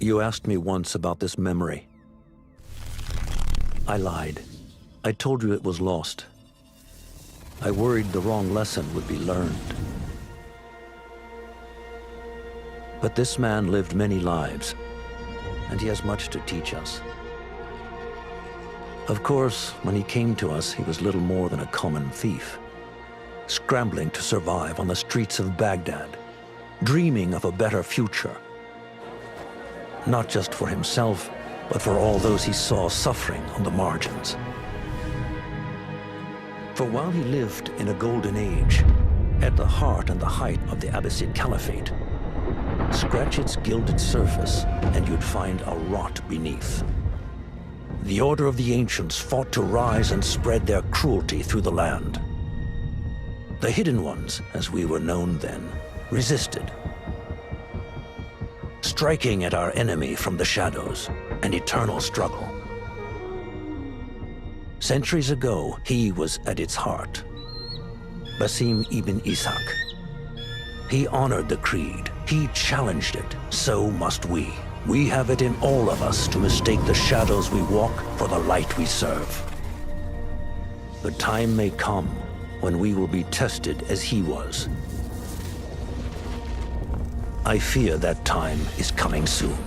You asked me once about this memory. I lied. I told you it was lost. I worried the wrong lesson would be learned. But this man lived many lives, and he has much to teach us. Of course, when he came to us, he was little more than a common thief, scrambling to survive on the streets of Baghdad, dreaming of a better future. Not just for himself, but for all those he saw suffering on the margins. For while he lived in a golden age, at the heart and the height of the Abbasid Caliphate, scratch its gilded surface and you'd find a rot beneath. The Order of the Ancients fought to rise and spread their cruelty through the land. The Hidden Ones, as we were known then, resisted, striking at our enemy from the shadows, an eternal struggle. Centuries ago, he was at its heart. Basim ibn Ishaq. He honored the Creed. He challenged it. So must we. We have it in all of us to mistake the shadows we walk for the light we serve. The time may come when we will be tested as he was. I fear that time is coming soon.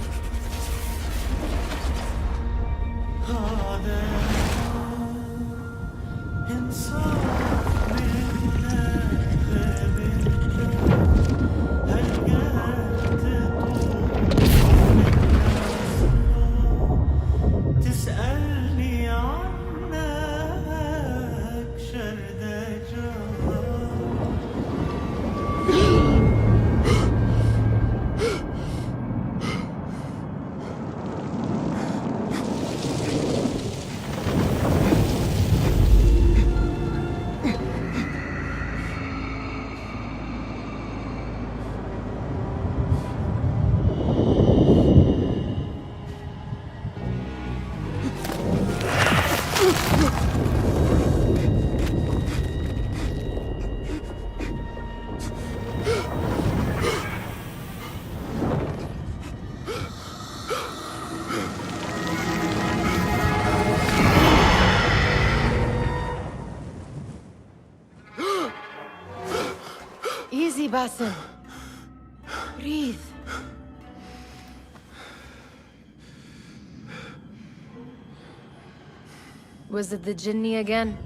Easy, Basim. Breathe. Was it the Jinni again?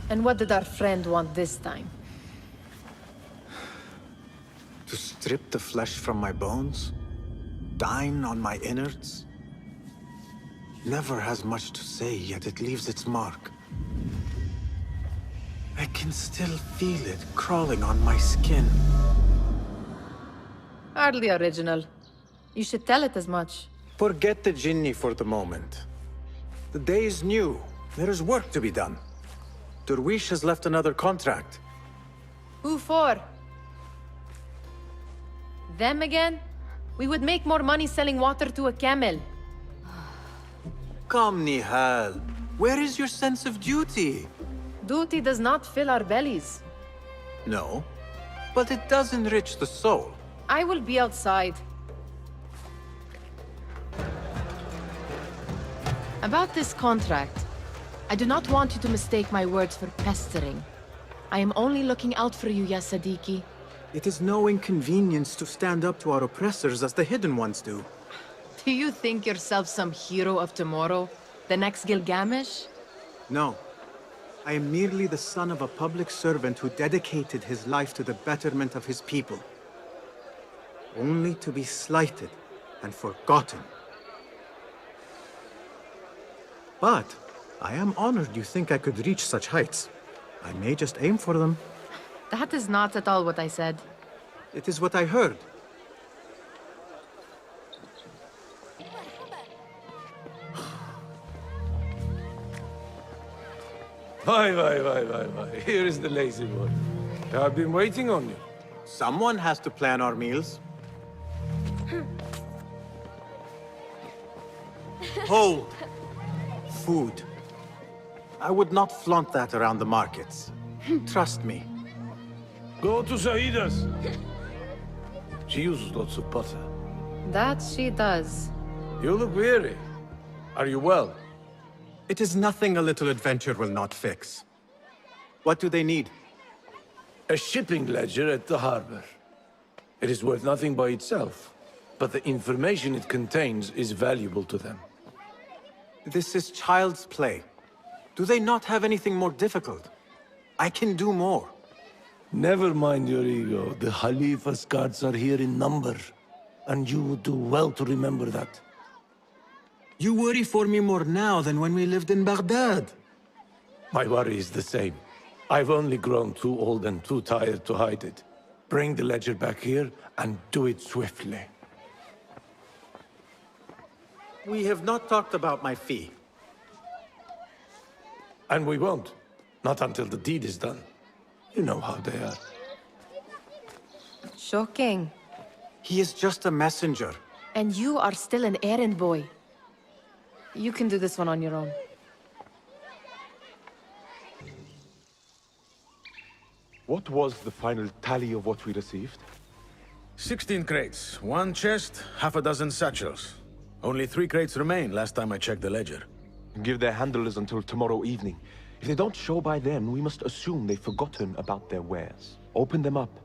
And what did our friend want this time? To strip the flesh from my bones? Dine on my innards? Never has much to say, yet it leaves its mark. I can still feel it crawling on my skin. Hardly original. You should tell it as much. Forget the Jinni for the moment. The day is new. There is work to be done. Derwish has left another contract. Who for? Them again? We would make more money selling water to a camel. Come, Nihal. Where is your sense of duty? Duty does not fill our bellies. No, but it does enrich the soul. I will be outside. About this contract, I do not want you to mistake my words for pestering. I am only looking out for you, ya Siddiqui. It is no inconvenience to stand up to our oppressors as the Hidden Ones do. Do you think yourself some hero of tomorrow? The next Gilgamesh? No. I am merely the son of a public servant who dedicated his life to the betterment of his people. Only to be slighted and forgotten. But I am honored you think I could reach such heights. I may just aim for them. That is not at all what I said. It is what I heard. Why. Here is the lazy one. I've been waiting on you. Someone has to plan our meals. Hold. Food. I would not flaunt that around the markets. Trust me. Go to Saida's. She uses lots of butter. That she does. You look weary. Are you well? It is nothing a little adventure will not fix. What do they need? A shipping ledger at the harbor. It is worth nothing by itself, but the information it contains is valuable to them. This is child's play. Do they not have anything more difficult? I can do more. Never mind your ego. The Khalifa's guards are here in number, and you would do well to remember that. You worry for me more now than when we lived in Baghdad. My worry is the same. I've only grown too old and too tired to hide it. Bring the ledger back here, and do it swiftly. We have not talked about my fee. And we won't. Not until the deed is done. You know how they are. Shocking. He is just a messenger. And you are still an errand boy. You can do this one on your own. What was the final tally of what we received? 16 crates, 1 chest, half a dozen satchels. Only 3 crates remain last time I checked the ledger. Give their handlers until tomorrow evening. If they don't show by then, we must assume they've forgotten about their wares. Open them up.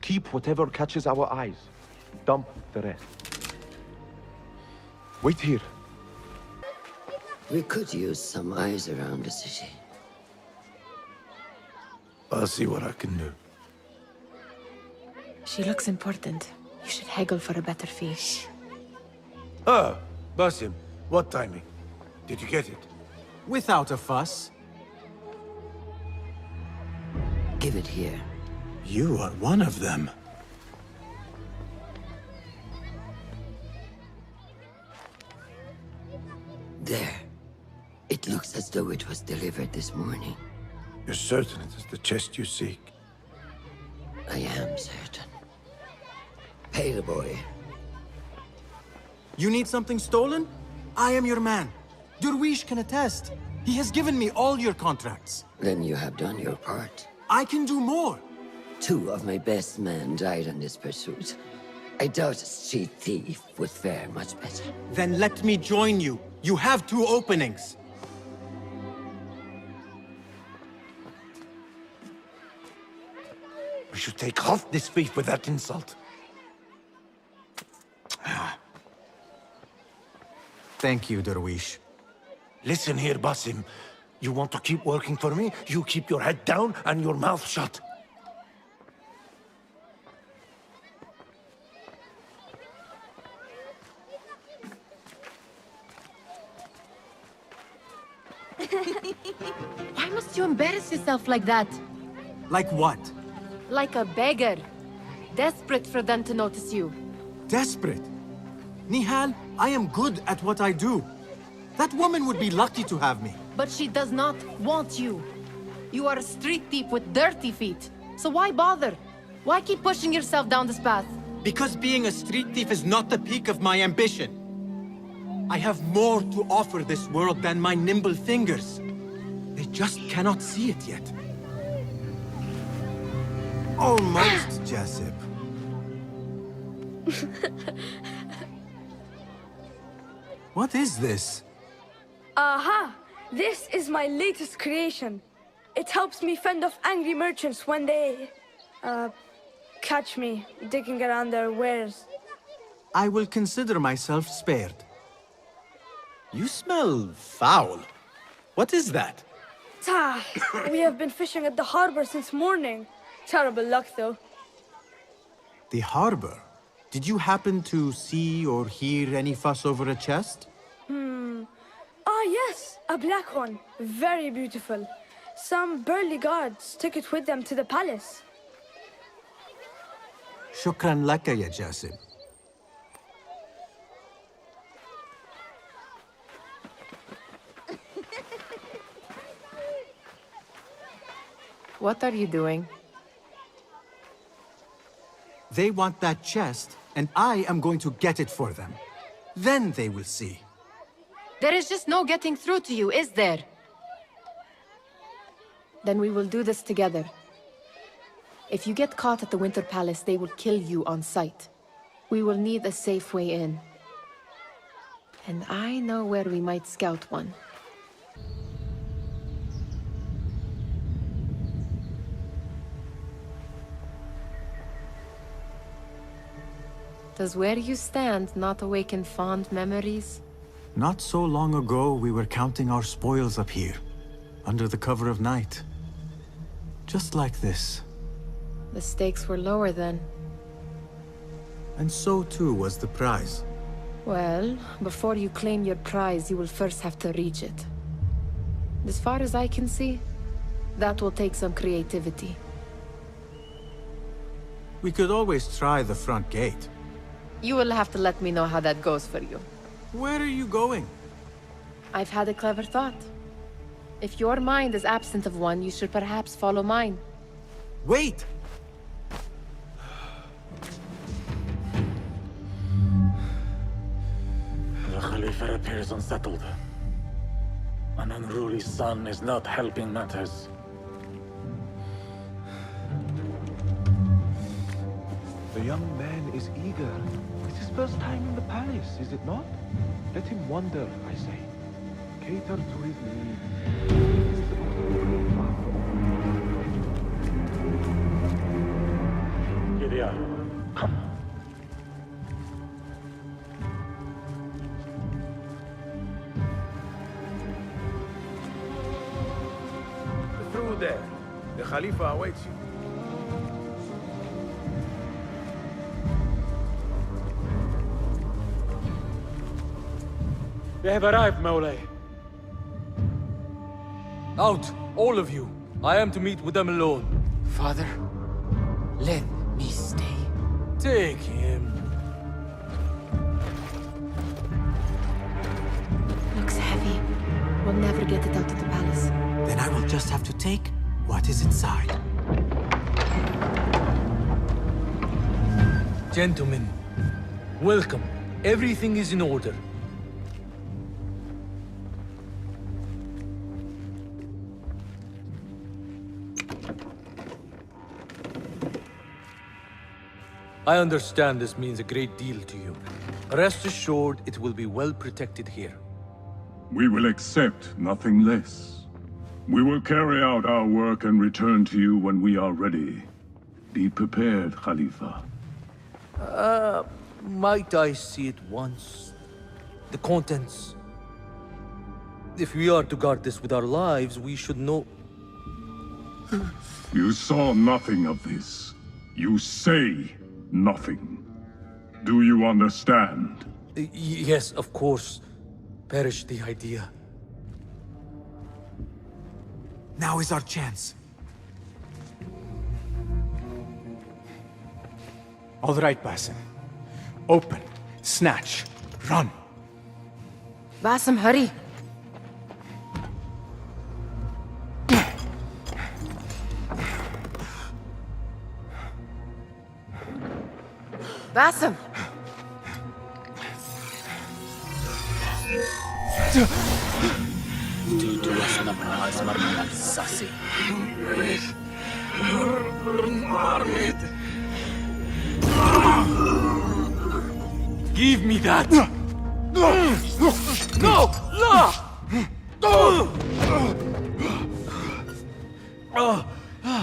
Keep whatever catches our eyes. Dump the rest. Wait here. We could use some eyes around the city. I'll see what I can do. She looks important. You should haggle for a better fee. Ah, Basim, what timing? Did you get it? Without a fuss. Give it here. You are one of them. There. It looks as though it was delivered this morning. You're certain it is the chest you seek? I am certain. Pay the boy. You need something stolen? I am your man. Derwish can attest. He has given me all your contracts. Then you have done your part. I can do more. 2 of my best men died in this pursuit. I doubt a street thief would fare much better. Then let me join you. You have 2 openings. We should take off this beef with that insult. Thank you, Derwish. Listen here, Basim. You want to keep working for me? You keep your head down and your mouth shut. Why must you embarrass yourself like that? Like what? Like a beggar. Desperate for them to notice you. Desperate? Nihal, I am good at what I do. That woman would be lucky to have me. But she does not want you. You are a street thief with dirty feet. So why bother? Why keep pushing yourself down this path? Because being a street thief is not the peak of my ambition. I have more to offer this world than my nimble fingers. They just cannot see it yet. Almost, Jessup. What is this? Aha! This is my latest creation. It helps me fend off angry merchants when they... catch me digging around their wares. I will consider myself spared. You smell foul. What is that? Ah, we have been fishing at the harbor since morning. Terrible luck, though. The harbor? Did you happen to see or hear any fuss over a chest? Ah, yes, a black one. Very beautiful. Some burly guards took it with them to the palace. Shukran laka, ya Jasib. What are you doing? They want that chest, and I am going to get it for them. Then they will see. There is just no getting through to you, is there? Then we will do this together. If you get caught at the Winter Palace, they will kill you on sight. We will need a safe way in. And I know where we might scout one. Does where you stand not awaken fond memories? Not so long ago, we were counting our spoils up here, under the cover of night. Just like this. The stakes were lower then. And so too was the prize. Well, before you claim your prize, you will first have to reach it. As far as I can see, that will take some creativity. We could always try the front gate. You will have to let me know how that goes for you. Where are you going? I've had a clever thought. If your mind is absent of one, you should perhaps follow mine. Wait! The Khalifa appears unsettled. An unruly son is not helping matters. The young man is eager. It's his first time in the palace, is it not? Let him wander, I say. Cater to his needs. Gideon, come. Through there. The Khalifa awaits you. They have arrived, Mawlay. Out, all of you. I am to meet with them alone. Father, let me stay. Take him. Looks heavy. We'll never get it out of the palace. Then I will just have to take what is inside. Gentlemen, welcome. Everything is in order. I understand this means a great deal to you. Rest assured, it will be well protected here. We will accept nothing less. We will carry out our work and return to you when we are ready. Be prepared, Khalifa. Might I see it once? The contents. If we are to guard this with our lives, we should know... You saw nothing of this. You say nothing. Do you understand? Yes, of course. Perish the idea. Now is our chance. All right, Basim. Open, snatch, run. Basim, hurry! Basim! Give me that! No!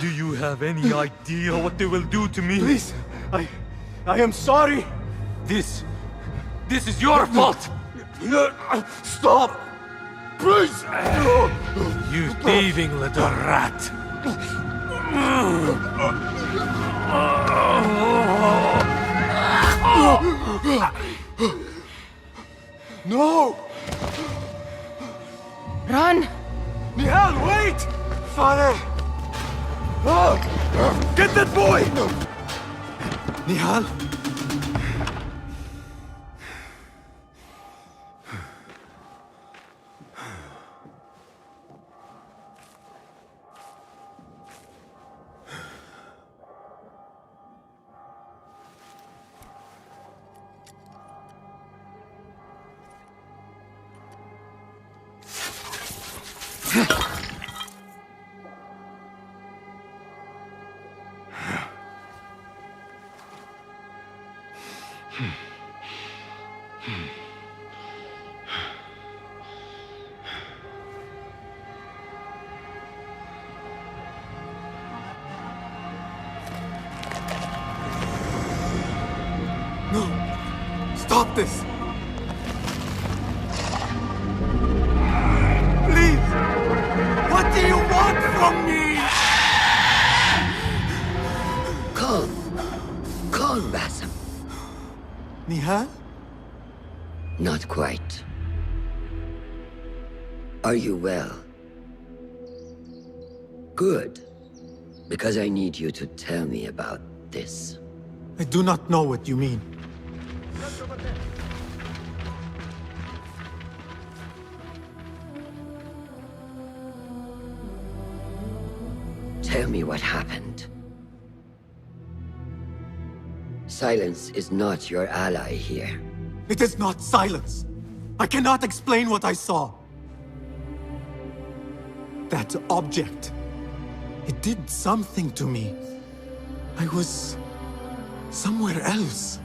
Do you have any idea what they will do to me? Please, I am sorry. This is your fault! Stop! Please! You thieving little rat! No! Run! Nihal, wait! Father! Get that boy! Nihal? No! Stop this! Please! What do you want from me? Calm. Calm, Basim. Nihal? Not quite. Are you well? Good. Because I need you to tell me about this. I do not know what you mean. Tell me what happened. Silence is not your ally here. It is not silence. I cannot explain what I saw. That object. It did something to me. I was somewhere else.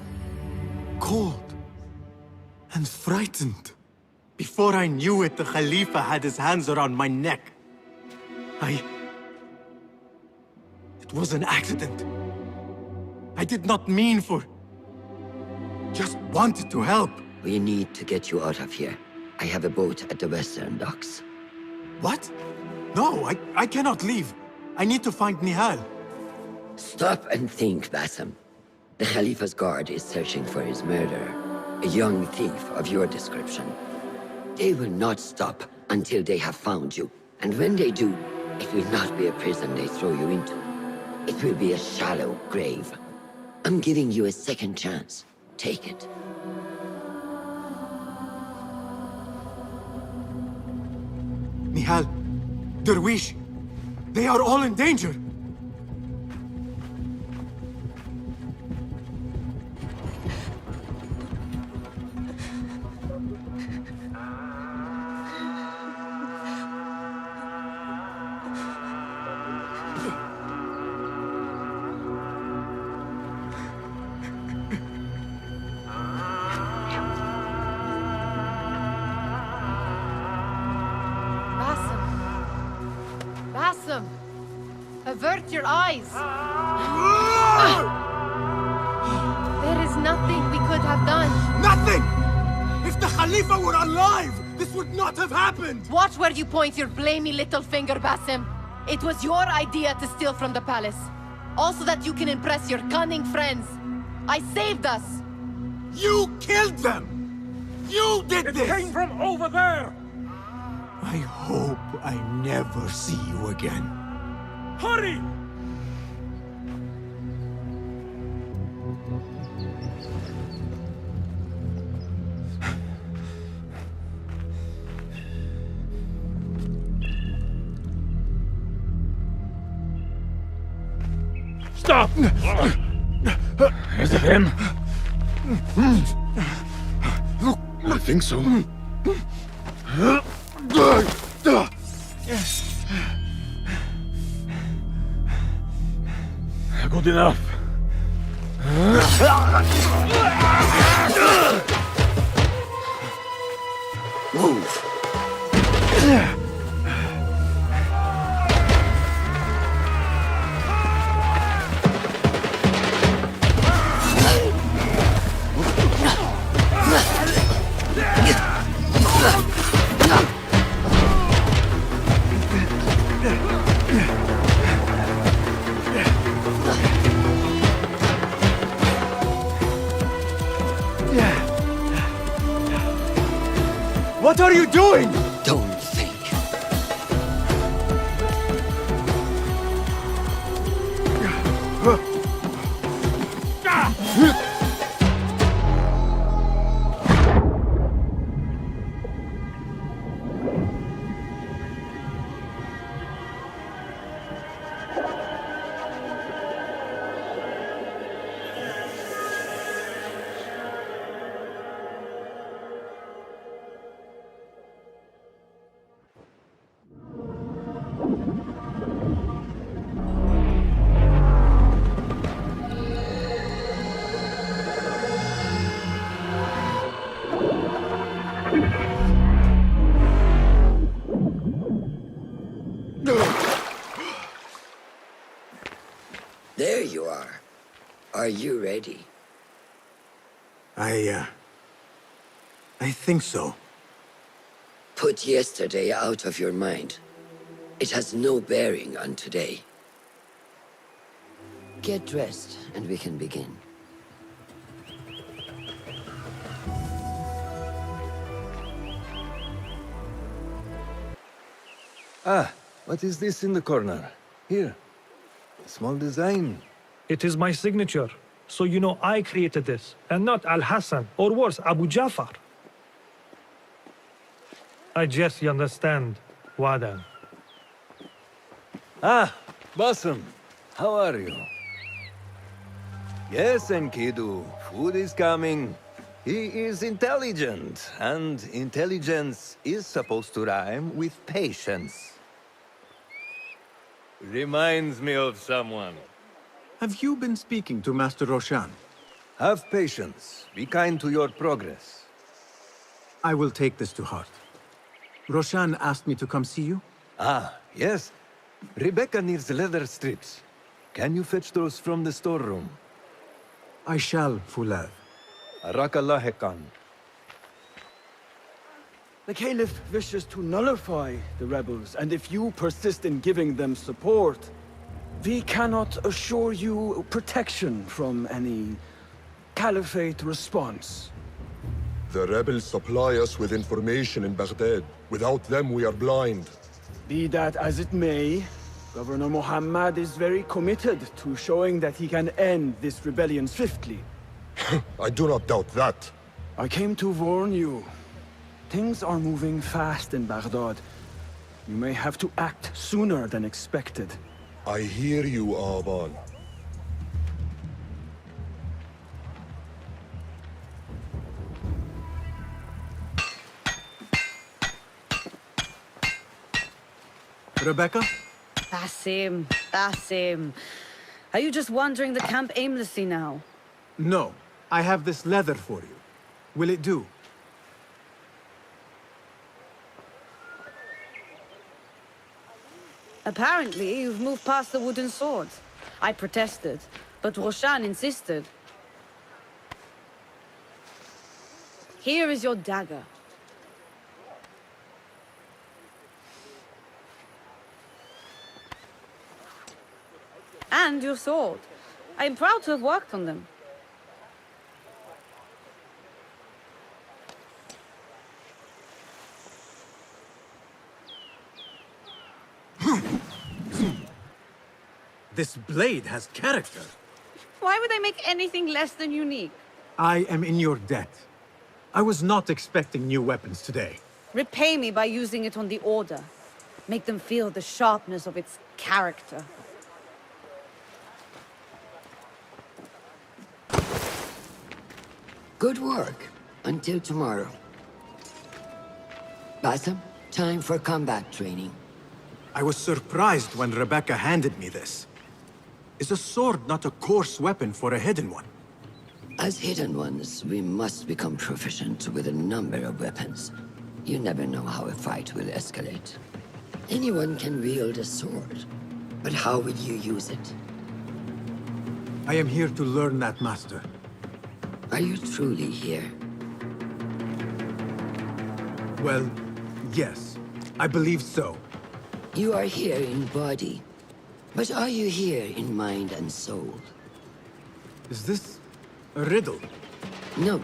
Cold. And frightened. Before I knew it, the Khalifa had his hands around my neck. It was an accident. I did not mean for... Just wanted to help. We need to get you out of here. I have a boat at the western docks. What? No, I cannot leave. I need to find Nihal. Stop and think, Basim. The Khalifa's guard is searching for his murderer. A young thief of your description. They will not stop until they have found you. And when they do, it will not be a prison they throw you into. It will be a shallow grave. I'm giving you a second chance. Take it. Nihal, Derwish, they are all in danger. Basim! Avert your eyes! There is nothing we could have done. Nothing! If the Khalifa were alive, this would not have happened! Watch where you point your blamey little finger, Basim. It was your idea to steal from the palace. Also that you can impress your cunning friends. I saved us! You killed them! You did this! It came from over there! I hope I never see you again. Hurry! Stop! Is it him? I think so. Good enough. Move. What are you doing? Don't think. There you are. Are you ready? I think so. Put yesterday out of your mind. It has no bearing on today. Get dressed, and we can begin. Ah, what is this in the corner? Here. A small design. It is my signature. So you know I created this, and not Al-Hassan, or worse, Abu Jafar. I guess you understand, Wadan. Ah, Basim. How are you? Yes, Enkidu. Food is coming. He is intelligent, and intelligence is supposed to rhyme with patience. Reminds me of someone. Have you been speaking to Master Roshan? Have patience. Be kind to your progress. I will take this to heart. Roshan asked me to come see you? Ah, yes. Rebecca needs leather strips. Can you fetch those from the storeroom? I shall, Fulad. Arakallah Khan. The Caliph wishes to nullify the rebels, and if you persist in giving them support, we cannot assure you protection from any Caliphate response. The rebels supply us with information in Baghdad. Without them, we are blind. Be that as it may, Governor Muhammad is very committed to showing that he can end this rebellion swiftly. I do not doubt that. I came to warn you. Things are moving fast in Baghdad. You may have to act sooner than expected. I hear you, Aban. Rebecca? Basim, Basim. Are you just wandering the camp aimlessly now? No. I have this leather for you. Will it do? Apparently, you've moved past the wooden swords. I protested, but Roshan insisted. Here is your dagger. And your sword. I am proud to have worked on them. This blade has character. Why would I make anything less than unique? I am in your debt. I was not expecting new weapons today. Repay me by using it on the Order. Make them feel the sharpness of its character. Good work. Until tomorrow. Basim, time for combat training. I was surprised when Rebecca handed me this. Is a sword not a coarse weapon for a hidden one? As hidden ones, we must become proficient with a number of weapons. You never know how a fight will escalate. Anyone can wield a sword, but how will you use it? I am here to learn that, Master. Are you truly here? Well, yes. I believe so. You are here in body, but are you here in mind and soul? Is this a riddle? No.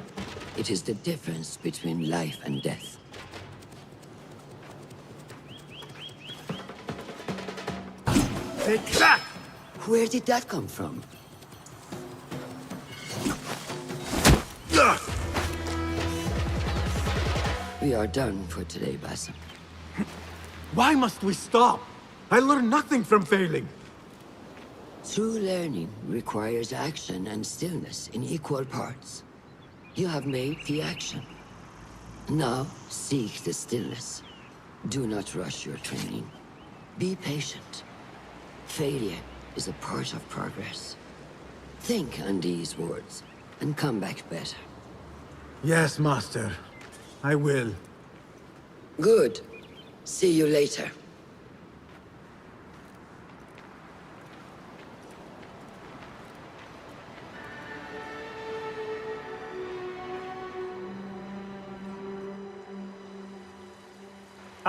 It is the difference between life and death. Take that! Where did that come from? We are done for today, Basim. Why must we stop? I learn nothing from failing. True learning requires action and stillness in equal parts. You have made the action. Now, seek the stillness. Do not rush your training. Be patient. Failure is a part of progress. Think on these words, and come back better. Yes, Master. I will. Good. See you later.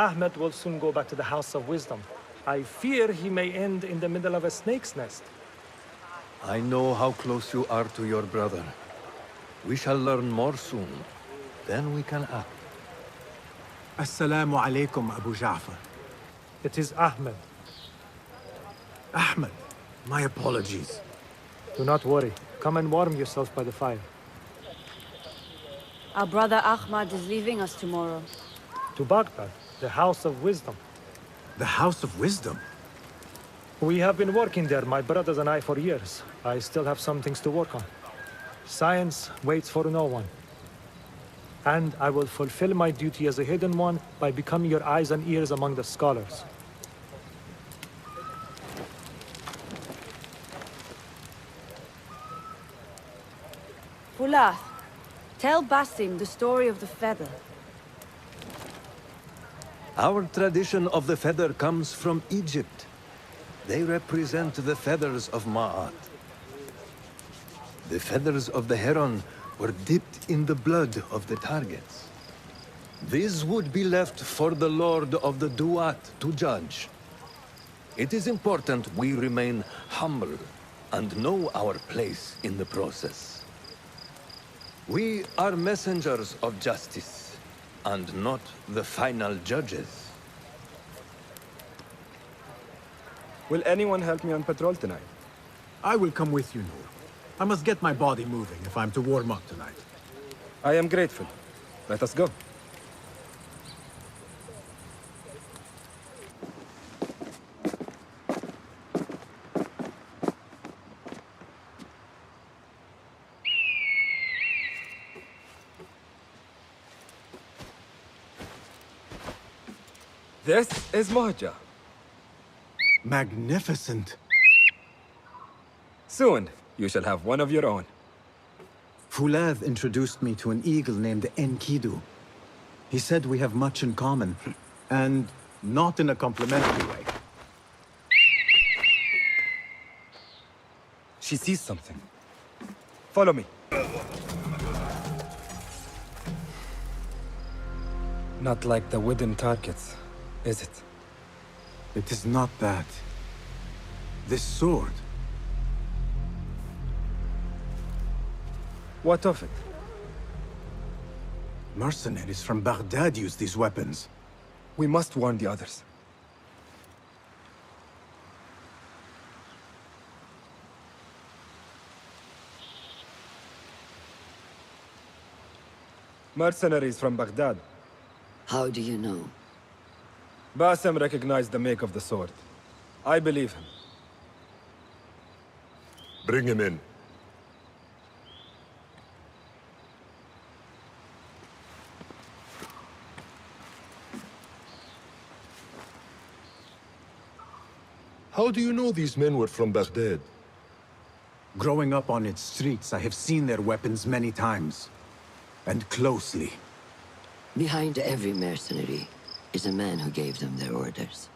Ahmed will soon go back to the House of Wisdom. I fear he may end in the middle of a snake's nest. I know how close you are to your brother. We shall learn more soon. Then we can act. Assalamu alaikum, Abu Ja'far. It is Ahmed. Ahmed, my apologies. Do not worry. Come and warm yourself by the fire. Our brother Ahmad is leaving us tomorrow. To Baghdad, the House of Wisdom. The House of Wisdom? We have been working there, my brothers and I, for years. I still have some things to work on. Science waits for no one. And I will fulfill my duty as a hidden one by becoming your eyes and ears among the scholars. Fulath, tell Basim the story of the feather. Our tradition of the feather comes from Egypt. They represent the feathers of Ma'at. The feathers of the heron were dipped in the blood of the targets. These would be left for the Lord of the Duat to judge. It is important we remain humble and know our place in the process. We are messengers of justice, and not the final judges. Will anyone help me on patrol tonight? I will come with you, Noor. I must get my body moving if I'm to warm up tonight. I am grateful. Let us go. This is Mohaja. Magnificent. Soon, you shall have one of your own. Fulath introduced me to an eagle named Enkidu. He said we have much in common, and not in a complimentary way. She sees something. Follow me. Not like the wooden targets, is it? It is not that. This sword. What of it? Mercenaries from Baghdad use these weapons. We must warn the others. Mercenaries from Baghdad. How do you know? Basim recognized the make of the sword. I believe him. Bring him in. How do you know these men were from Baghdad? Growing up on its streets, I have seen their weapons many times. And closely. Behind every mercenary is a man who gave them their orders.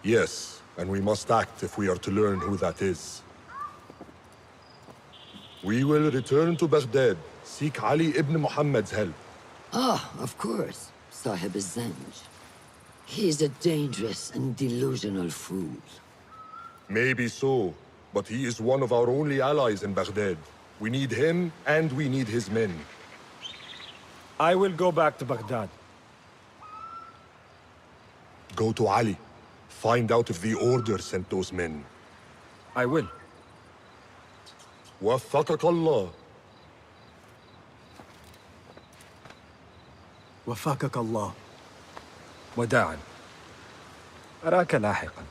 Yes, and we must act if we are to learn who that is. We will return to Baghdad, seek Ali ibn Muhammad's help. Ah, of course. Sahib Zanj. He is a dangerous and delusional fool. Maybe so, but he is one of our only allies in Baghdad. We need him, and we need his men. I will go back to Baghdad. Go to Ali. Find out if the Order sent those men. I will. وفقك الله. وفقك الله. وداعا. أراك لاحقا.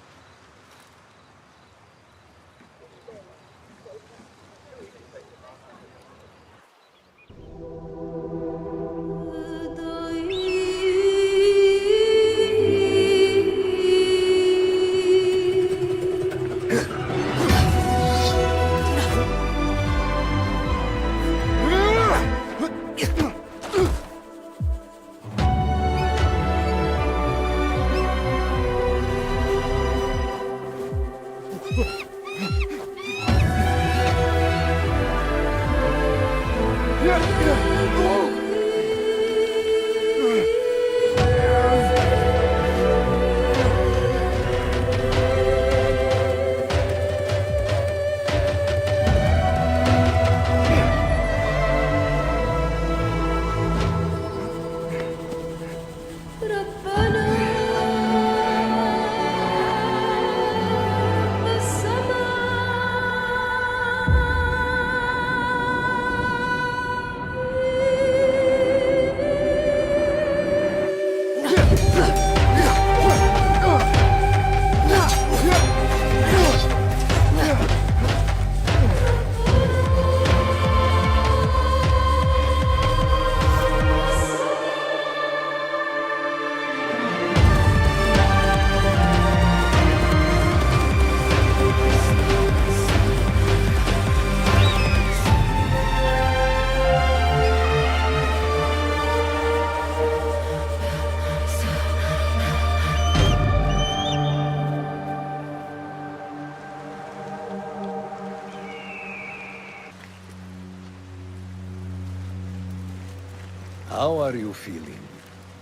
How are you feeling?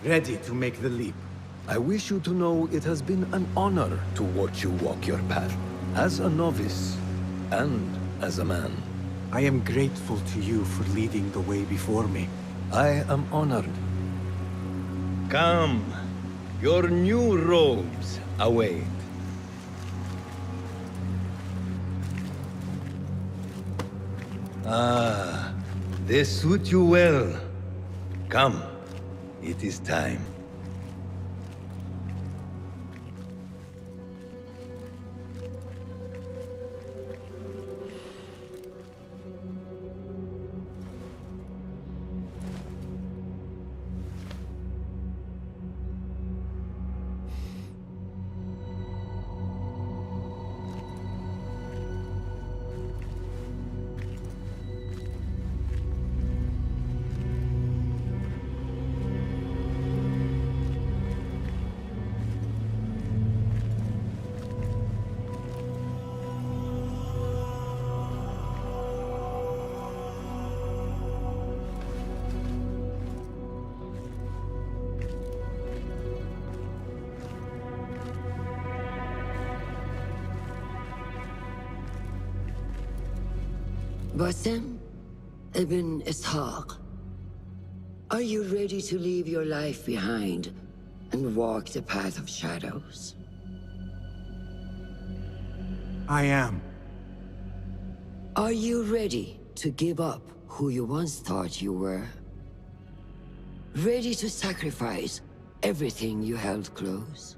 Ready to make the leap. I wish you to know it has been an honor to watch you walk your path, as a novice and as a man. I am grateful to you for leading the way before me. I am honored. Come, your new robes await. Ah, they suit you well. Come, it is time. Basim ibn Ishaq, are you ready to leave your life behind and walk the path of shadows? I am. Are you ready to give up who you once thought you were? Ready to sacrifice everything you held close?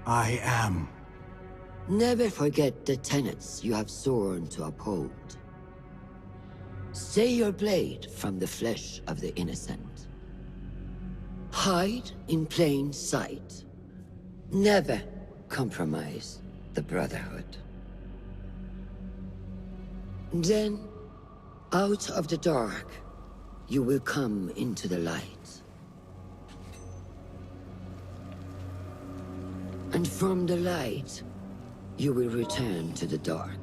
I am. Never forget the tenets you have sworn to uphold. Stay your blade from the flesh of the innocent. Hide in plain sight. Never compromise the Brotherhood. Then, out of the dark, you will come into the light. And from the light, you will return to the dark.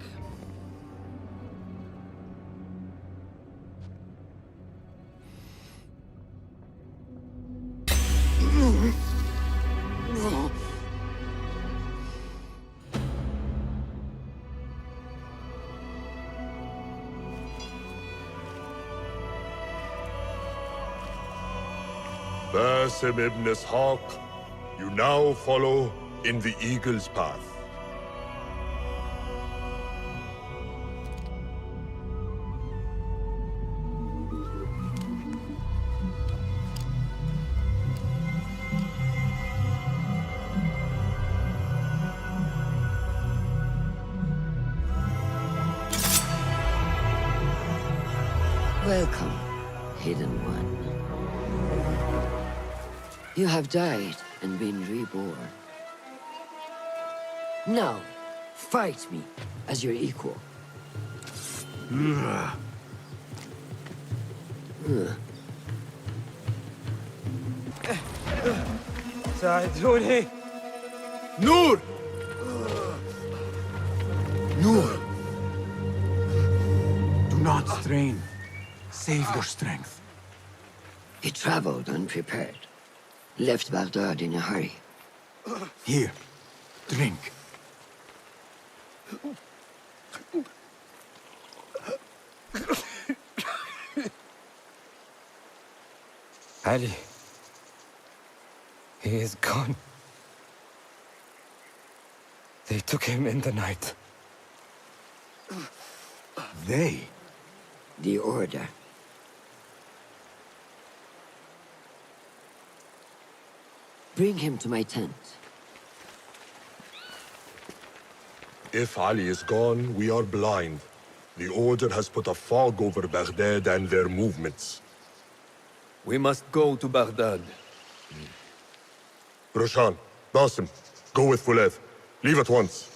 Basim ibn Ishaq, you now follow in the Eagle's path. Welcome, Hidden One. You have died and been reborn. Now, fight me as your equal. ساعدوني. Nur! Nur! Do not strain. Save your strength. He traveled unprepared. Left Baghdad in a hurry. Here, drink. Ali. He is gone. They took him in the night. They? The Order. Bring him to my tent. If Ali is gone, we are blind. The Order has put a fog over Baghdad and their movements. We must go to Baghdad. Roshan, Basim, go with Fulad. Leave at once.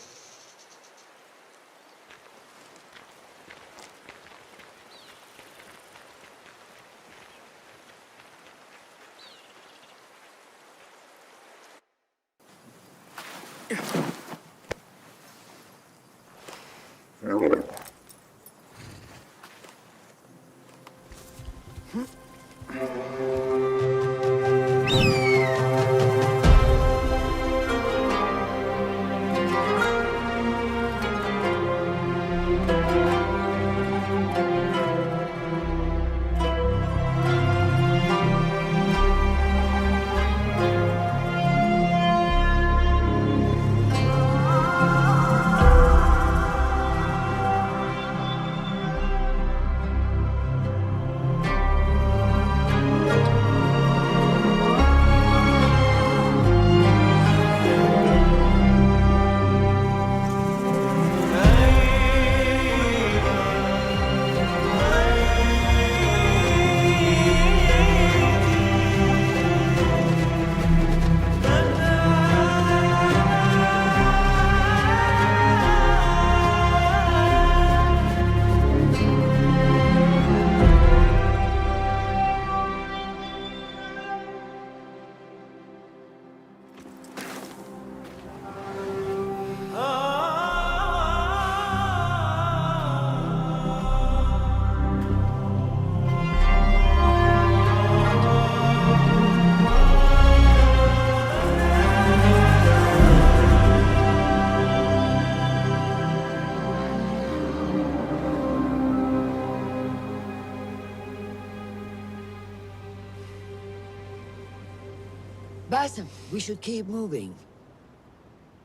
Basim, we should keep moving.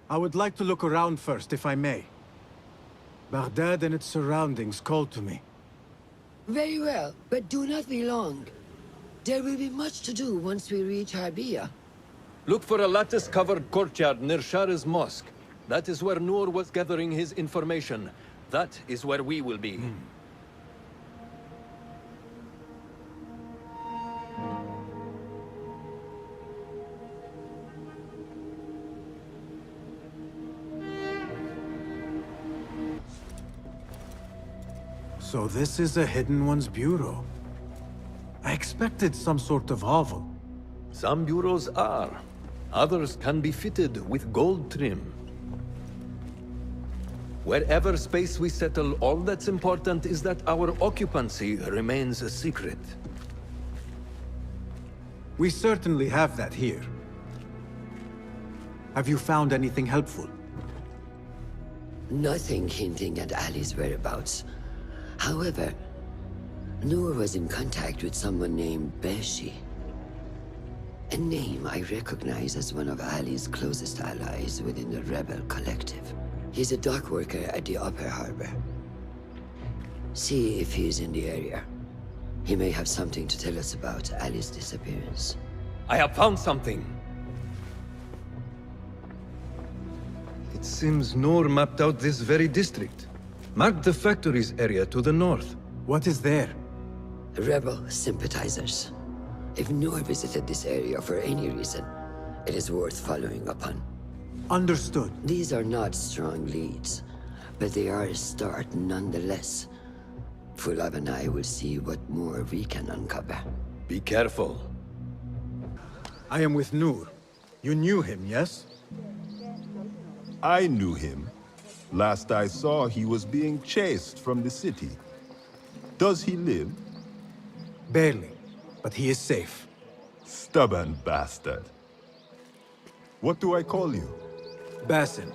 I would like to look around first, if I may. Baghdad and its surroundings call to me. Very well, but do not be long. There will be much to do once we reach Harbiya. Look for a lattice-covered courtyard near Shah's mosque. That is where Noor was gathering his information. That is where we will be. So this is a Hidden One's bureau. I expected some sort of hovel. Some bureaus are. Others can be fitted with gold trim. Wherever space we settle, all that's important is that our occupancy remains a secret. We certainly have that here. Have you found anything helpful? Nothing hinting at Ali's whereabouts. However, Noor was in contact with someone named Beshi. A name I recognize as one of Ali's closest allies within the rebel collective. He's a dock worker at the Upper Harbor. See if he's in the area. He may have something to tell us about Ali's disappearance. I have found something. It seems Noor mapped out this very district. Mark the factories area to the north. What is there? Rebel sympathizers. If Noor visited this area for any reason, it is worth following up on. Understood. These are not strong leads, but they are a start nonetheless. Fulab and I will see what more we can uncover. Be careful. I am with Noor. You knew him, yes? I knew him. Last I saw, he was being chased from the city. Does he live? Barely, but he is safe. Stubborn bastard. What do I call you? Basim.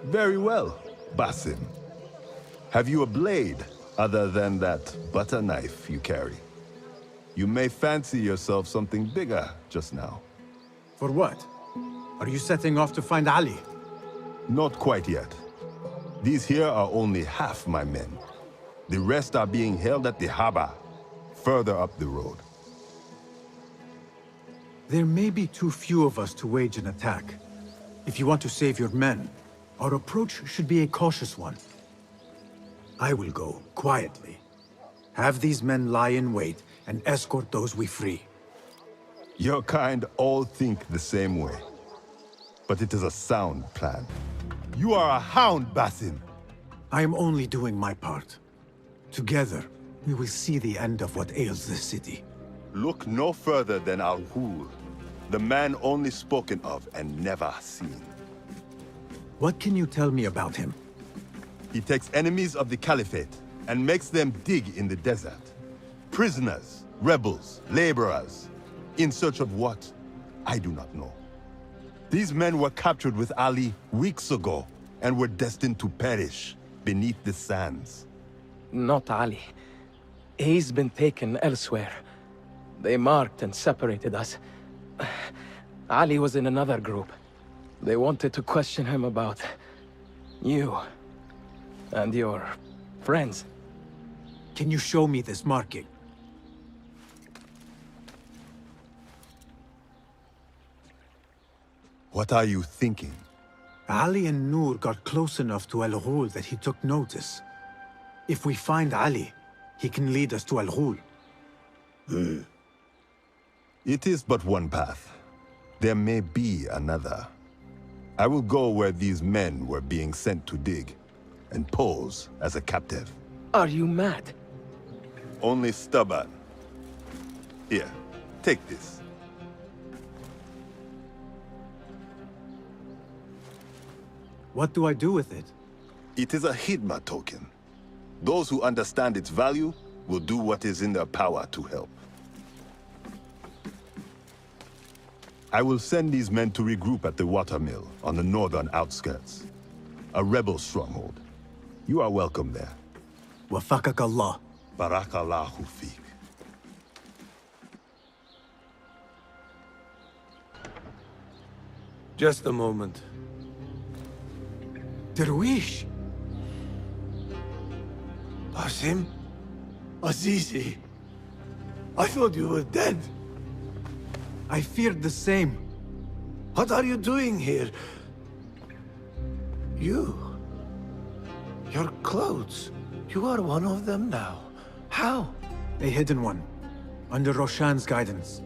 Very well, Basim. Have you a blade, other than that butter knife you carry? You may fancy yourself something bigger just now. For what? Are you setting off to find Ali? Not quite yet. These here are only half my men. The rest are being held at the harbor, further up the road. There may be too few of us to wage an attack. If you want to save your men, our approach should be a cautious one. I will go, quietly. Have these men lie in wait and escort those we free. Your kind all think the same way. But it is a sound plan. You are a hound, Basim! I am only doing my part. Together, we will see the end of what ails this city. Look no further than Al-Ghul, the man only spoken of and never seen. What can you tell me about him? He takes enemies of the Caliphate and makes them dig in the desert. Prisoners, rebels, laborers. In search of what? I do not know. These men were captured with Ali weeks ago and were destined to perish beneath the sands. Not Ali. He's been taken elsewhere. They marked and separated us. Ali was in another group. They wanted to question him about you and your friends. Can you show me this marking? What are you thinking? Ali and Noor got close enough to Al-Ghul that he took notice. If we find Ali, he can lead us to Al-Ghul. It is but one path. There may be another. I will go where these men were being sent to dig, and pose as a captive. Are you mad? Only stubborn. Here, take this. What do I do with it? It is a Hidma token. Those who understand its value will do what is in their power to help. I will send these men to regroup at the watermill on the northern outskirts. A rebel stronghold. You are welcome there. Wafakak Allah. Barakallahu fiq. Just a moment. Derwish! Basim? Azizi? I thought you were dead. I feared the same. What are you doing here? You? Your clothes? You are one of them now. How? A hidden one. Under Roshan's guidance.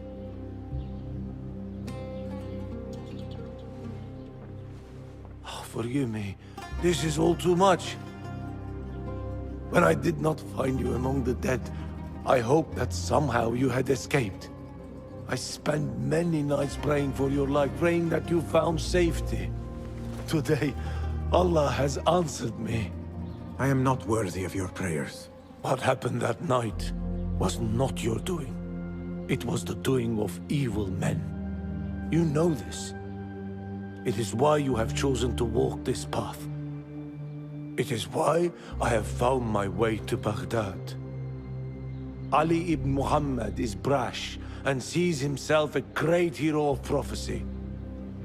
Oh, forgive me. This is all too much. When I did not find you among the dead, I hoped that somehow you had escaped. I spent many nights praying for your life, praying that you found safety. Today, Allah has answered me. I am not worthy of your prayers. What happened that night was not your doing. It was the doing of evil men. You know this. It is why you have chosen to walk this path. It is why I have found my way to Baghdad. Ali ibn Muhammad is brash and sees himself a great hero of prophecy.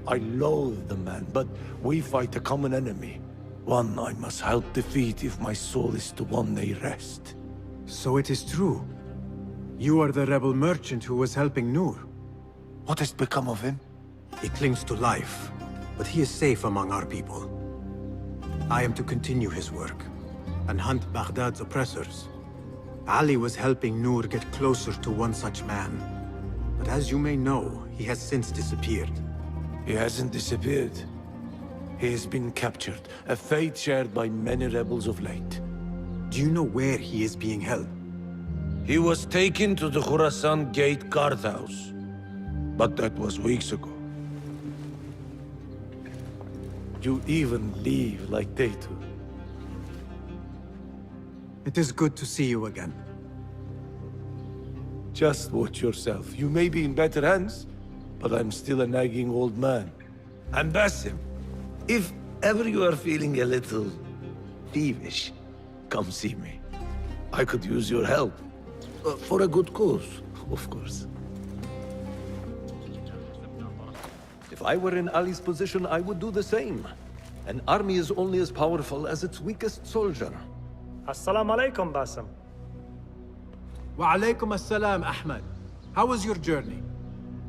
I loathe the man, but we fight a common enemy. One I must help defeat if my soul is to one day rest. So it is true. You are the rebel merchant who was helping Noor. What has become of him? He clings to life, but he is safe among our people. I am to continue his work, and hunt Baghdad's oppressors. Ali was helping Noor get closer to one such man. But as you may know, he has since disappeared. He hasn't disappeared. He has been captured, a fate shared by many rebels of late. Do you know where he is being held? He was taken to the Khurasan Gate guardhouse. But that was weeks ago. You even leave like they do. It is good to see you again. Just watch yourself. You may be in better hands, but I'm still a nagging old man. And Basim, if ever you are feeling a little peevish, come see me. I could use your help. For a good cause, of course. If I were in Ali's position, I would do the same. An army is only as powerful as its weakest soldier. Assalamu alaikum, Basim. Wa alaikum assalam, Ahmad. How was your journey?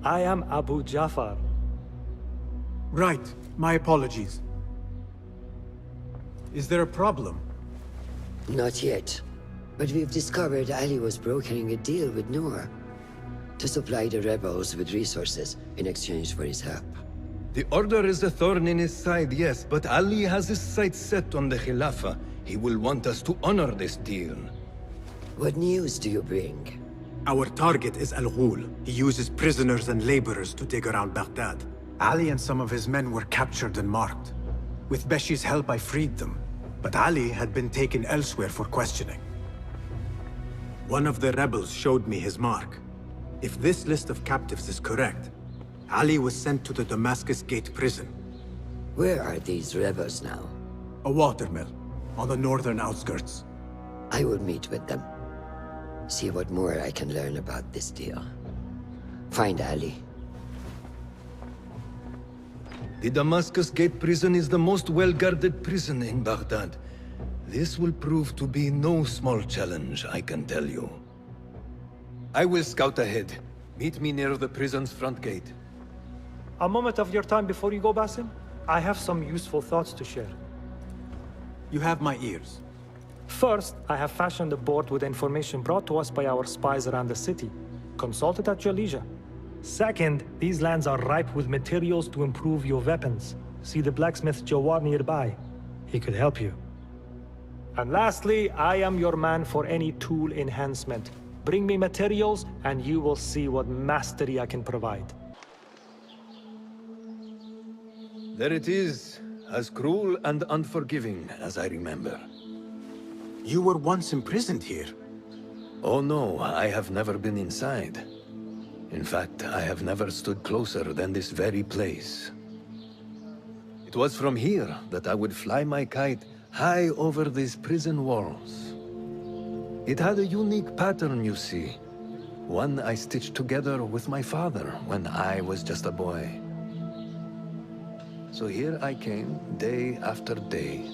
I am Abu Jafar. Right. My apologies. Is there a problem? Not yet. But we've discovered Ali was brokering a deal with Noor to supply the rebels with resources in exchange for his help. The Order is a thorn in his side, yes, but Ali has his sights set on the Khilafah. He will want us to honor this deal. What news do you bring? Our target is Al-Ghul. He uses prisoners and laborers to dig around Baghdad. Ali and some of his men were captured and marked. With Beshi's help, I freed them. But Ali had been taken elsewhere for questioning. One of the rebels showed me his mark. If this list of captives is correct, Ali was sent to the Damascus Gate prison. Where are these rebels now? A watermill, on the northern outskirts. I will meet with them. See what more I can learn about this deal. Find Ali. The Damascus Gate prison is the most well-guarded prison in Baghdad. This will prove to be no small challenge, I can tell you. I will scout ahead. Meet me near the prison's front gate. A moment of your time before you go, Basim. I have some useful thoughts to share. You have my ears. First, I have fashioned a board with information brought to us by our spies around the city. Consult it at your leisure. Second, these lands are ripe with materials to improve your weapons. See the blacksmith Jawar nearby. He could help you. And lastly, I am your man for any tool enhancement. Bring me materials, and you will see what mastery I can provide. There it is, as cruel and unforgiving as I remember. You were once imprisoned here. Oh no, I have never been inside. In fact, I have never stood closer than this very place. It was from here that I would fly my kite high over these prison walls. It had a unique pattern, you see. One I stitched together with my father when I was just a boy. So here I came, day after day,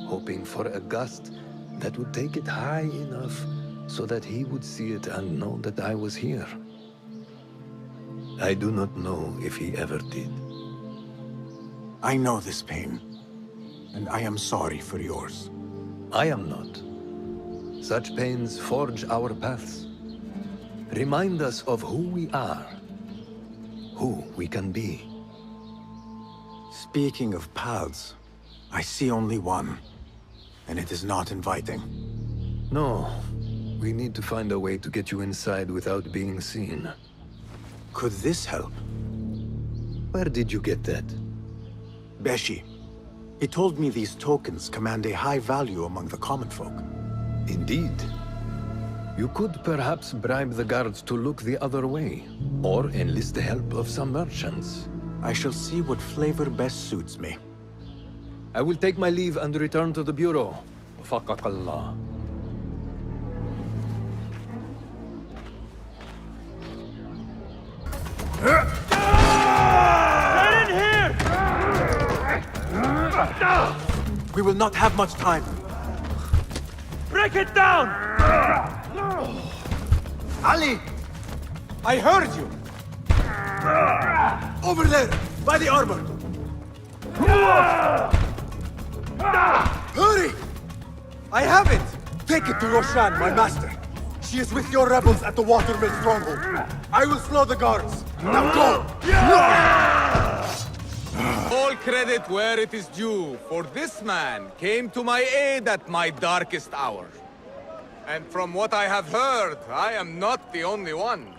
hoping for a gust that would take it high enough so that he would see it and know that I was here. I do not know if he ever did. I know this pain, and I am sorry for yours. I am not. Such pains forge our paths. Remind us of who we are, who we can be. Speaking of paths, I see only one, and it is not inviting. No, we need to find a way to get you inside without being seen. Could this help? Where did you get that? Beshi. He told me these tokens command a high value among the common folk. Indeed. You could perhaps bribe the guards to look the other way, or enlist the help of some merchants. I shall see what flavor best suits me. I will take my leave and return to the Bureau. Faqakallah. Get in here! We will not have much time. Break it down! Ali! I heard you! Over there, by the armor! Hurry! I have it! Take it to Roshan, my master. She is with your rebels at the Watermill stronghold. I will slow the guards. Now go! All credit where it is due, for this man came to my aid at my darkest hour. And from what I have heard, I am not the only one.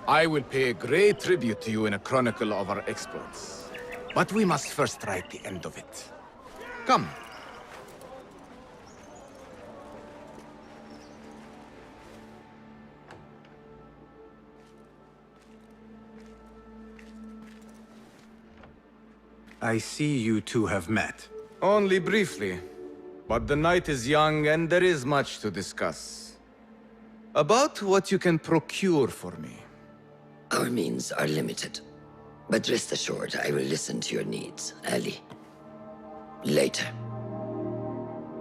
I will pay a great tribute to you in a chronicle of our exploits. But we must first write the end of it. Come. I see you two have met. Only briefly. But the night is young and there is much to discuss. About what you can procure for me. Our means are limited. But rest assured, I will listen to your needs, Ali. Later.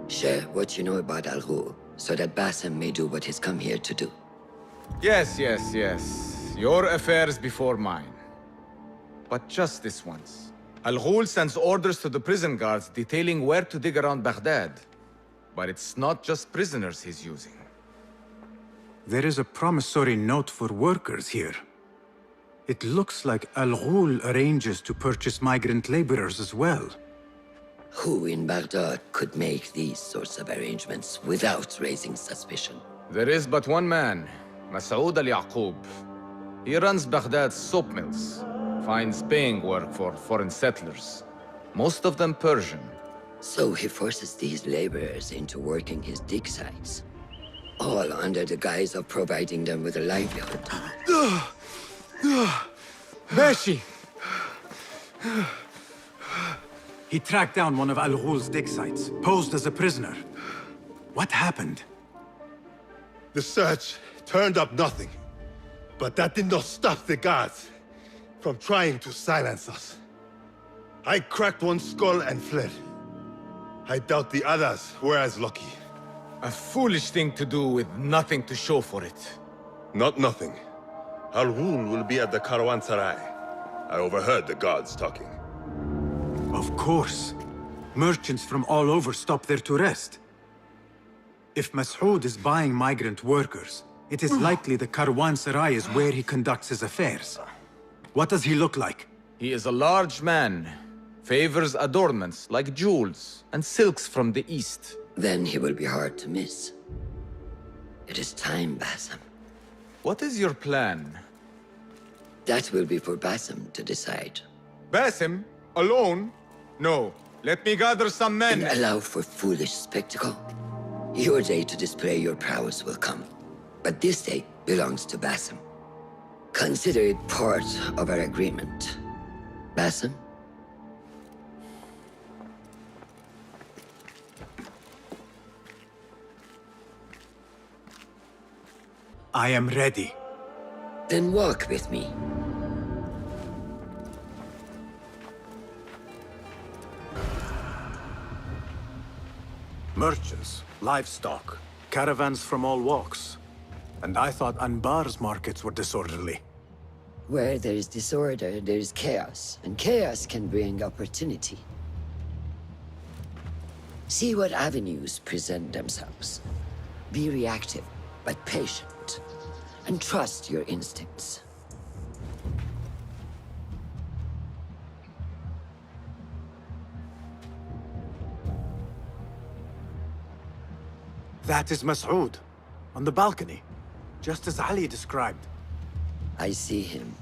Share what you know about Al Ghul, so that Basim may do what he's come here to do. Yes. Your affairs before mine. But just this once. Al Ghul sends orders to the prison guards detailing where to dig around Baghdad. But it's not just prisoners he's using. There is a promissory note for workers here. It looks like Al Ghul arranges to purchase migrant laborers as well. Who in Baghdad could make these sorts of arrangements without raising suspicion? There is but one man, Masoud al-Yaqub. He runs Baghdad's soap mills, finds paying work for foreign settlers, most of them Persian. So he forces these laborers into working his dig sites, all under the guise of providing them with a livelihood. Beshi! He tracked down one of Al Ghul's dig sites, posed as a prisoner. What happened? The search turned up nothing. But that did not stop the guards from trying to silence us. I cracked one skull and fled. I doubt the others were as lucky. A foolish thing to do with nothing to show for it. Not nothing. Al Ghul will be at the Caravanserai. I overheard the guards talking. Of course. Merchants from all over stop there to rest. If Masoud is buying migrant workers, it is likely the Caravanserai is where he conducts his affairs. What does he look like? He is a large man. Favors adornments like jewels and silks from the east. Then he will be hard to miss. It is time, Basim. What is your plan? That will be for Basim to decide. Basim? Alone? No. Let me gather some men. And allow for foolish spectacle. Your day to display your prowess will come. But this day belongs to Basim. Consider it part of our agreement. Basim? I am ready. Then walk with me. Merchants, livestock, caravans from all walks. And I thought Anbar's markets were disorderly. Where there is disorder, there is chaos, and chaos can bring opportunity. See what avenues present themselves. Be reactive, but patient, and trust your instincts. That is Mas'ud, on the balcony, just as Ali described. I see him.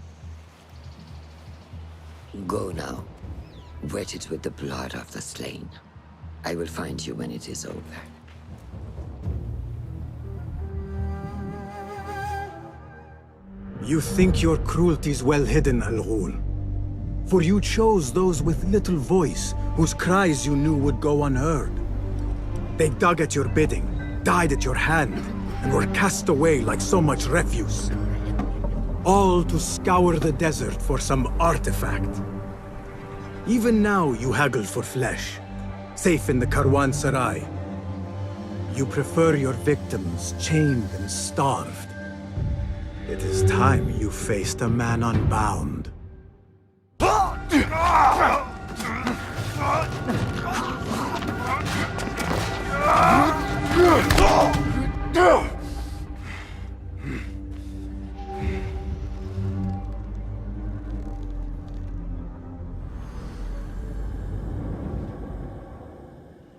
Go now. Wet it with the blood of the slain. I will find you when it is over. You think your cruelty is well hidden, Al-Ghul. For you chose those with little voice, whose cries you knew would go unheard. They dug at your bidding, died at your hand, and were cast away like so much refuse. All to scour the desert for some artifact. Even now you haggle for flesh, safe in the Karwansarai. You prefer your victims chained and starved. It is time you faced a man unbound.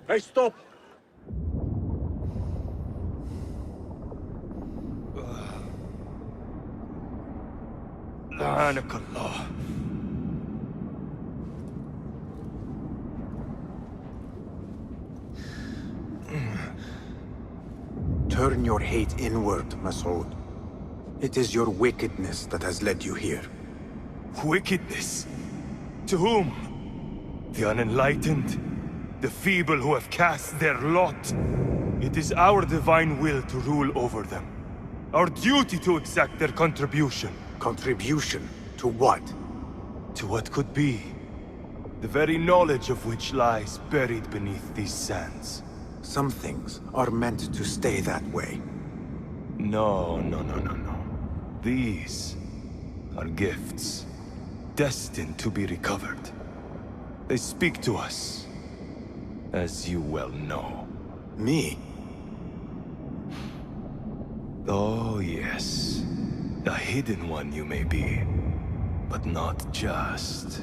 Hey, stop! لعنك الله. Turn your hate inward, Mas'ud. It is your wickedness that has led you here. Wickedness? To whom? The unenlightened? The feeble who have cast their lot? It is our divine will to rule over them. Our duty to exact their contribution. Contribution? To what? To what could be. The very knowledge of which lies buried beneath these sands. Some things are meant to stay that way. No. These are gifts, destined to be recovered. They speak to us, as you well know. Me? Oh, yes. A hidden one you may be, but not just.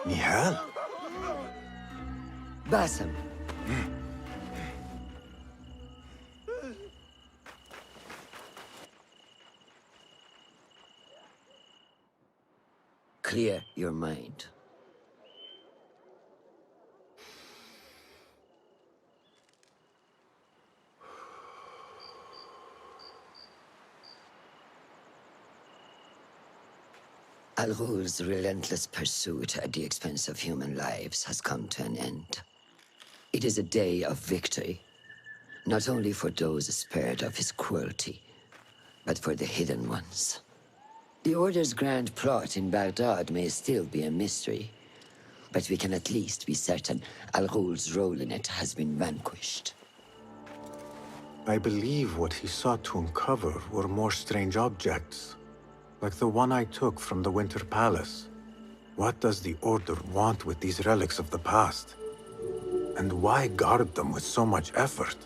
Nihal? Basim. Clear your mind. Al-Ghul's relentless pursuit at the expense of human lives has come to an end. It is a day of victory, not only for those spared of his cruelty, but for the hidden ones. The Order's grand plot in Baghdad may still be a mystery, but we can at least be certain Al-Ghul's role in it has been vanquished. I believe what he sought to uncover were more strange objects, like the one I took from the Winter Palace. What does the Order want with these relics of the past? And why guard them with so much effort?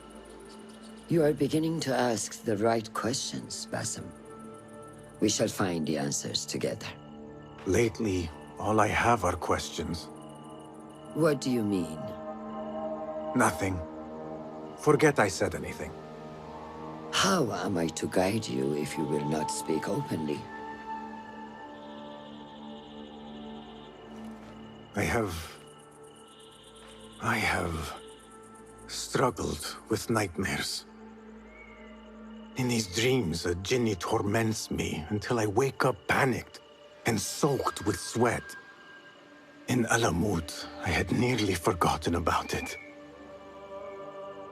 You are beginning to ask the right questions, Basim. We shall find the answers together. Lately, all I have are questions. What do you mean? Nothing. Forget I said anything. How am I to guide you if you will not speak openly? I have struggled with nightmares. In these dreams, a jinni torments me until I wake up panicked and soaked with sweat. In Alamut, I had nearly forgotten about it.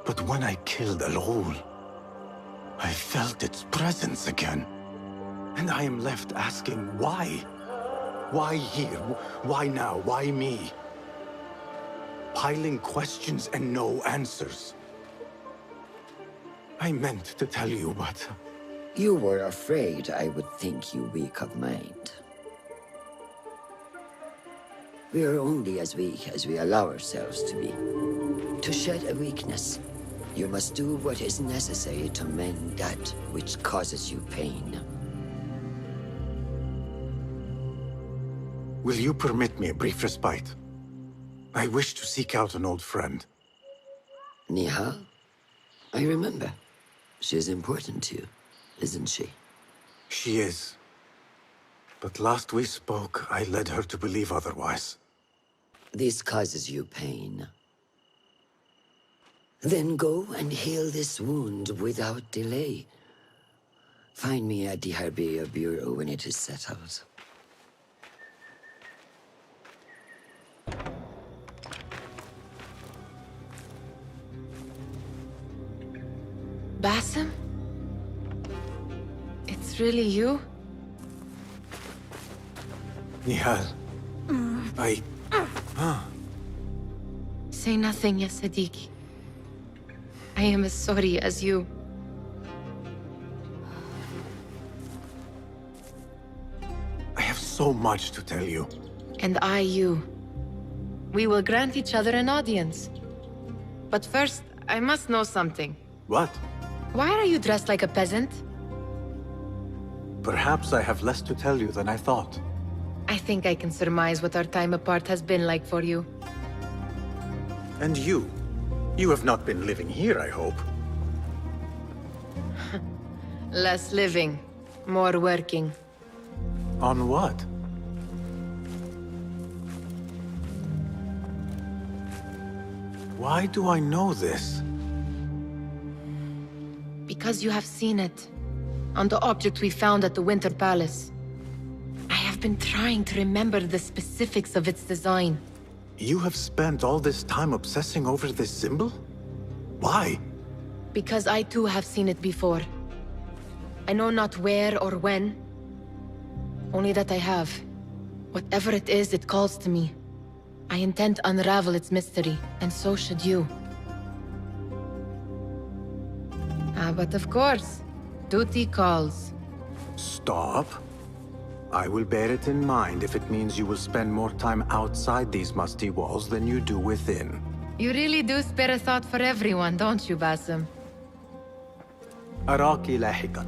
But when I killed Al-Ghul, I felt its presence again. And I am left asking why? Why here? Why now? Why me? Piling questions and no answers. I meant to tell you, but... You were afraid I would think you weak of mind. We are only as weak as we allow ourselves to be. To shed a weakness, you must do what is necessary to mend that which causes you pain. Will you permit me a brief respite? I wish to seek out an old friend. Nihal? I remember. She is important to you, isn't she? She is. But last we spoke, I led her to believe otherwise. This causes you pain. Then go and heal this wound without delay. Find me at the Harbiya Bureau when it is settled. Basim? It's really you? Nihal. Say nothing, ya Sadiqi. I am as sorry as you. I have so much to tell you. And I you. We will grant each other an audience. But first, I must know something. What? Why are you dressed like a peasant? Perhaps I have less to tell you than I thought. I think I can surmise what our time apart has been like for you. And you? You have not been living here, I hope. Less living, more working. On what? Why do I know this? Because you have seen it. On the object we found at the Winter Palace. I have been trying to remember the specifics of its design. You have spent all this time obsessing over this symbol? Why? Because I too have seen it before. I know not where or when. Only that I have. Whatever it is, it calls to me. I intend to unravel its mystery, and so should you. But of course, duty calls. Stop. I will bear it in mind if it means you will spend more time outside these musty walls than you do within. You really do spare a thought for everyone, don't you, Basim? أراك لاحقا.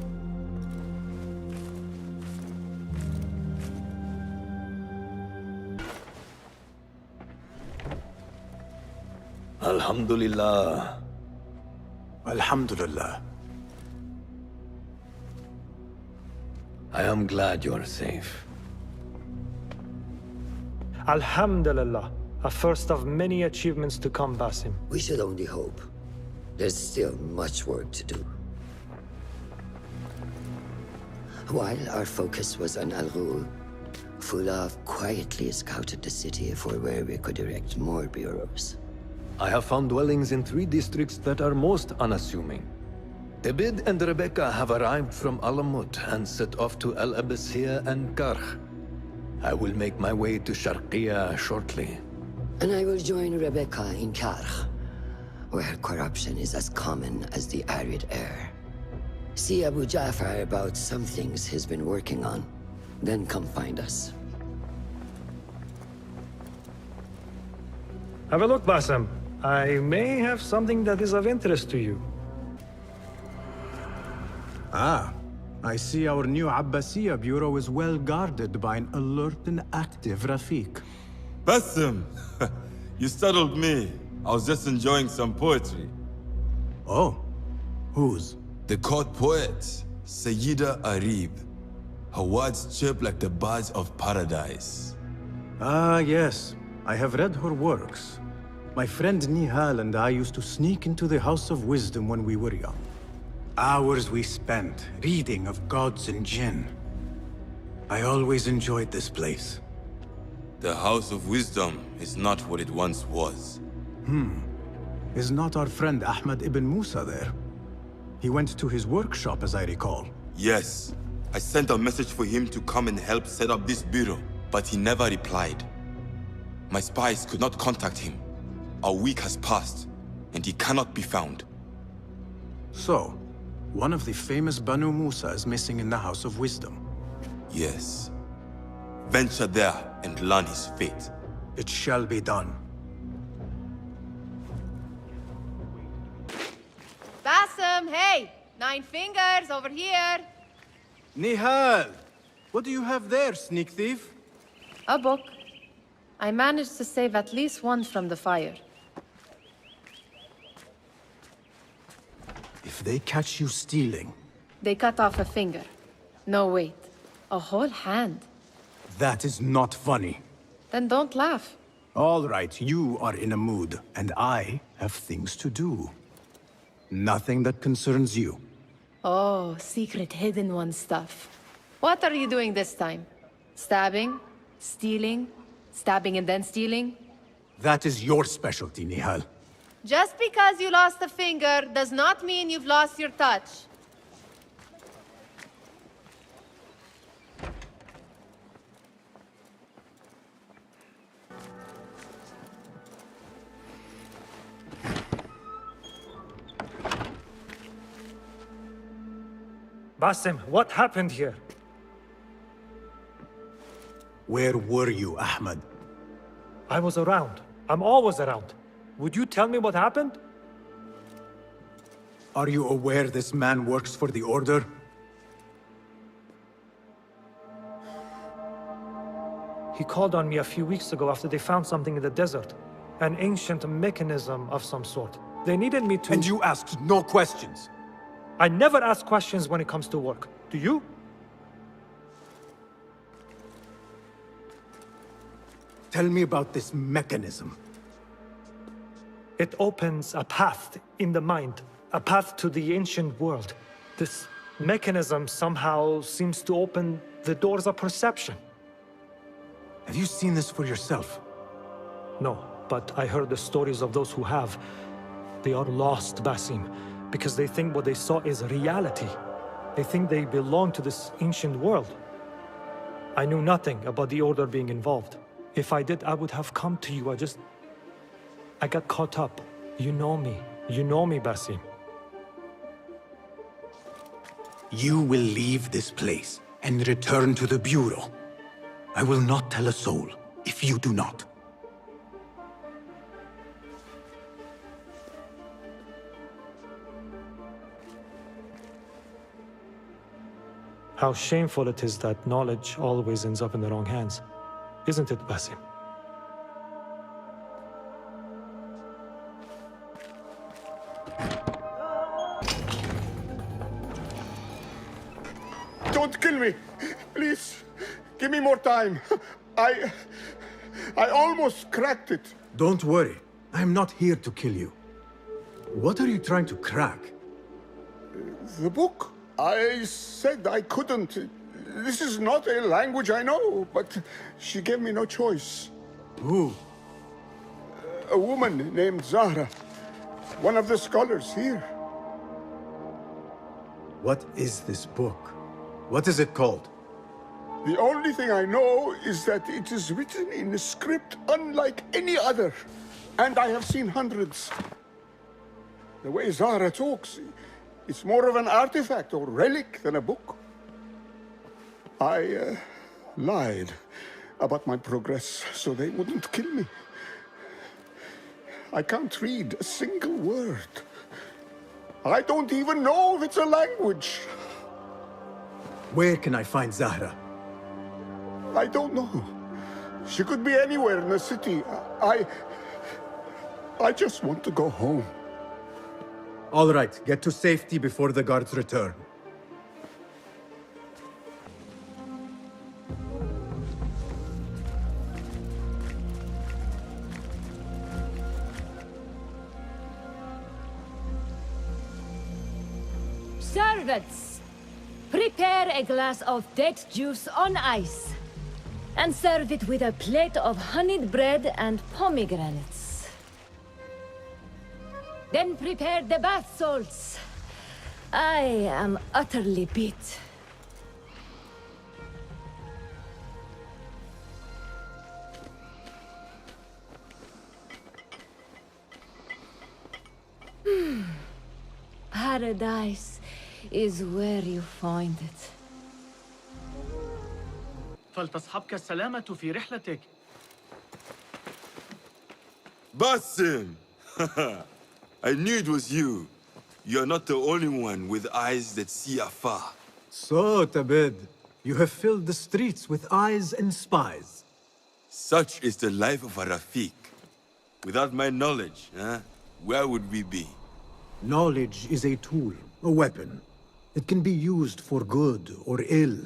Alhamdulillah. Alhamdulillah. I am glad you're safe. Alhamdulillah. A first of many achievements to come, Basim. We should only hope. There's still much work to do. While our focus was on Al-Ghul, Fulaf quietly scouted the city for where we could erect more bureaus. I have found dwellings in 3 districts that are most unassuming. Tebid and Rebecca have arrived from Alamut and set off to El Abbasiyah and Karkh. I will make my way to Sharqiyah shortly. And I will join Rebecca in Karkh, where corruption is as common as the arid air. See Abu Ja'far about some things he's been working on. Then come find us. Have a look, Basim. I may have something that is of interest to you. Ah, I see our new Abbasiya bureau is well guarded by an alert and active Rafiq. Basim! You startled me. I was just enjoying some poetry. Oh? Whose? The court poet, Sayyida Arib. Her words chirp like the birds of paradise. Ah, yes. I have read her works. My friend Nihal and I used to sneak into the House of Wisdom when we were young. Hours we spent reading of gods and jinn. I always enjoyed this place. The House of Wisdom is not what it once was. Is not our friend Ahmad ibn Musa there? He went to his workshop, as I recall. Yes. I sent a message for him to come and help set up this bureau, but he never replied. My spies could not contact him. A week has passed, and he cannot be found. So, one of the famous Banu Musa is missing in the House of Wisdom. Yes. Venture there and learn his fate. It shall be done. Basim, hey! 9 fingers, over here! Nihal! What do you have there, sneak thief? A book. I managed to save at least one from the fire. If they catch you stealing... They cut off a finger. No, wait. A whole hand. That is not funny. Then don't laugh. All right, you are in a mood, and I have things to do. Nothing that concerns you. Oh, secret hidden one stuff. What are you doing this time? Stabbing? Stealing? Stabbing and then stealing? That is your specialty, Nihal. Just because you lost a finger does not mean you've lost your touch. Basim, what happened here? Where were you, Ahmad? I was around. I'm always around. Would you tell me what happened? Are you aware this man works for the Order? He called on me a few weeks ago after they found something in the desert. An ancient mechanism of some sort. They needed me to... And you asked no questions? I never ask questions when it comes to work. Do you? Tell me about this mechanism. It opens a path in the mind, a path to the ancient world. This mechanism somehow seems to open the doors of perception. Have you seen this for yourself? No, but I heard the stories of those who have. They are lost, Basim, because they think what they saw is reality. They think they belong to this ancient world. I knew nothing about the Order being involved. If I did, I would have come to you. I got caught up. You know me. You know me, Basim. You will leave this place and return to the Bureau. I will not tell a soul if you do not. How shameful it is that knowledge always ends up in the wrong hands. Isn't it, Basim? Don't kill me! Please, give me more time. I almost cracked it. Don't worry. I am not here to kill you. What are you trying to crack? The book. I said I couldn't. This is not a language I know, but she gave me no choice. Who? A woman named Zahra. One of the scholars here. What is this book? What is it called? The only thing I know is that it is written in a script unlike any other. And I have seen hundreds. The way Zahra talks, it's more of an artifact or relic than a book. I lied about my progress so they wouldn't kill me. I can't read a single word. I don't even know if it's a language. Where can I find Zahra? I don't know. She could be anywhere in the city. I just want to go home. All right, get to safety before the guards return. Servants, prepare a glass of date juice on ice, and serve it with a plate of honeyed bread and pomegranates. Then prepare the bath salts. I am utterly beat. Paradise is where you find it. فلتصحبك السلامة في رحلتك. Basim! I knew it was you. You're not the only one with eyes that see afar. So, Tabid, you have filled the streets with eyes and spies. Such is the life of a Rafiq. Without my knowledge, where would we be? Knowledge is a tool, a weapon. It can be used for good or ill,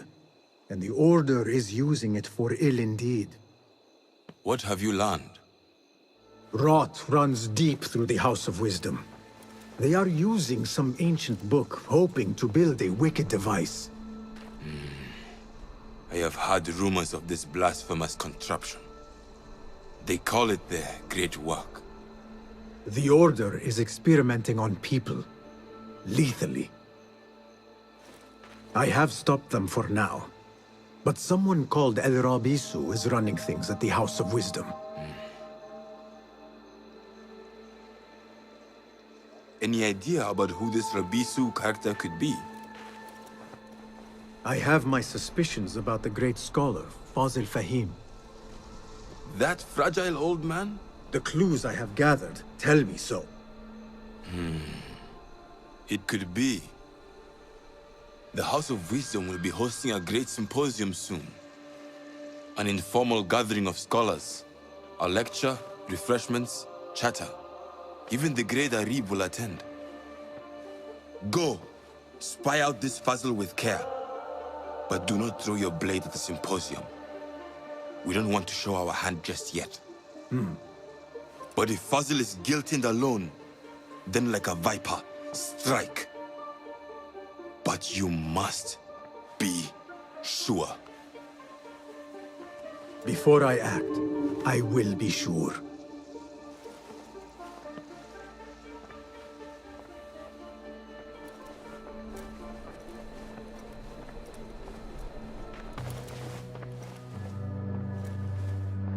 and the Order is using it for ill indeed. What have you learned? Rot runs deep through the House of Wisdom. They are using some ancient book, hoping to build a wicked device. I have heard rumors of this blasphemous contraption. They call it their great work. The Order is experimenting on people, lethally. I have stopped them for now, but someone called El Rabisu is running things at the House of Wisdom. Any idea about who this Rabisu character could be? I have my suspicions about the great scholar, Fazil Fahim. That fragile old man? The clues I have gathered tell me so. It could be. The House of Wisdom will be hosting a great symposium soon. An informal gathering of scholars. A lecture, refreshments, chatter. Even the great Arib will attend. Go, spy out this puzzle with care. But do not throw your blade at the symposium. We don't want to show our hand just yet. But if Fazil is guilty and alone, then like a viper, strike. But you must be sure. Before I act, I will be sure.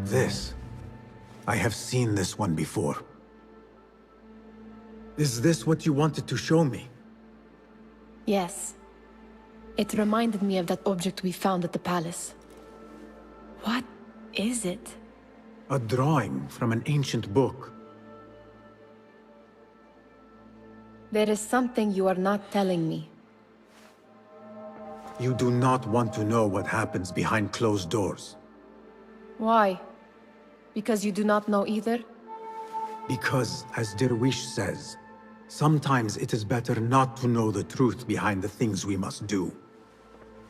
This. I have seen this one before. Is this what you wanted to show me? Yes. It reminded me of that object we found at the palace. What is it? A drawing from an ancient book. There is something you are not telling me. You do not want to know what happens behind closed doors. Why? Because you do not know either? Because, as Derwish says, sometimes it is better not to know the truth behind the things we must do.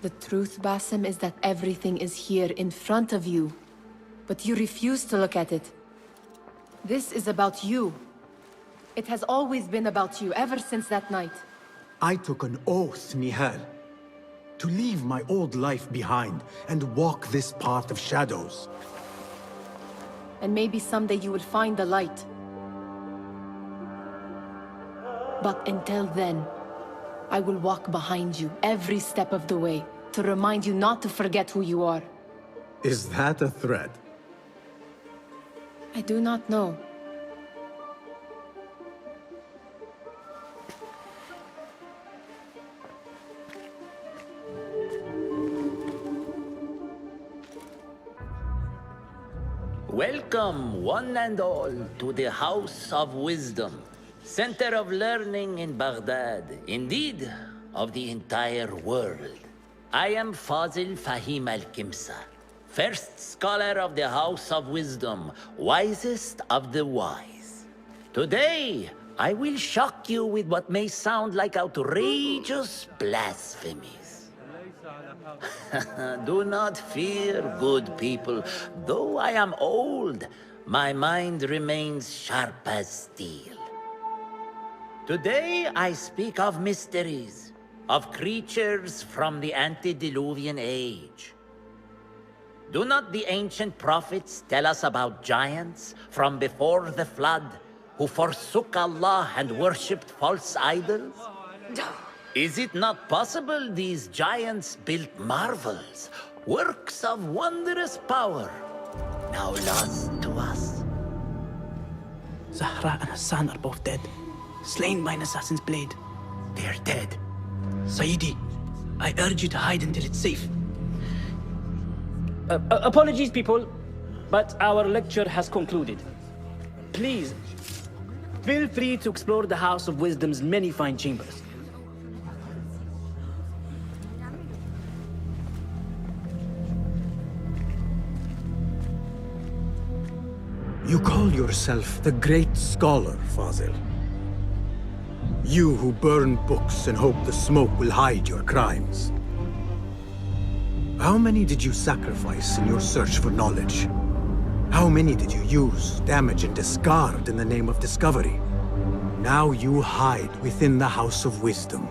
The truth, Basim, is that everything is here in front of you. But you refuse to look at it. This is about you. It has always been about you, ever since that night. I took an oath, Nihal, to leave my old life behind and walk this path of shadows. And maybe someday you will find the light. But until then, I will walk behind you every step of the way to remind you not to forget who you are. Is that a threat? I do not know. Welcome, one and all, to the House of Wisdom, center of learning in Baghdad, indeed, of the entire world. I am Fazil Fahim al-Kimsa, first scholar of the House of Wisdom, wisest of the wise. Today, I will shock you with what may sound like outrageous blasphemies. Do not fear, good people. Though I am old, my mind remains sharp as steel. Today, I speak of mysteries, of creatures from the antediluvian age. Do not the ancient prophets tell us about giants from before the flood who forsook Allah and worshipped false idols? Is it not possible these giants built marvels, works of wondrous power, now lost to us? Zahra and Hassan are both dead, slain by an assassin's blade. They're dead. Sayyidi, I urge you to hide until it's safe. Apologies, people, but our lecture has concluded. Please, feel free to explore the House of Wisdom's many fine chambers. You call yourself the great scholar, Fazil. You who burn books and hope the smoke will hide your crimes. How many did you sacrifice in your search for knowledge? How many did you use, damage, and discard in the name of discovery? Now you hide within the House of Wisdom.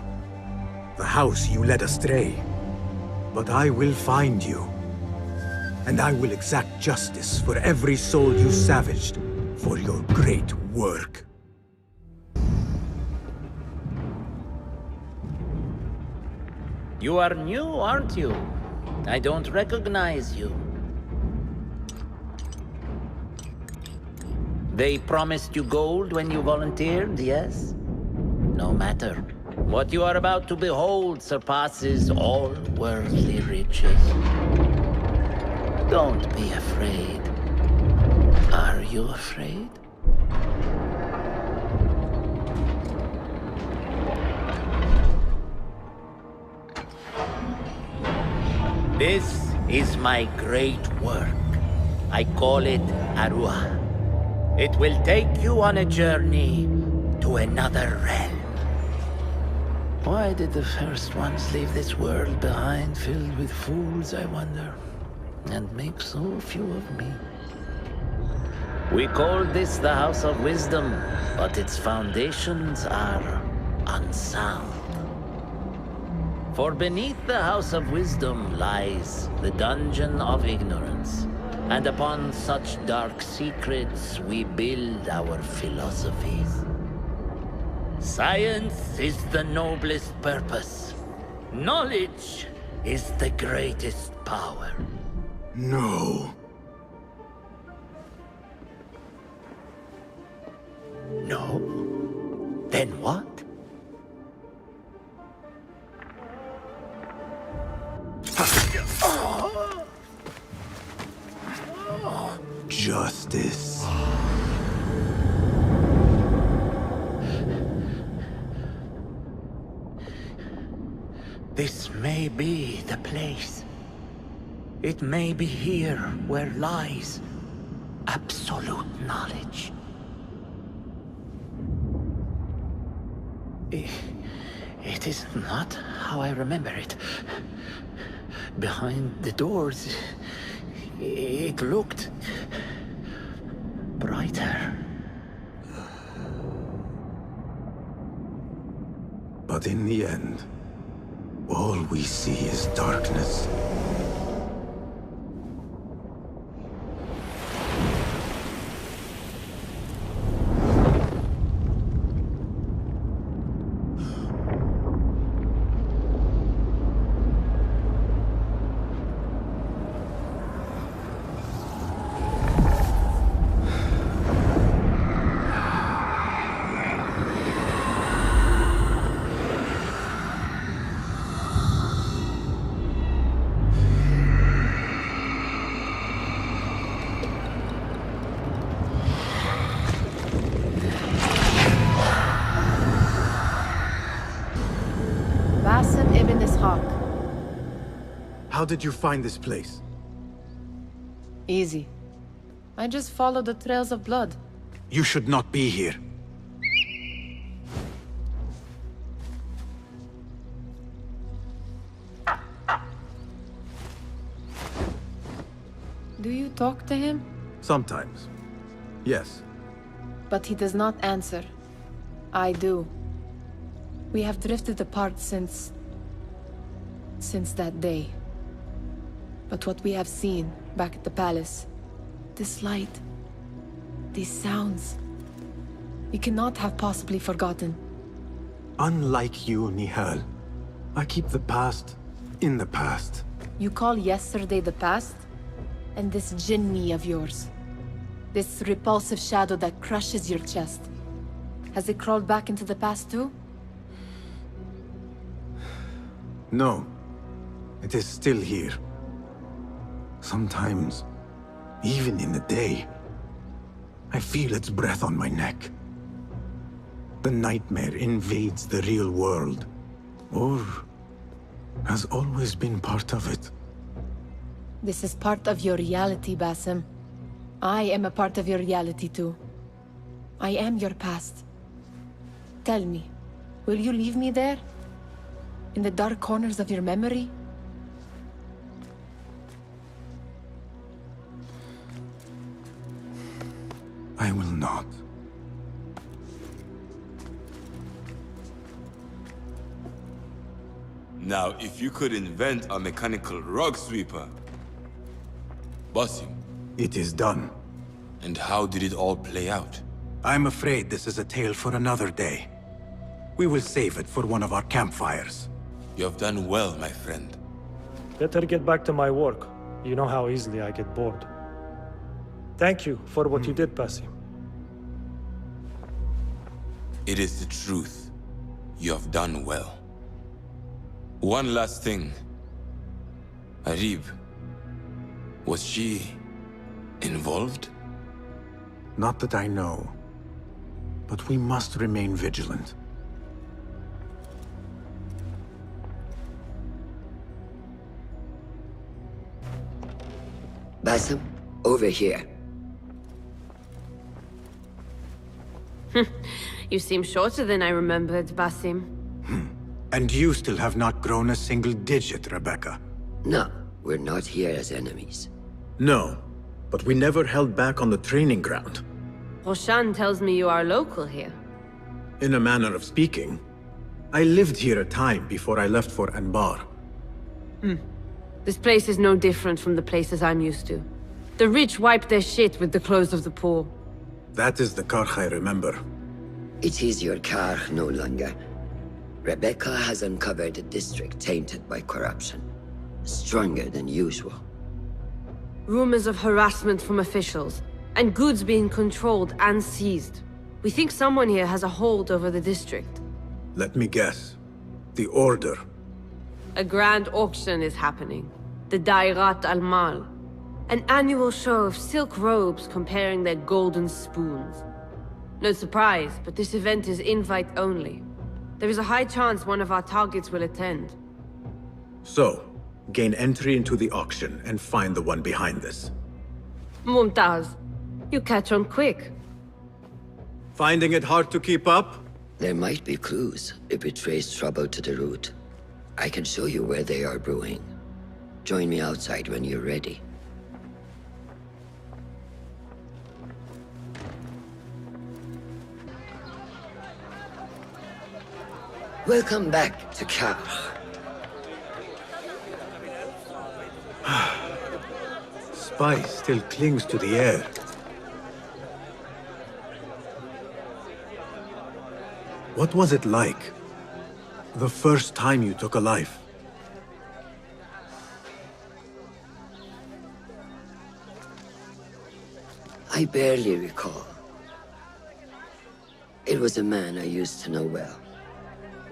The house you led astray. But I will find you. And I will exact justice for every soul you savaged for your great work. You are new, aren't you? I don't recognize you. They promised you gold when you volunteered, yes? No matter. What you are about to behold surpasses all worldly riches. Don't be afraid. Are you afraid? This is my great work. I call it Arwah. It will take you on a journey to another realm. Why did the first ones leave this world behind, filled with fools, I wonder, and make so few of me? We call this the House of Wisdom, but its foundations are unsound. For beneath the House of Wisdom lies the Dungeon of Ignorance, and upon such dark secrets we build our philosophies. Science is the noblest purpose. Knowledge is the greatest power. No. No? Then what? Justice. This may be the place. It may be here where lies absolute knowledge. It is not how I remember it. Behind the doors, it looked brighter. But in the end, all we see is darkness. How did you find this place? Easy. I just follow the trails of blood. You should not be here. Do you talk to him? Sometimes. Yes. But he does not answer. I do. We have drifted apart since that day. But what we have seen back at the palace, this light, these sounds, we cannot have possibly forgotten. Unlike you, Nihal, I keep the past in the past. You call yesterday the past? And this jinni of yours, this repulsive shadow that crushes your chest, has it crawled back into the past too? No. It is still here. Sometimes, even in the day, I feel its breath on my neck. The nightmare invades the real world, or has always been part of it. This is part of your reality, Basim. I am a part of your reality too. I am your past. Tell me, will you leave me there? In the dark corners of your memory? I will not. Now, if you could invent a mechanical rug sweeper... Basim. It is done. And how did it all play out? I'm afraid this is a tale for another day. We will save it for one of our campfires. You have done well, my friend. Better get back to my work. You know how easily I get bored. Thank you for what you did, Basim. It is the truth. You have done well. One last thing. Arib, was she involved? Not that I know. But we must remain vigilant. Basim, over here. You seem shorter than I remembered, Basim. And you still have not grown a single digit, Rebecca. No, we're not here as enemies. No, but we never held back on the training ground. Roshan tells me you are local here. In a manner of speaking. I lived here a time before I left for Anbar. This place is no different from the places I'm used to. The rich wipe their shit with the clothes of the poor. That is the Karch I remember. It is your Karch no longer. Rebecca has uncovered a district tainted by corruption. Stronger than usual. Rumors of harassment from officials, and goods being controlled and seized. We think someone here has a hold over the district. Let me guess. The Order. A grand auction is happening. The Dairat al-Mal. An annual show of silk robes comparing their golden spoons. No surprise, but this event is invite only. There is a high chance one of our targets will attend. So, gain entry into the auction and find the one behind this. Mumtaz, you catch on quick. Finding it hard to keep up? There might be clues if we trace trouble to the root. I can show you where they are brewing. Join me outside when you're ready. Welcome back to Karch. Spice still clings to the air. What was it like? The first time you took a life? I barely recall. It was a man I used to know well.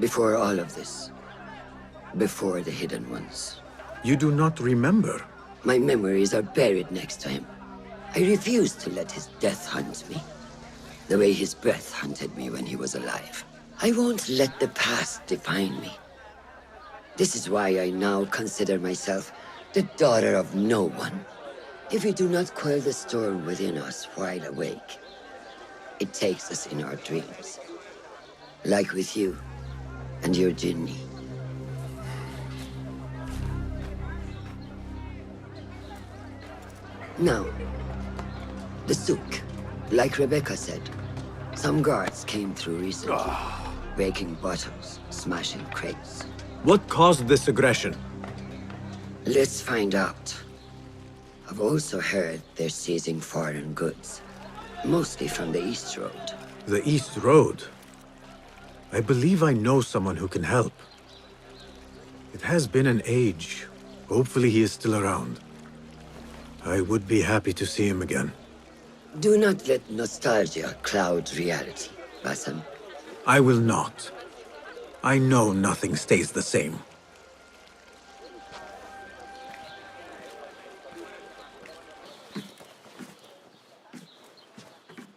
Before all of this. Before the Hidden Ones. You do not remember? My memories are buried next to him. I refuse to let his death hunt me. The way his breath hunted me when he was alive. I won't let the past define me. This is why I now consider myself The daughter of no one. If we do not quell the storm within us while awake, it takes us in our dreams. Like with you and your Jinni. Now, the souk. Like Rebecca said, some guards came through recently, breaking bottles, smashing crates. What caused this aggression? Let's find out. I've also heard they're seizing foreign goods, mostly from the East Road. The East Road? I believe I know someone who can help. It has been an age. Hopefully he is still around. I would be happy to see him again. Do not let nostalgia cloud reality, Basim. I will not. I know nothing stays the same.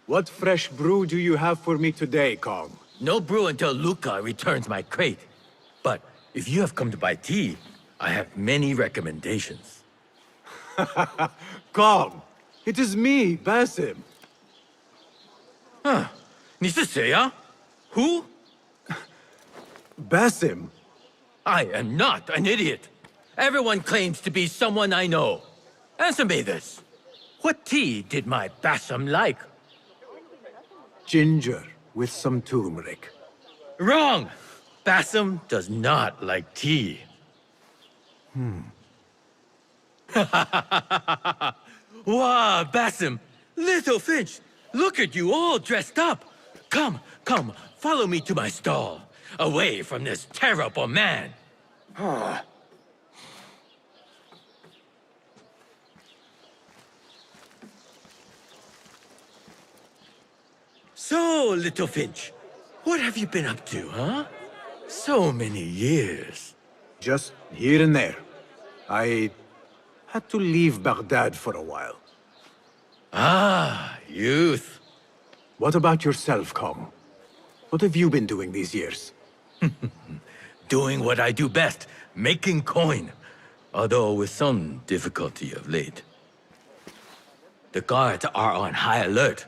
What fresh brew do you have for me today, Kong? No brew until Luca returns my crate. But if you have come to buy tea, I have many recommendations. Kong! It is me, Basim. Huh. 你是谁啊? Who? Basim. I am not an idiot. Everyone claims to be someone I know. Answer me this. What tea did my Basim like? Ginger with some turmeric. Wrong! Basim does not like tea. Wow, Basim! Little Finch! Look at you all dressed up! Come, come, follow me to my stall. Away from this terrible man. So, Little Finch, what have you been up to, huh? So many years. Just here and there. I had to leave Baghdad for a while. Ah, youth. What about yourself, Kong? What have you been doing these years? Doing what I do best, making coin. Although with some difficulty of late. The guards are on high alert,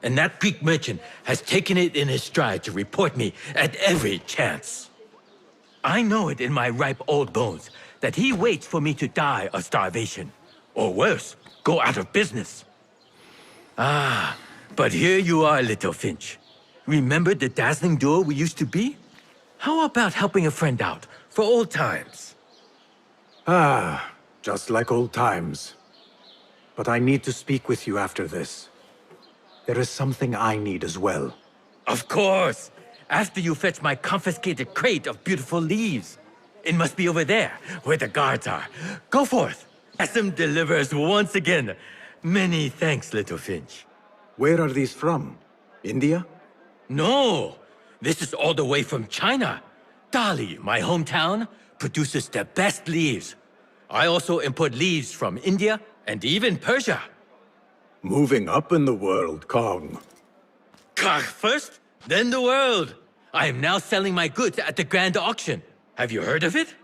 and that Greek merchant has taken it in his stride to report me at every chance. I know it in my ripe old bones that he waits for me to die of starvation. Or worse, go out of business. Ah, but here you are, Little Finch. Remember the dazzling duo we used to be? How about helping a friend out, for old times? Ah, just like old times. But I need to speak with you after this. There is something I need as well. Of course! After you fetch my confiscated crate of beautiful leaves. It must be over there, where the guards are. Go forth! Basim delivers once again. Many thanks, Little Finch. Where are these from? India? No! This is all the way from China. Dali, my hometown, produces the best leaves. I also import leaves from India and even Persia. Moving up in the world, Kong. First, then the world. I am now selling my goods at the grand auction. Have you heard of it?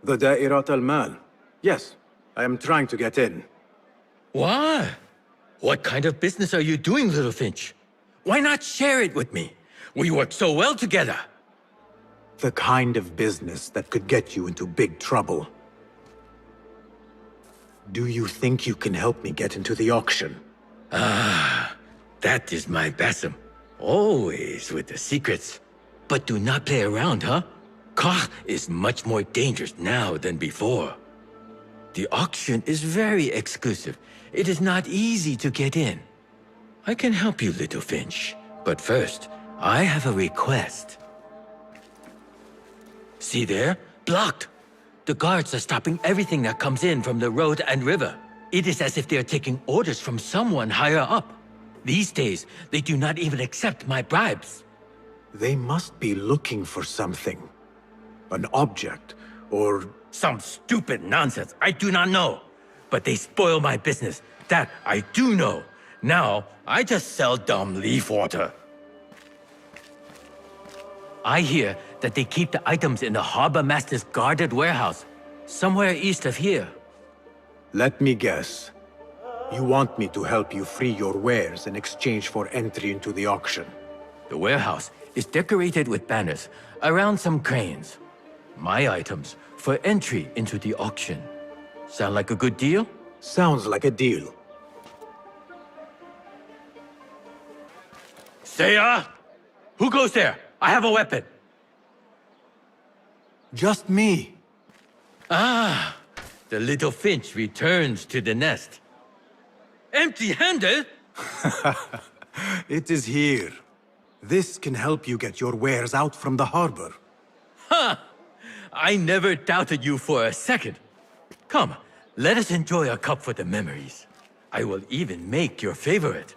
The Da'irat al-Mal. Yes, I am trying to get in. Why? What kind of business are you doing, Little Finch? Why not share it with me? We work so well together. The kind of business that could get you into big trouble. Do you think you can help me get into the auction? Ah, that is my Basim. Always with the secrets. But do not play around, huh? Kah is much more dangerous now than before. The auction is very exclusive. It is not easy to get in. I can help you, Little Finch. But first, I have a request. See there? Blocked. The guards are stopping everything that comes in from the road and river. It is as if they are taking orders from someone higher up. These days, they do not even accept my bribes. They must be looking for something. An object, or... Some stupid nonsense, I do not know. But they spoil my business, that I do know. Now, I just sell dumb leaf water. I hear that they keep the items in the harbor master's guarded warehouse. Somewhere east of here. Let me guess. You want me to help you free your wares in exchange for entry into the auction. The warehouse is decorated with banners around some cranes. My items for entry into the auction. Sound like a good deal? Sounds like a deal. Seiya! Who goes there? I have a weapon. Just me. Ah, the little finch returns to the nest. Empty-handed? It is here. This can help you get your wares out from the harbor. Ha! I never doubted you for a second. Come, let us enjoy a cup for the memories. I will even make your favorite.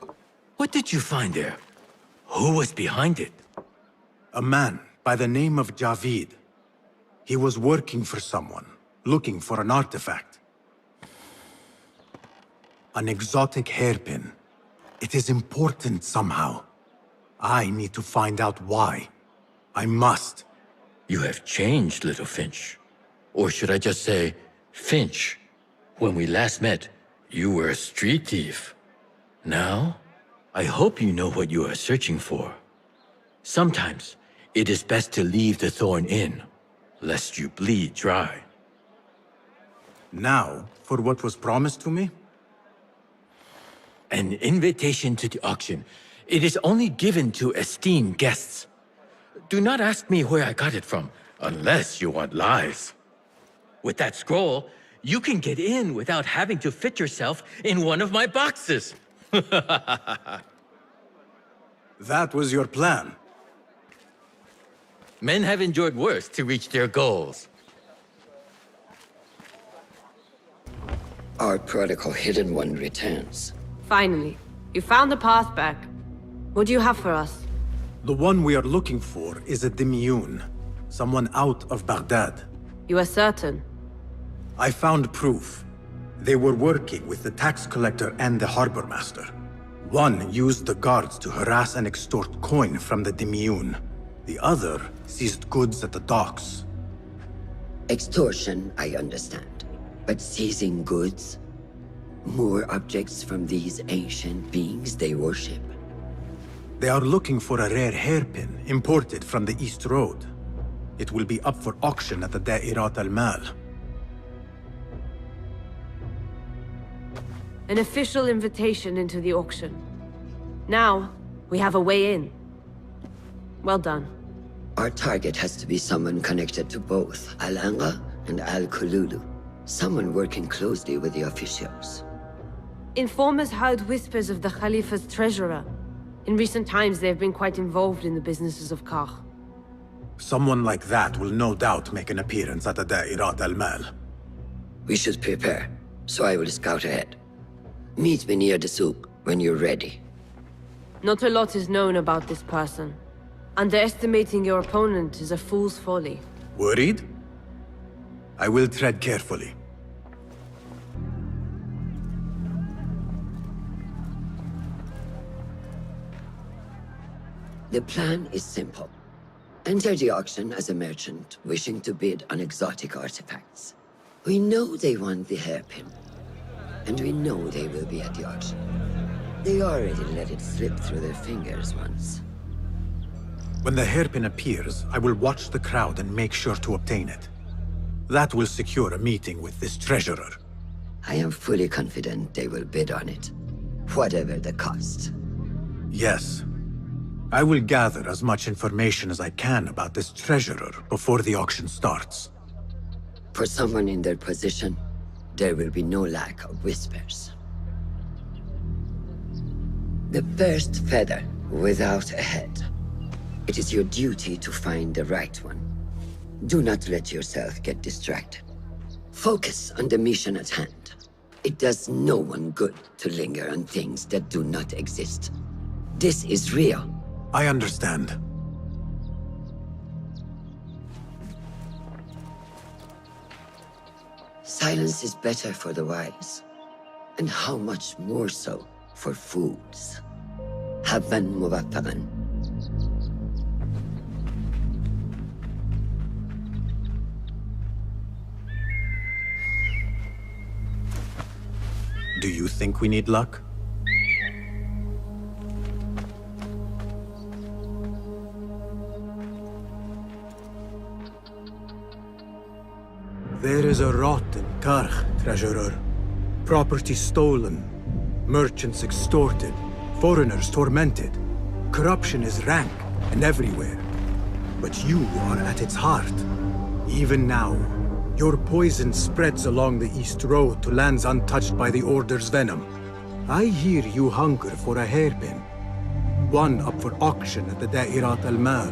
What did you find there? Who was behind it? A man by the name of Javid. He was working for someone, looking for an artifact. An exotic hairpin. It is important somehow. I need to find out why. I must. You have changed, little Finch. Or should I just say, Finch? When we last met, you were a street thief. Now, I hope you know what you are searching for. Sometimes, it is best to leave the thorn in, lest you bleed dry. Now, for what was promised to me? An invitation to the auction. It is only given to esteemed guests. Do not ask me where I got it from, unless you want lies. With that scroll, you can get in without having to fit yourself in one of my boxes. That was your plan. Men have endured worse to reach their goals. Our prodigal hidden one returns. Finally, you found the path back. What do you have for us? The one we are looking for is a Dimiyun, someone out of Baghdad. You are certain? I found proof. They were working with the tax collector and the harbor master. One used the guards to harass and extort coin from the Dimiyun. The other seized goods at the docks. Extortion, I understand. But seizing goods? More objects from these ancient beings they worship? They are looking for a rare hairpin imported from the East Road. It will be up for auction at the Da'irat al-Mal. An official invitation into the auction. Now, we have a way in. Well done. Our target has to be someone connected to both Al-Anga and Al-Kululu. Someone working closely with the officials. Informers heard whispers of the Khalifa's treasurer. In recent times, they have been quite involved in the businesses of Kar. Someone like that will no doubt make an appearance at the Da'irat al-Mal. We should prepare, so I will scout ahead. Meet me near the souk when you're ready. Not a lot is known about this person. Underestimating your opponent is a fool's folly. Worried? I will tread carefully. The plan is simple. Enter the auction as a merchant wishing to bid on exotic artifacts. We know they want the hairpin. And we know they will be at the auction. They already let it slip through their fingers once. When the hairpin appears, I will watch the crowd and make sure to obtain it. That will secure a meeting with this treasurer. I am fully confident they will bid on it, whatever the cost. Yes. I will gather as much information as I can about this treasurer before the auction starts. For someone in their position, there will be no lack of whispers. The first feather without a head. It is your duty to find the right one. Do not let yourself get distracted. Focus on the mission at hand. It does no one good to linger on things that do not exist. This is real. I understand. Silence is better for the wise. And how much more so for fools. Habban muwaffaqan. Do you think we need luck? There is a rot in Karch, treasurer. Property stolen, merchants extorted, foreigners tormented. Corruption is rank and everywhere. But you are at its heart. Even now, your poison spreads along the East Road to lands untouched by the Order's venom. I hear you hunger for a hairpin. One up for auction at the Da'irat al-Mal.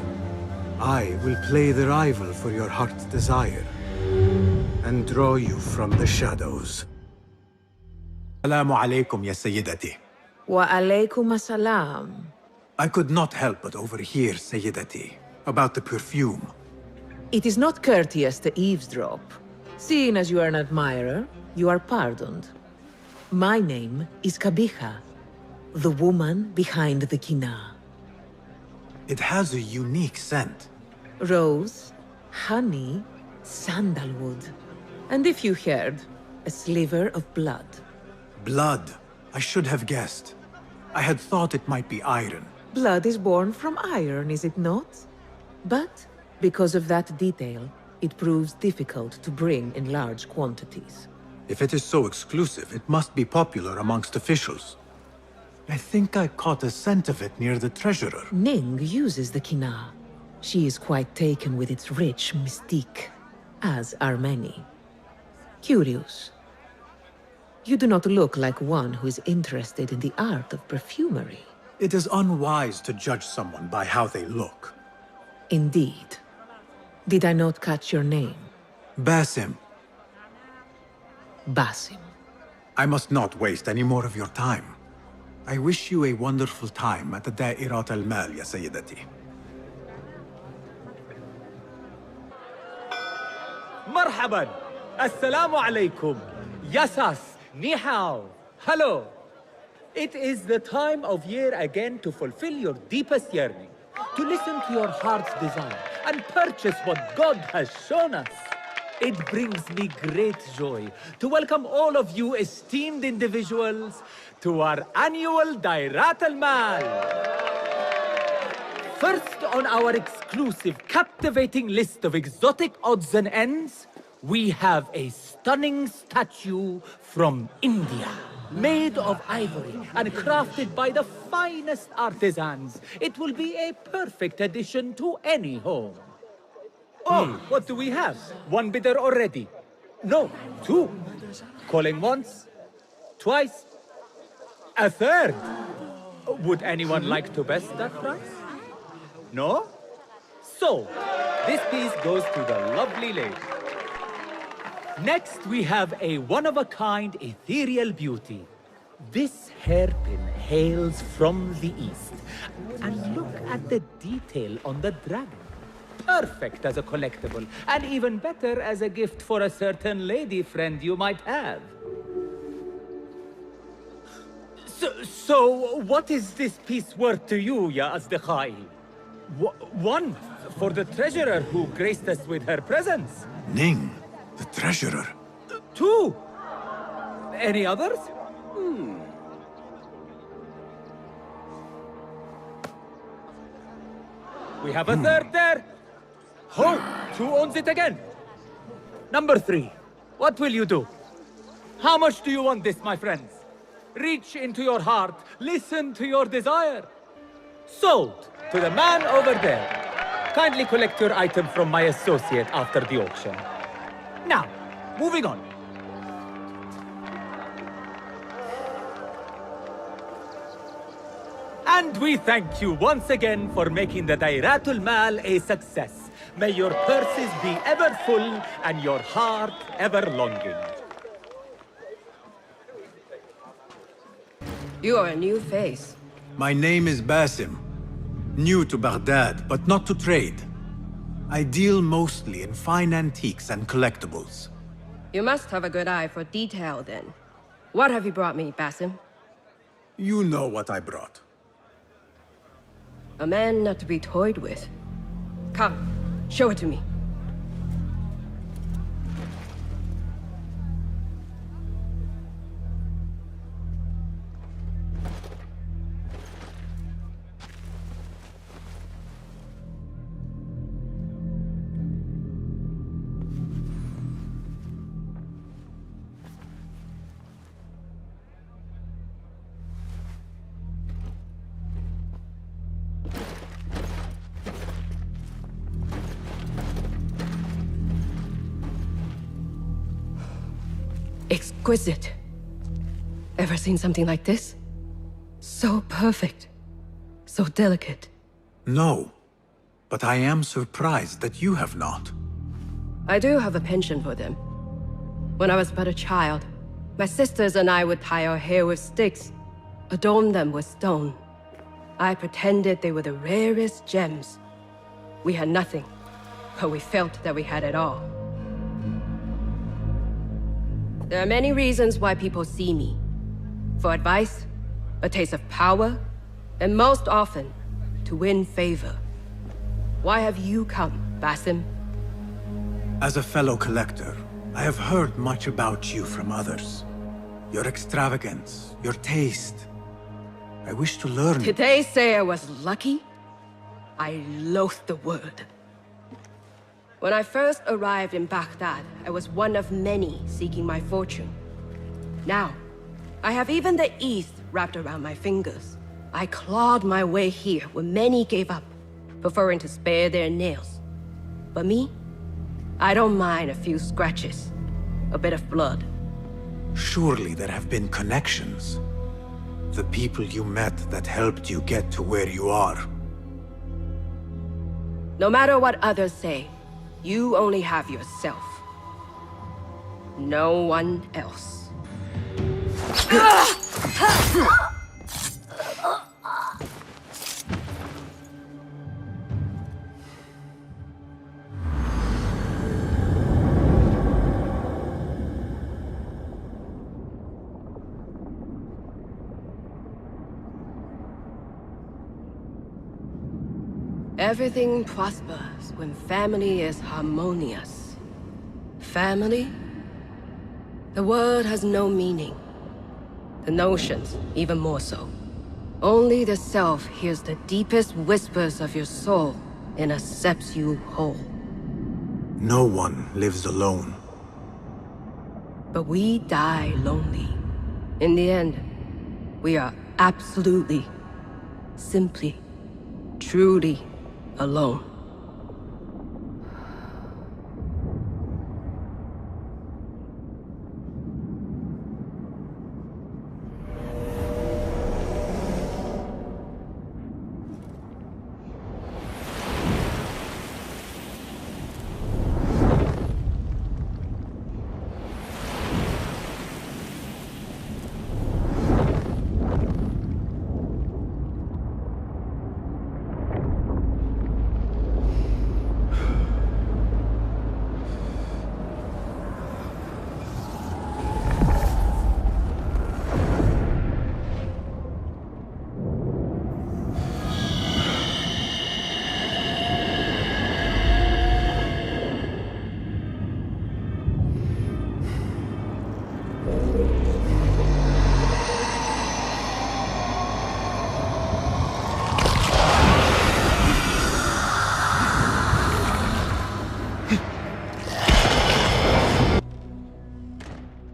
I will play the rival for your heart's desire and draw you from the shadows. Assalamu alaikum, ya Sayyidati. Wa alaykum assalam. I could not help but overhear, Sayyidati, about the perfume. It is not courteous to eavesdrop. Seeing as you are an admirer, you are pardoned. My name is Kabiha, the woman behind the kina. It has a unique scent. Rose, honey, sandalwood. And if you heard, a sliver of blood. Blood. I should have guessed. I had thought it might be iron. Blood is born from iron, is it not? But because of that detail, it proves difficult to bring in large quantities. If it is so exclusive, it must be popular amongst officials. I think I caught a scent of it near the treasurer. Ning uses the kina. She is quite taken with its rich mystique, as are many. Curious. You do not look like one who is interested in the art of perfumery. It is unwise to judge someone by how they look. Indeed. Did I not catch your name? Basim. Basim. I must not waste any more of your time. I wish you a wonderful time at the Da'irat al-Mal, ya Sayyidati. Marhaban! Assalamu alaikum! Yasas! Ni hao! Hello! It is the time of year again to fulfill your deepest yearning, to listen to your heart's desire, and purchase what God has shown us. It brings me great joy to welcome all of you esteemed individuals to our annual Dairat al-Mal. First on our exclusive, captivating list of exotic odds and ends, we have a stunning statue from India. Made of ivory and crafted by the finest artisans, it will be a perfect addition to any home. Oh, what do we have? One bidder already? No, two. Calling once, twice, a third. Would anyone like to best that price? No? So, this piece goes to the lovely lady. Next, we have a one-of-a-kind ethereal beauty. This hairpin hails from the east. And look at the detail on the dragon. Perfect as a collectible, and even better as a gift for a certain lady friend you might have. So what is this piece worth to you, Ya Azdekhai? One, for the treasurer who graced us with her presence. Ning, the treasurer. Two. Any others? We have a third there. Ho! Who owns it again? Number three. What will you do? How much do you want this, my friends? Reach into your heart. Listen to your desire. Sold to the man over there. Kindly collect your item from my associate after the auction. Now, moving on. And we thank you once again for making the Dairatul Mal a success. May your purses be ever full and your heart ever longing. You are a new face. My name is Basim. New to Baghdad, but not to trade. I deal mostly in fine antiques and collectibles. You must have a good eye for detail, then. What have you brought me, Basim? You know what I brought. A man not to be toyed with. Come, show it to me. exquisite. Ever seen something like this? So perfect. So delicate. No. But I am surprised that you have not. I do have a penchant for them. When I was but a child, my sisters and I would tie our hair with sticks, adorn them with stone. I pretended they were the rarest gems. We had nothing, but we felt that we had it all. There are many reasons why people see me. For advice, a taste of power, and most often, to win favor. Why have you come, Basim? As a fellow collector, I have heard much about you from others. Your extravagance, your taste. I wish to learn. Did they say I was lucky? I loathe the word. When I first arrived in Baghdad, I was one of many seeking my fortune. Now, I have even the East wrapped around my fingers. I clawed my way here when many gave up, preferring to spare their nails. But me? I don't mind a few scratches, a bit of blood. Surely there have been connections. The people you met that helped you get to where you are. No matter what others say, you only have yourself. No one else. Everything prospers when family is harmonious. Family? The word has no meaning. The notions, even more so. Only the self hears the deepest whispers of your soul and accepts you whole. No one lives alone. But we die lonely. In the end, we are absolutely, simply, truly alone.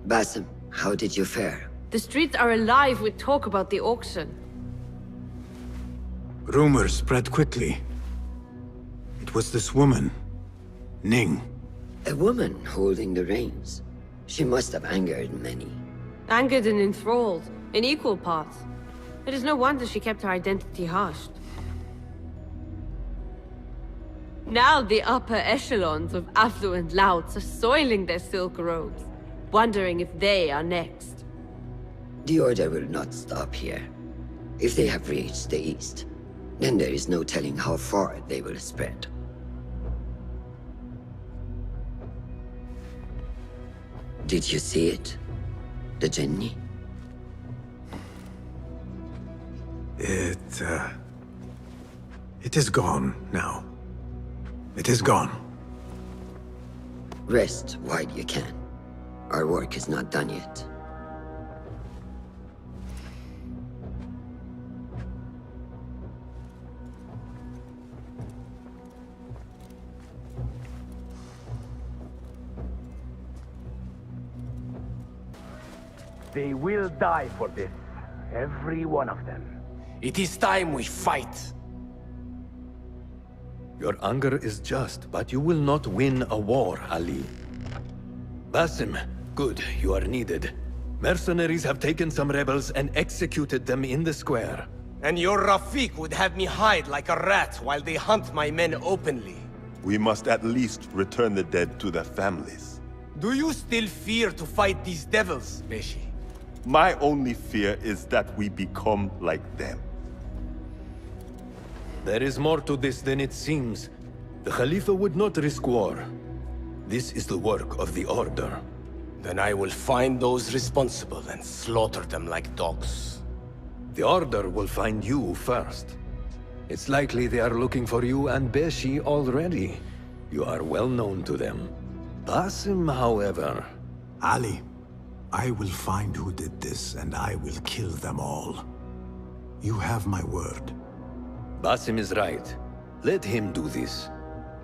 Basim, how did you fare? The streets are alive with talk about the auction. Rumors spread quickly. It was this woman, Ning. A woman holding the reins. She must have angered many. Angered and enthralled, in equal parts. It is no wonder she kept her identity hushed. Now the upper echelons of affluent louts are soiling their silk robes, wondering if they are next. The Order will not stop here. If they have reached the East, then there is no telling how far they will spread. Did you see it? The Jinni? It is gone now. It is gone. Rest while you can. Our work is not done yet. They will die for this. Every one of them. It is time we fight. Your anger is just, but you will not win a war, Ali. Basim, Good, you are needed. Mercenaries have taken some rebels and executed them in the square. And your Rafik would have me hide like a rat while they hunt my men openly. We must at least return the dead to their families. Do you still fear to fight these devils, Beshi? My only fear is that we become like them. There is more to this than it seems. The Khalifa would not risk war. This is the work of the Order. Then I will find those responsible and slaughter them like dogs. The Order will find you first. It's likely they are looking for you and Beshi already. You are well known to them. Basim, however... Ali, I will find who did this, and I will kill them all. You have my word. Basim is right. Let him do this.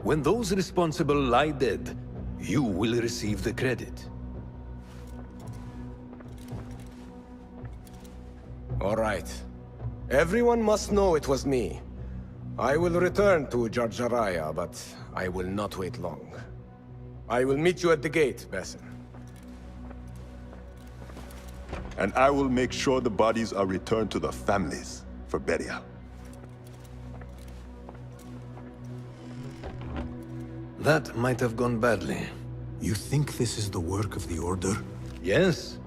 When those responsible lie dead, you will receive the credit. All right. Everyone must know it was me. I will return to Jarjaraya, but I will not wait long. I will meet you at the gate, Basim. And I will make sure the bodies are returned to the families for burial. That might have gone badly. You think this is the work of the Order? Yes.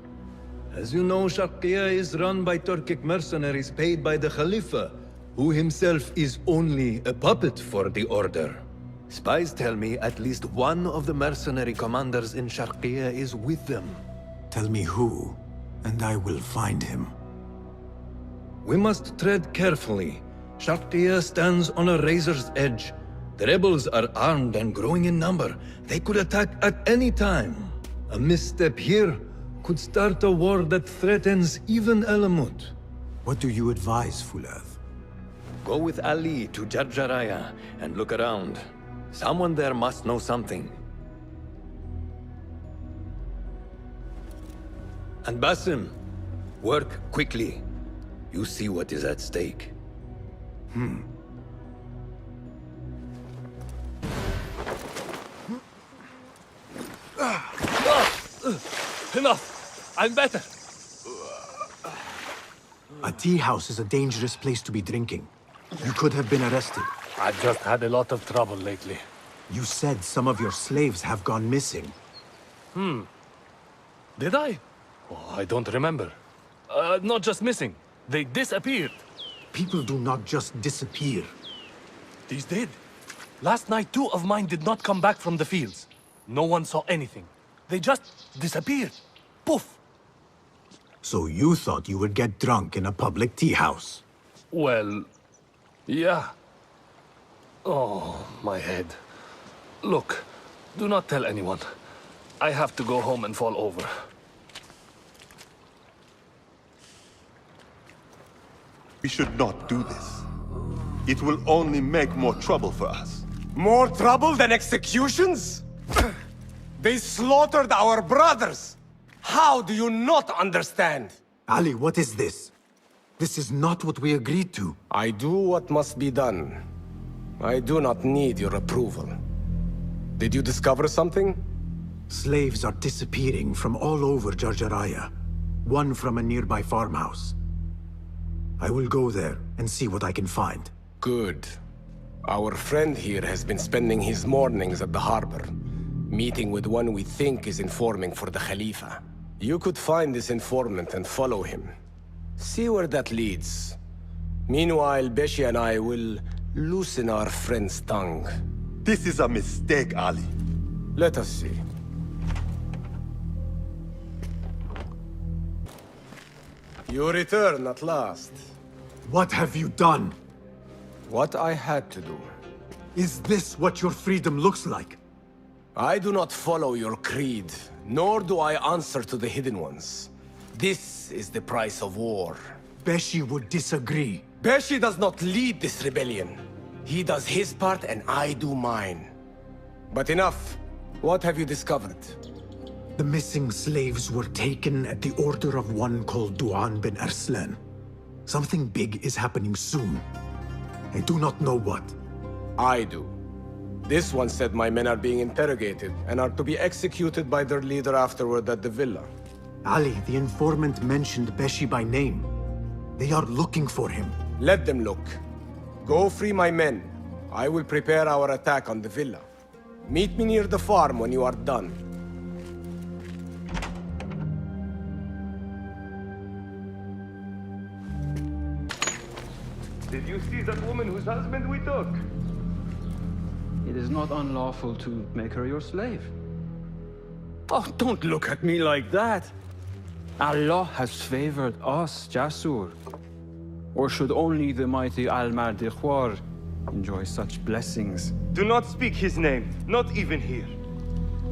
As you know, Sharqiya is run by Turkic mercenaries paid by the Khalifa, who himself is only a puppet for the Order. Spies tell me at least one of the mercenary commanders in Sharqiya is with them. Tell me who, and I will find him. We must tread carefully. Sharqiya stands on a razor's edge. The rebels are armed and growing in number. They could attack at any time. A misstep here could start a war that threatens even Alamut. What do you advise, Fuladh? Go with Ali to Jarjaraya and look around. Someone there must know something. And Basim, work quickly. You see what is at stake. Enough! I'm better! A tea house is a dangerous place to be drinking. You could have been arrested. I've just had a lot of trouble lately. You said some of your slaves have gone missing. Did I? Oh, I don't remember. Not just missing. They disappeared. People do not just disappear. These did. Last night, 2 of mine did not come back from the fields. No one saw anything. They just disappeared. Poof! So you thought you would get drunk in a public tea house? Well, yeah. Oh, my head. Look, do not tell anyone. I have to go home and fall over. We should not do this. It will only make more trouble for us. More trouble than executions? They slaughtered our brothers! How do you not understand? Ali, what is this? This is not what we agreed to. I do what must be done. I do not need your approval. Did you discover something? Slaves are disappearing from all over Jarjaraya. One from a nearby farmhouse. I will go there and see what I can find. Good. Our friend here has been spending his mornings at the harbor, meeting with one we think is informing for the Khalifa. You could find this informant and follow him. See where that leads. Meanwhile, Beshi and I will loosen our friend's tongue. This is a mistake, Ali. Let us see. You return at last. What have you done? What I had to do. Is this what your freedom looks like? I do not follow your creed, nor do I answer to the Hidden Ones. This is the price of war. Beshi would disagree. Beshi does not lead this rebellion. He does his part and I do mine. But enough. What have you discovered? The missing slaves were taken at the order of one called Duan bin Arslan. Something big is happening soon. I do not know what. I do. This one said my men are being interrogated and are to be executed by their leader afterward at the villa. Ali, the informant mentioned Beshi by name. They are looking for him. Let them look. Go free my men. I will prepare our attack on the villa. Meet me near the farm when you are done. Did you see that woman whose husband we took? It is not unlawful to make her your slave. Oh, don't look at me like that. Allah has favored us, Jasur. Or should only the mighty Al-Mardikhwar enjoy such blessings? Do not speak his name, not even here.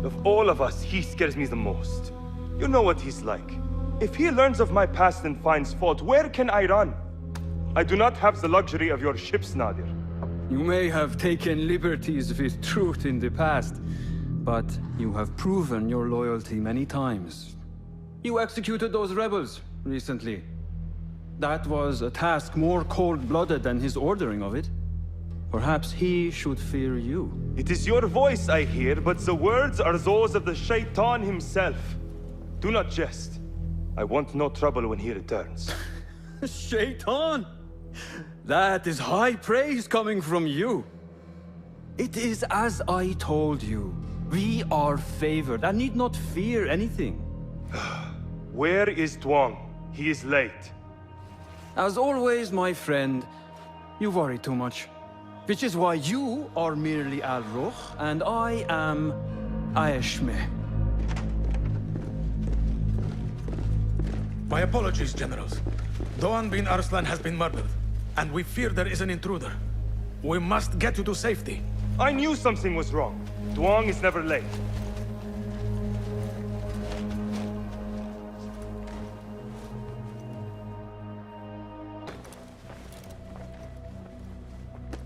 Of all of us, he scares me the most. You know what he's like. If he learns of my past and finds fault, where can I run? I do not have the luxury of your ships, Nadir. You may have taken liberties with truth in the past, but you have proven your loyalty many times. You executed those rebels recently. That was a task more cold-blooded than his ordering of it. Perhaps he should fear you. It is your voice I hear, but the words are those of the Shaitan himself. Do not jest. I want no trouble when he returns. Shaitan! That is high praise coming from you. It is as I told you. We are favored and need not fear anything. Where is Tuang? He is late. As always, my friend, you worry too much. Which is why you are merely Al-Ruh, and I am Aeshme. My apologies, generals. Doğan bin Arslan has been murdered, and we fear there is an intruder. We must get you to safety. I knew something was wrong. Tuang is never late.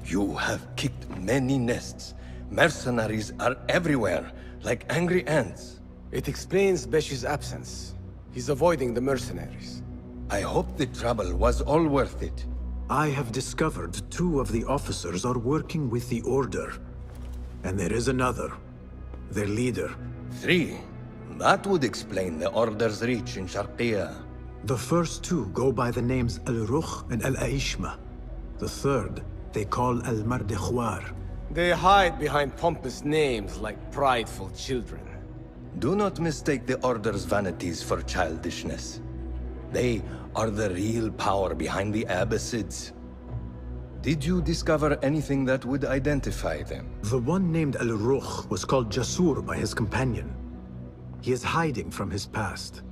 You have kicked many nests. Mercenaries are everywhere, like angry ants. It explains Beshi's absence. He's avoiding the mercenaries. I hope the trouble was all worth it. I have discovered 2 of the officers are working with the Order. And there is another. Their leader. 3. That would explain the Order's reach in Sharqiya. The first 2 go by the names Al-Ruh and Al-Aishma. The third, they call Al-Mardikhwar. They hide behind pompous names like prideful children. Do not mistake the Order's vanities for childishness. They are the real power behind the Abbasids. Did you discover anything that would identify them? The one named Al-Ruh was called Jasur by his companion. He is hiding from his past,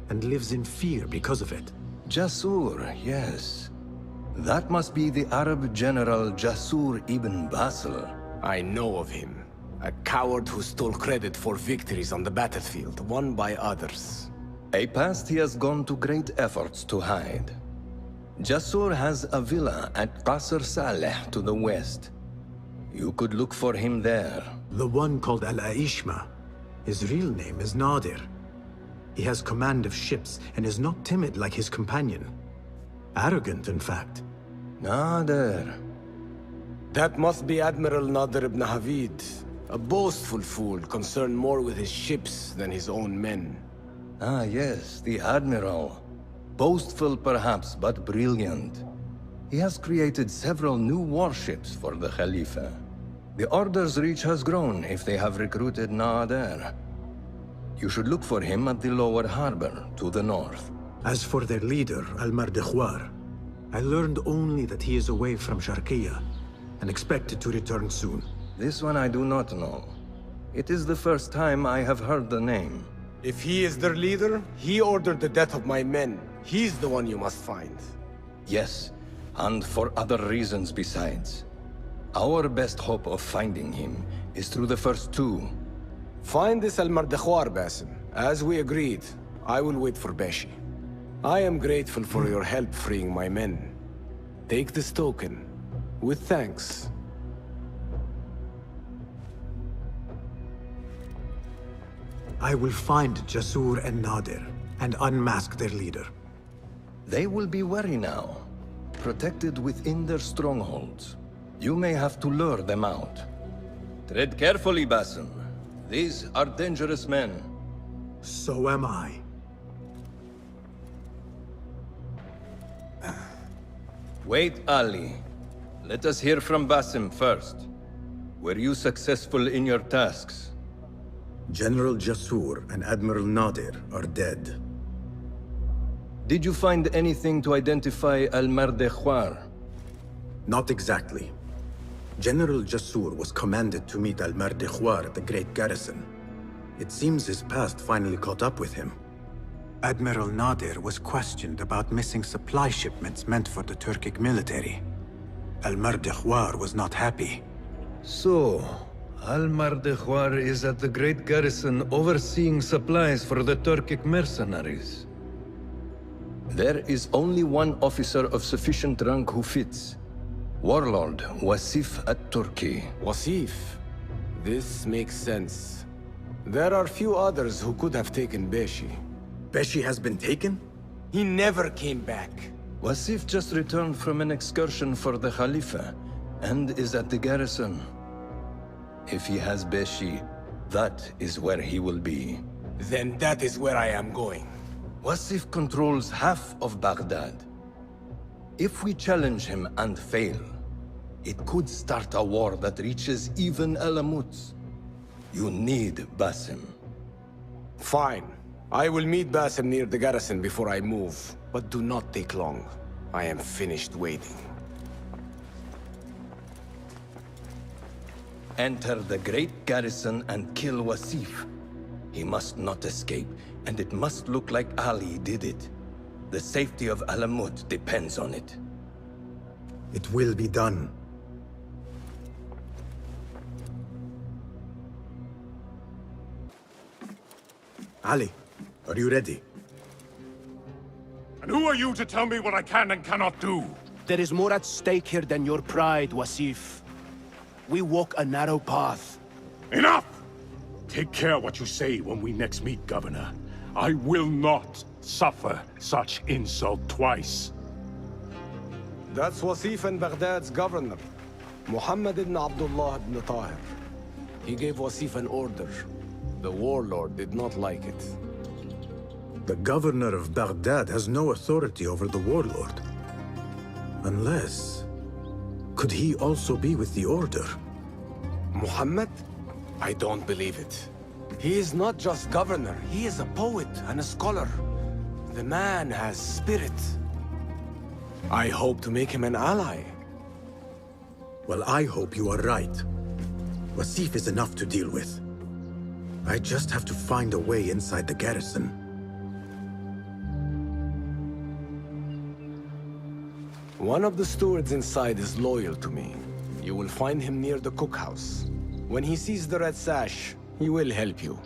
and lives in fear because of it. Jasur, yes. That must be the Arab general Jasur ibn Basil. I know of him. A coward who stole credit for victories on the battlefield, won by others. A past he has gone to great efforts to hide. Jasur has a villa at Qasr Saleh to the west. You could look for him there. The one called Al-Aishma. His real name is Nadir. He has command of ships and is not timid like his companion. Arrogant, in fact. Nadir. That must be Admiral Nadir ibn Havid. A boastful fool concerned more with his ships than his own men. Ah, yes, the Admiral. Boastful perhaps, but brilliant. He has created several new warships for the Khalifa. The Order's reach has grown if they have recruited Nadir. You should look for him at the lower harbor, to the north. As for their leader, Al-Mardikhwar, I learned only that he is away from Sharqiya, and expected to return soon. This one I do not know. It is the first time I have heard the name. If he is their leader, he ordered the death of my men. He's the one you must find. Yes, and for other reasons besides. Our best hope of finding him is through the first 2. Find this Al-Mardikhwar, Basim. As we agreed, I will wait for Beshi. I am grateful for your help freeing my men. Take this token, with thanks. I will find Jasur and Nadir, and unmask their leader. They will be wary now, protected within their strongholds. You may have to lure them out. Tread carefully, Basim. These are dangerous men. So am I. Wait, Ali. Let us hear from Basim first. Were you successful in your tasks? General Jasur and Admiral Nadir are dead. Did you find anything to identify Al-Mardekhwar? Not exactly. General Jasur was commanded to meet Al-Mardekhwar at the Great Garrison. It seems his past finally caught up with him. Admiral Nadir was questioned about missing supply shipments meant for the Turkic military. Al-Mardekhwar was not happy. So, Al-Mardekhwar is at the Great Garrison overseeing supplies for the Turkic mercenaries. There is only one officer of sufficient rank who fits. Warlord Wasif at-Turki. Wasif? This makes sense. There are few others who could have taken Beshi. Beshi has been taken? He never came back. Wasif just returned from an excursion for the Khalifa, and is at the garrison. If he has Beshi, that is where he will be. Then that is where I am going. Wasif controls half of Baghdad. If we challenge him and fail, it could start a war that reaches even Alamut. You need Basim. Fine. I will meet Basim near the garrison before I move, but do not take long. I am finished waiting. Enter the great garrison and kill Wasif. He must not escape, and it must look like Ali did it. The safety of Alamut depends on it. It will be done. Ali, are you ready? And who are you to tell me what I can and cannot do? There is more at stake here than your pride, Wasif. We walk a narrow path. Enough! Take care what you say when we next meet, Governor. I will not suffer such insult twice. That's Wasif and Baghdad's governor, Muhammad ibn Abdullah ibn Tahir. He gave Wasif an order. The warlord did not like it. The governor of Baghdad has no authority over the warlord. Unless... could he also be with the order? Muhammad? I don't believe it. He is not just governor, he is a poet and a scholar. The man has spirit. I hope to make him an ally. Well, I hope you are right. Wasif is enough to deal with. I just have to find a way inside the garrison. One of the stewards inside is loyal to me. You will find him near the cookhouse. When he sees the red sash, he will help you.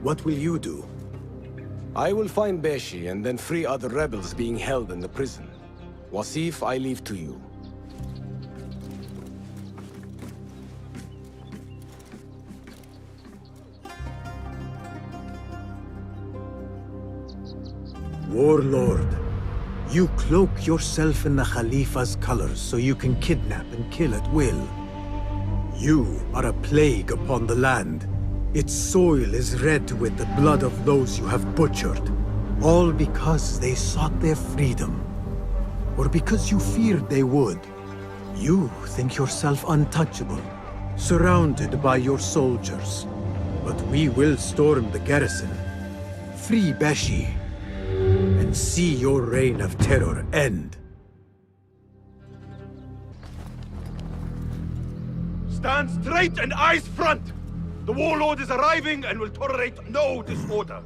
What will you do? I will find Beshi and then free other rebels being held in the prison. Wasif, I leave to you. Warlord, you cloak yourself in the Khalifa's colors so you can kidnap and kill at will. You are a plague upon the land. Its soil is red with the blood of those you have butchered. All because they sought their freedom. Or because you feared they would. You think yourself untouchable, surrounded by your soldiers. But we will storm the garrison, free Beshi, and see your reign of terror end. Stand straight and eyes front! The warlord is arriving and will tolerate no disorder.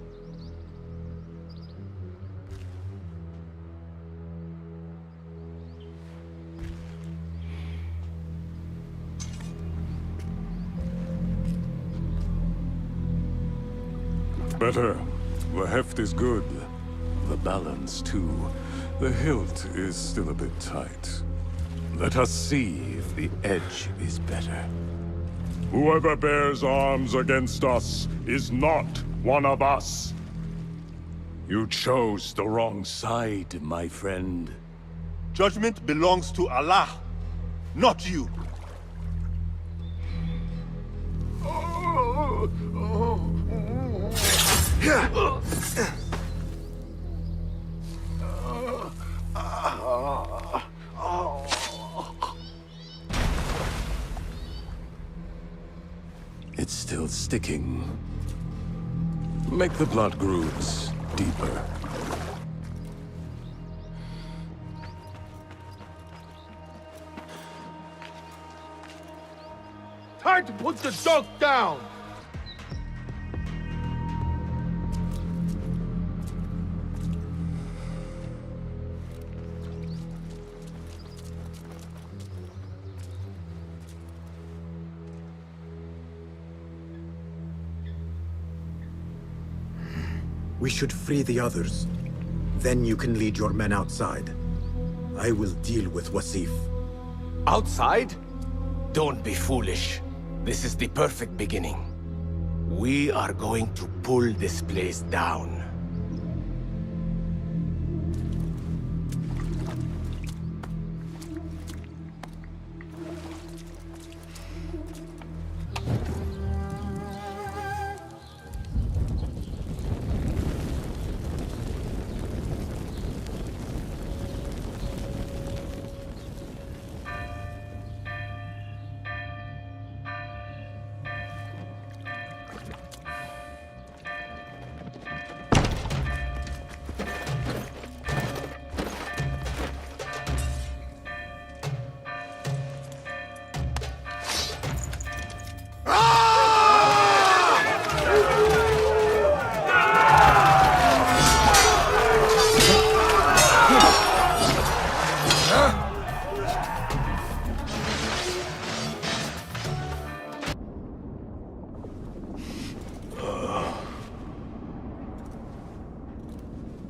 Better. The heft is good. The balance, too. The hilt is still a bit tight. Let us see if the edge is better. Whoever bears arms against us is not one of us. You chose the wrong side, my friend. Judgment belongs to Allah, not you. It's still sticking. Make the blood grooves deeper. Time to put the dog down! We should free the others. Then you can lead your men outside. I will deal with Wasif. Outside? Don't be foolish. This is the perfect beginning. We are going to pull this place down.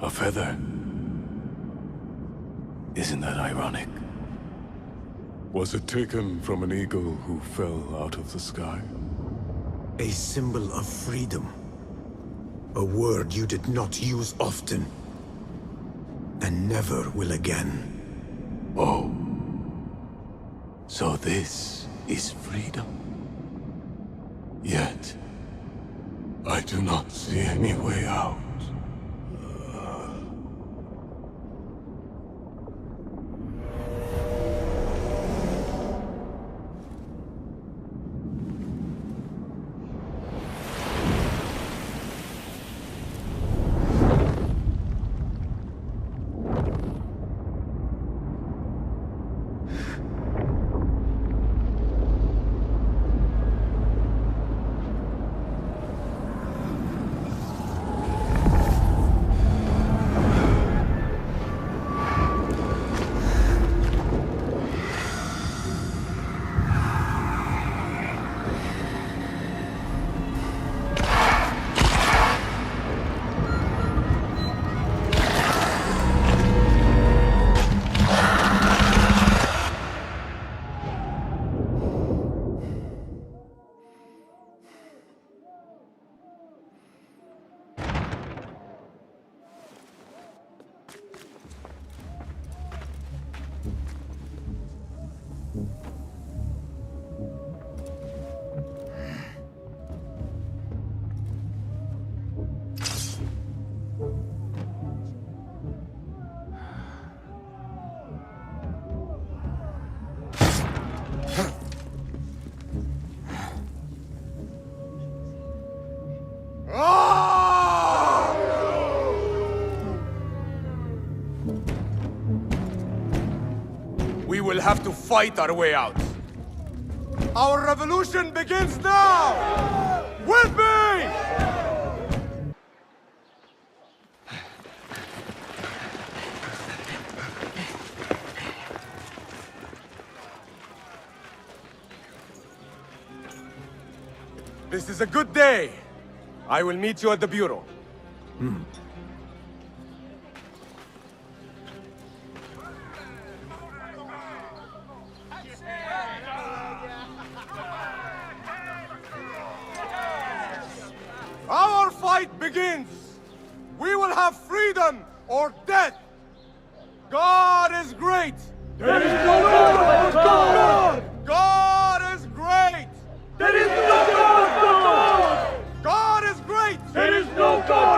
A feather. Isn't that ironic? Was it taken from an eagle who fell out of the sky? A symbol of freedom. A word you did not use often. And never will again. Oh. So this is freedom. Yet, I do not see any way out. We will have to fight our way out. Our revolution begins now! With me! This is a good day. I will meet you at the bureau. Our fight begins! We will have freedom or death! God is great! There is no God but God! God is great! There is no God but God! God is great! There is no God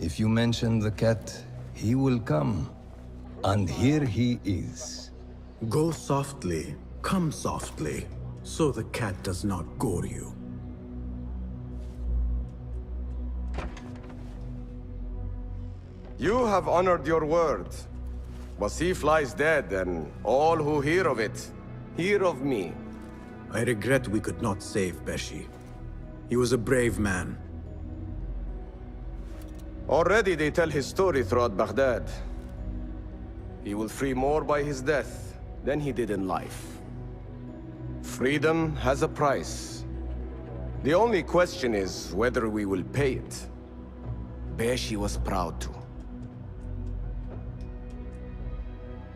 If you mention the cat, he will come. And here he is. Go softly, come softly, so the cat does not gore you. You have honored your word. Wasif lies dead, and all who hear of it, hear of me. I regret we could not save Beshi. He was a brave man. Already they tell his story throughout Baghdad. He will free more by his death than he did in life. Freedom has a price. The only question is whether we will pay it. Beshi was proud to.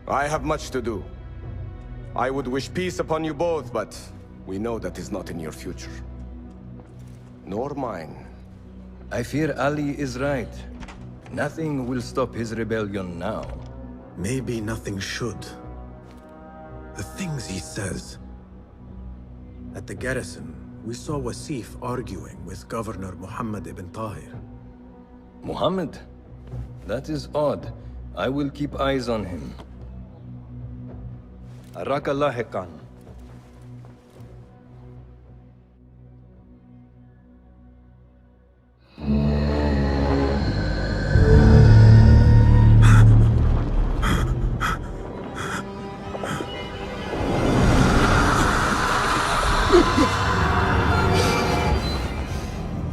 I have much to do. I would wish peace upon you both, but we know that is not in your future. Nor mine. I fear Ali is right. Nothing will stop his rebellion now. Maybe nothing should. The things he says. At the garrison, we saw Wasif arguing with Governor Muhammad ibn Tahir. Muhammad? That is odd. I will keep eyes on him. Araka lahiqan.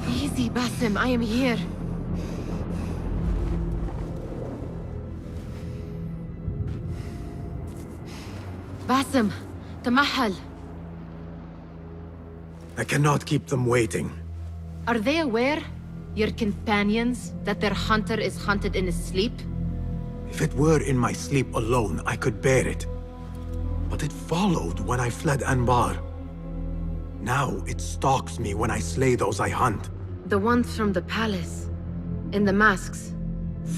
Easy, Basim. I am here. Basim, Tamahal. I cannot keep them waiting. Are they aware, your companions, that their hunter is hunted in his sleep? If it were in my sleep alone, I could bear it. But it followed when I fled Anbar. Now it stalks me when I slay those I hunt. The ones from the palace. In the masks.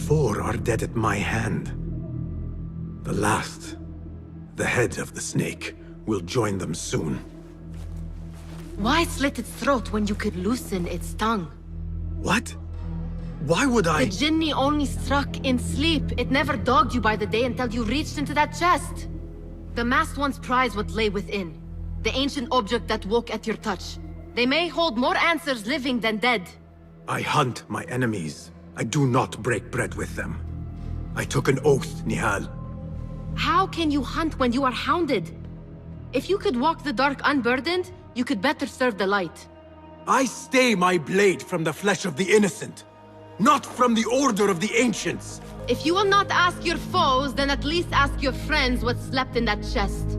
4 are dead at my hand. The last, the head of the snake, will join them soon. Why slit its throat when you could loosen its tongue? What? Why would I? The Jinni only struck in sleep. It never dogged you by the day until you reached into that chest. The masked ones prize what lay within. The ancient object that woke at your touch. They may hold more answers living than dead. I hunt my enemies. I do not break bread with them. I took an oath, Nihal. How can you hunt when you are hounded? If you could walk the dark unburdened, you could better serve the light. I stay my blade from the flesh of the innocent, not from the order of the ancients. If you will not ask your foes, then at least ask your friends what slept in that chest.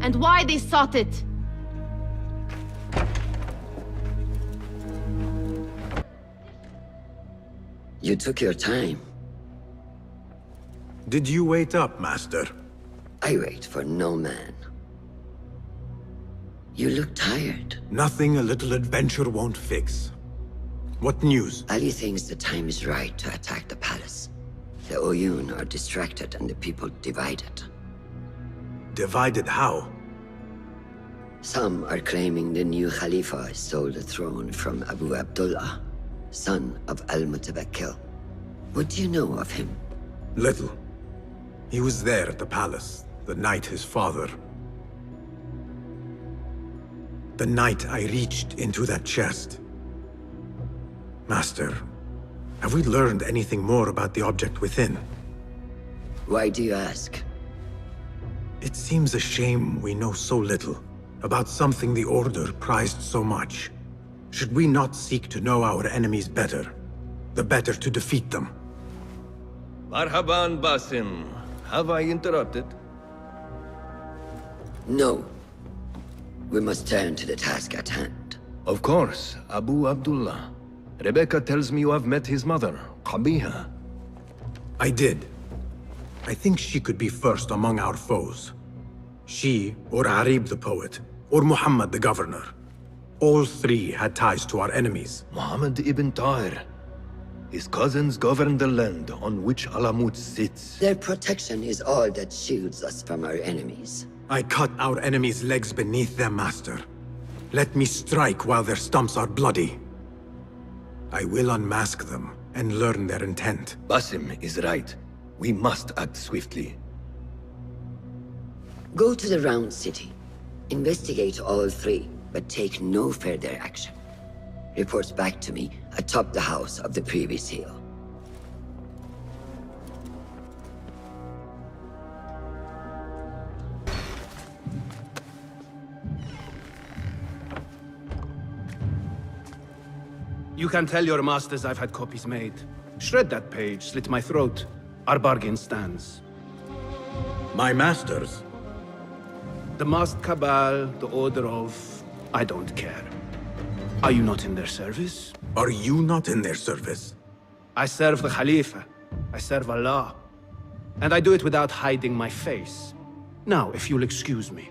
And why they sought it. You took your time. Did you wait up, Master? I wait for no man. You look tired. Nothing a little adventure won't fix. What news? Ali thinks the time is right to attack the palace. The Oyun are distracted and the people divided. Divided how? Some are claiming the new Khalifa stole the throne from Abu Abdullah, son of Al-Mutawakkil. What do you know of him? Little. He was there at the palace, the night his father... The night I reached into that chest. Master, have we learned anything more about the object within? Why do you ask? It seems a shame we know so little about something the Order prized so much. Should we not seek to know our enemies better, the better to defeat them? Marhaban, Basim. Have I interrupted? No. We must turn to the task at hand. Of course, Abu Abdullah. Rebecca tells me you have met his mother, Qabiha. I did. I think she could be first among our foes. She, or Arib the poet, or Muhammad the governor. All 3 had ties to our enemies. Muhammad ibn Tahir. His cousins govern the land on which Alamut sits. Their protection is all that shields us from our enemies. I cut our enemies' legs beneath them, Master. Let me strike while their stumps are bloody. I will unmask them, and learn their intent. Basim is right. We must act swiftly. Go to the Round City. Investigate all three, but take no further action. Reports back to me atop the house of the previous hill. You can tell your masters I've had copies made. Shred that page, slit my throat. Our bargain stands. My masters? The masked cabal, the order of... I don't care. Are you not in their service? Are you not in their service? I serve the Khalifa. I serve Allah. And I do it without hiding my face. Now, if you'll excuse me.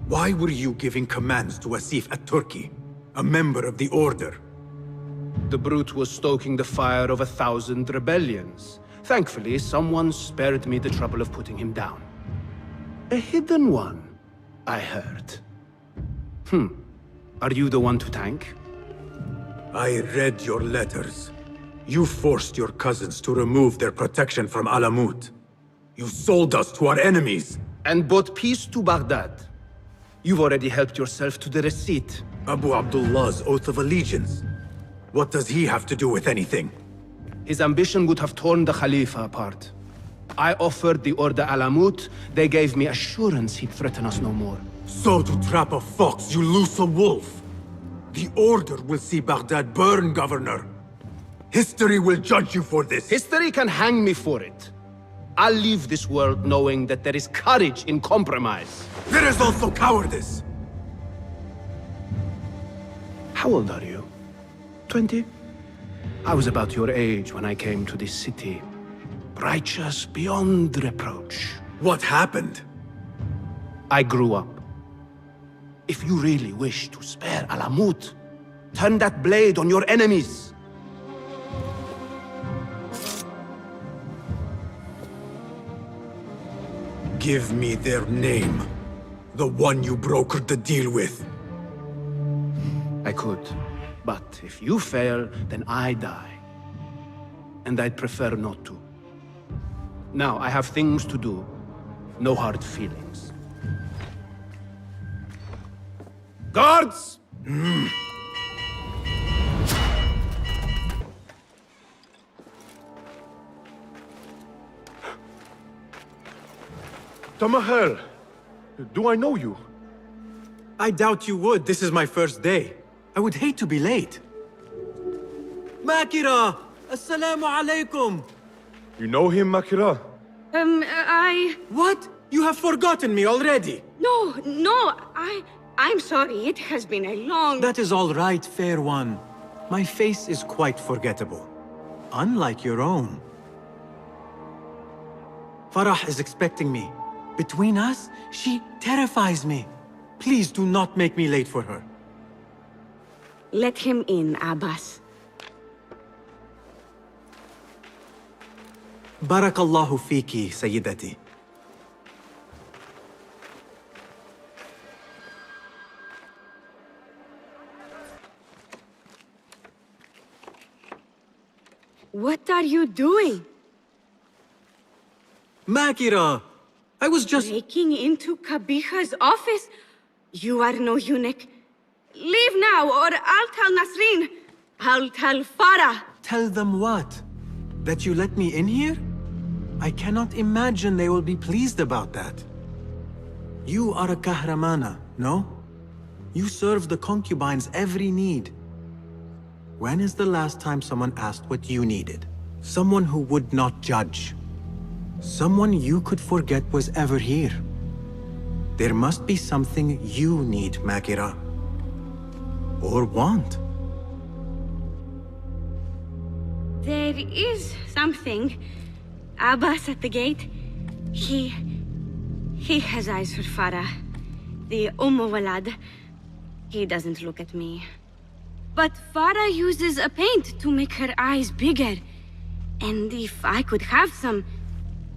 Why were you giving commands to Asif at Turkey, a member of the Order? The brute was stoking the fire of 1,000 rebellions. Thankfully, someone spared me the trouble of putting him down. A hidden one, I heard. Are you the one to thank? I read your letters. You forced your cousins to remove their protection from Alamut. You sold us to our enemies. And brought peace to Baghdad. You've already helped yourself to the receipt. Abu Abdullah's oath of allegiance. What does he have to do with anything? His ambition would have torn the Khalifa apart. I offered the Order Alamut. They gave me assurance he'd threaten us no more. So to trap a fox, you loose a wolf. The Order will see Baghdad burn, Governor. History will judge you for this. History can hang me for it. I'll leave this world knowing that there is courage in compromise. There is also cowardice. How old are you? 20? I was about your age when I came to this city. Righteous beyond reproach. What happened? I grew up. If you really wish to spare Alamut, turn that blade on your enemies. Give me their name. The one you brokered the deal with. I could. But if you fail, then I die. And I'd prefer not to. Now, I have things to do. No hard feelings. Guards! Tamahel, do I know you? I doubt you would. This is my first day. I would hate to be late. Makira! Assalamu alaikum! You know him, Makira? What? You have forgotten me already! No, I'm sorry. It has been a long... That is all right, fair one. My face is quite forgettable. Unlike your own. Farah is expecting me. Between us, she terrifies me. Please do not make me late for her. Let him in, Abbas. Barakallahu fiki, Sayyidati. What are you doing? Makira! I was just... Breaking into Kabiha's office? You are no eunuch. Leave now, or I'll tell Nasreen. I'll tell Farah. Tell them what? That you let me in here? I cannot imagine they will be pleased about that. You are a kahramana, no? You serve the concubines every need. When is the last time someone asked what you needed? Someone who would not judge. Someone you could forget was ever here. There must be something you need, Makira. Or want. There is something. Abbas at the gate. He has eyes for Farah. The Walad. He doesn't look at me. But Farah uses a paint to make her eyes bigger. And if I could have some,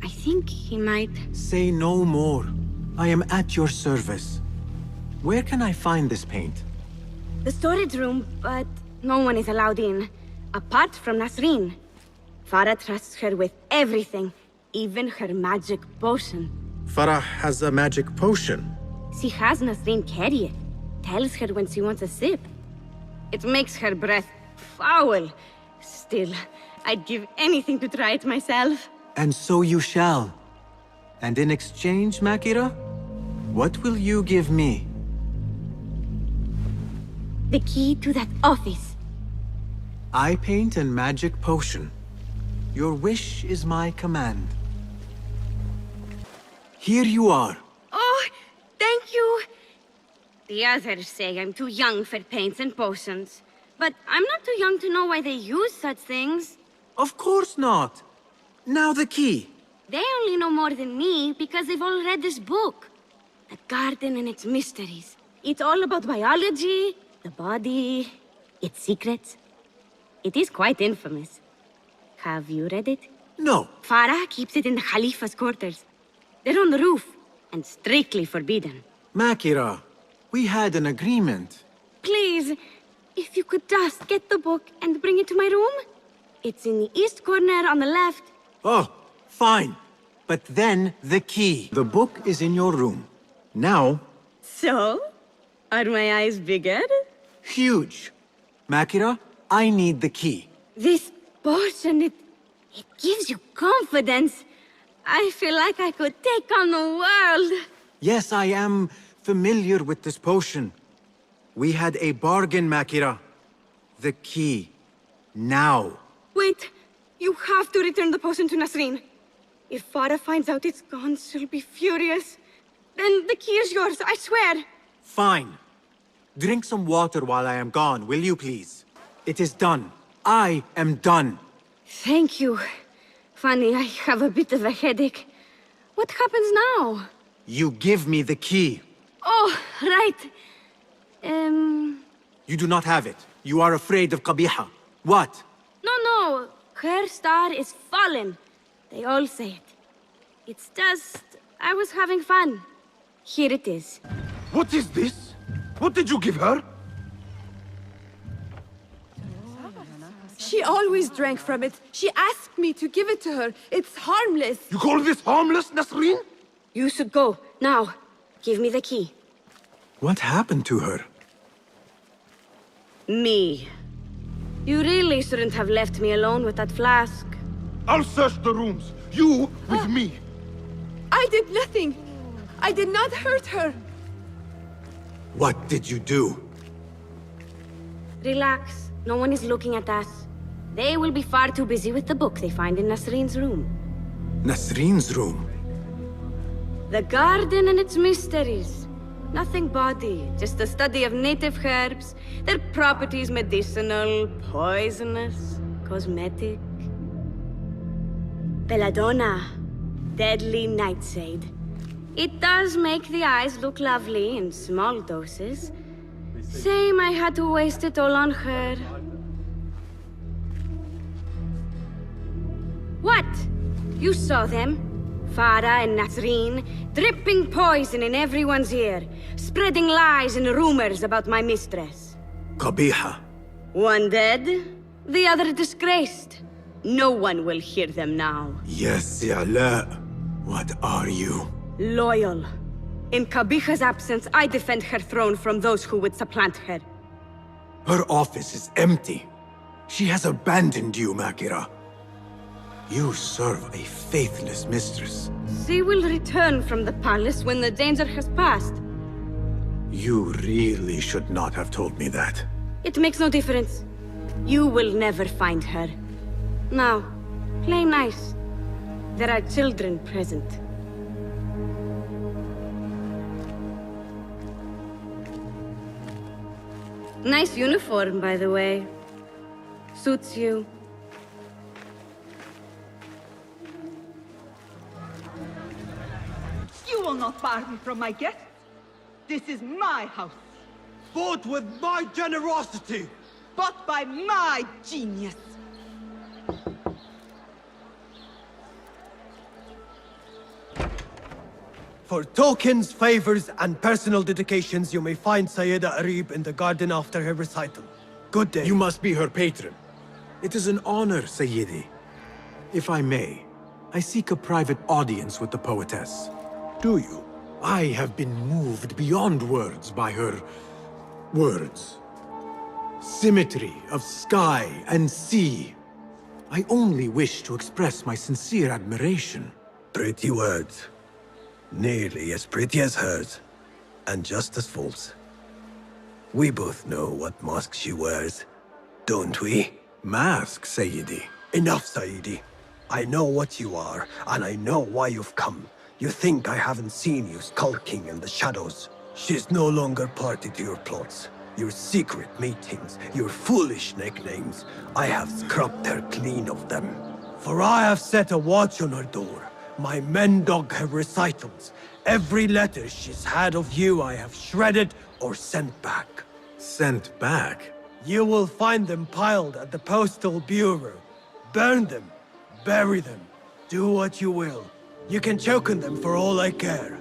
I think he might... Say no more. I am at your service. Where can I find this paint? The storage room, but no one is allowed in. Apart from Nasreen. Farah trusts her with everything, even her magic potion. Farah has a magic potion. She has Nasreen carry it. Tells her when she wants a sip. It makes her breath foul. Still, I'd give anything to try it myself. And so you shall. And in exchange, Makira, what will you give me? The key to that office. Eye paint and magic potion. Your wish is my command. Here you are. Oh, thank you. The others say I'm too young for paints and potions. But I'm not too young to know why they use such things. Of course not. Now the key. They only know more than me because they've all read this book. The garden and its mysteries. It's all about biology, the body, its secrets. It is quite infamous. Have you read it? No. Farah keeps it in the Khalifa's quarters. They're on the roof, and strictly forbidden. Makira, we had an agreement. Please, if you could just get the book and bring it to my room? It's in the east corner on the left. Oh, fine. But then the key. The book is in your room. Now... So? Are my eyes bigger? Huge. Makira, I need the key. This potion, it gives you confidence. I feel like I could take on the world. Yes, I am familiar with this potion. We had a bargain, Makira. The key. Now. Wait, you have to return the potion to Nasreen. If Farah finds out it's gone, she'll be furious. Then the key is yours, I swear. Fine. Drink some water while I am gone, will you please? It is done. I am done. Thank you. Funny, I have a bit of a headache. What happens now? You give me the key. Oh, right. You do not have it. You are afraid of Qabiha. What? No. Her star is fallen. They all say it. It's just... I was having fun. Here it is. What is this? What did you give her? She always drank from it. She asked me to give it to her. It's harmless. You call this harmless, Nasreen? You should go. Now, give me the key. What happened to her? Me. You really shouldn't have left me alone with that flask. I'll search the rooms. You with me. I did nothing. I did not hurt her. What did you do? Relax. No one is looking at us. They will be far too busy with the book they find in Nasreen's room. Nasreen's room? The garden and its mysteries. Nothing bawdy, just a study of native herbs, their properties medicinal, poisonous, cosmetic. Belladonna, deadly nightshade. It does make the eyes look lovely in small doses. Shame I had to waste it all on her. What? You saw them? Farah and Nasreen, dripping poison in everyone's ear, spreading lies and rumors about my mistress. Qabiha. One dead, the other disgraced. No one will hear them now. Yes, Ya'la. What are you? Loyal. In Qabiha's absence, I defend her throne from those who would supplant her. Her office is empty. She has abandoned you, Makira. You serve a faithless mistress. She will return from the palace when the danger has passed. You really should not have told me that. It makes no difference. You will never find her. Now, play nice. There are children present. Nice uniform, by the way. Suits you. You will not bar me from my guests. This is my house. Bought with my generosity. Bought by my genius. For tokens, favors, and personal dedications, you may find Sayyida Arib in the garden after her recital. Good day. You must be her patron. It is an honor, Sayyidi. If I may, I seek a private audience with the poetess. Do you? I have been moved beyond words by her words. Symmetry of sky and sea. I only wish to express my sincere admiration. Pretty words. Nearly as pretty as hers. And just as false. We both know what mask she wears, don't we? Mask, Sayyidi. Enough, Sayyidi. I know what you are, and I know why you've come. You think I haven't seen you skulking in the shadows. She's no longer party to your plots. Your secret meetings, your foolish nicknames. I have scrubbed her clean of them. For I have set a watch on her door. My men dog her recitals. Every letter she's had of you I have shredded or sent back. Sent back? You will find them piled at the Postal Bureau. Burn them. Bury them. Do what you will. You can choke on them for all I care.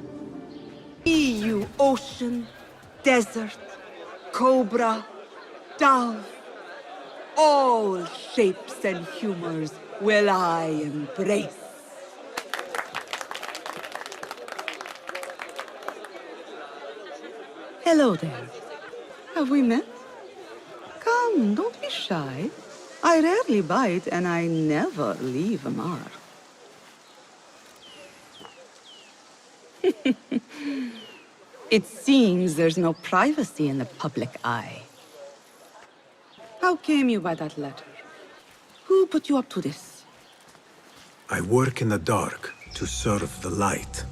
Be you ocean, desert, cobra, dove. All shapes and humors will I embrace. Hello there. Have we met? Come, don't be shy. I rarely bite and I never leave a mark. It seems there's no privacy in the public eye. How came you by that letter? Who put you up to this? I work in the dark to serve the light.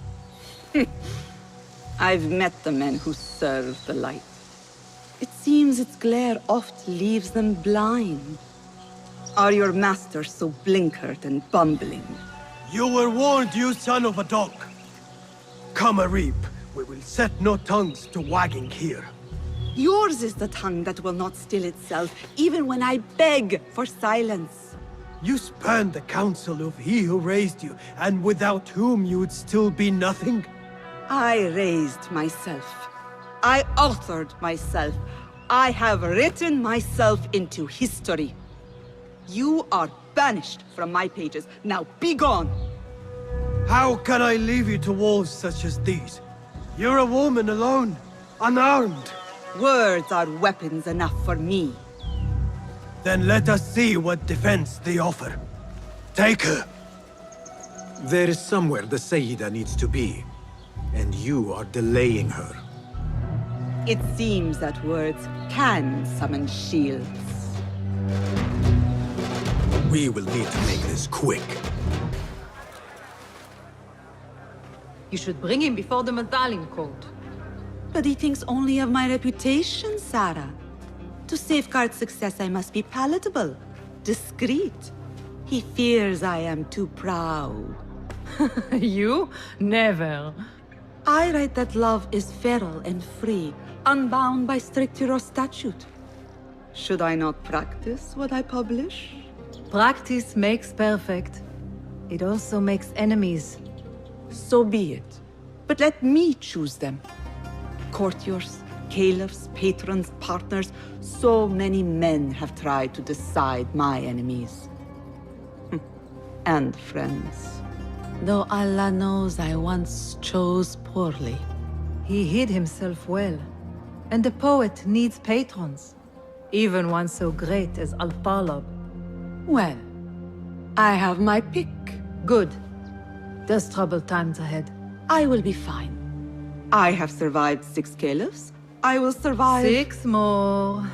I've met the men who serve the light. It seems its glare oft leaves them blind. Are your masters so blinkered and bumbling? You were warned, you son of a dog. Come, Arib. We will set no tongues to wagging here. Yours is the tongue that will not still itself, even when I beg for silence. You spurned the counsel of he who raised you, and without whom you would still be nothing. I raised myself. I authored myself. I have written myself into history. You are banished from my pages. Now be gone! How can I leave you to wolves such as these? You're a woman alone, unarmed. Words are weapons enough for me. Then let us see what defense they offer. Take her. There is somewhere the Sayyida needs to be, and you are delaying her. It seems that words can summon shields. We will need to make this quick. You should bring him before the Medallion Court. But he thinks only of my reputation, Sarah. To safeguard success, I must be palatable, discreet. He fears I am too proud. You? Never. I write that love is feral and free, unbound by stricture or statute. Should I not practice what I publish? Practice makes perfect. It also makes enemies. So be it. But let me choose them. Courtiers, caliphs, patrons, partners. So many men have tried to decide my enemies. And friends. Though Allah knows I once chose poorly. He hid himself well. And the poet needs patrons. Even one so great as Al-Talab. Well, I have my pick. Good. There's troubled times ahead. I will be fine. I have survived 6 caliphs. I will survive 6 more.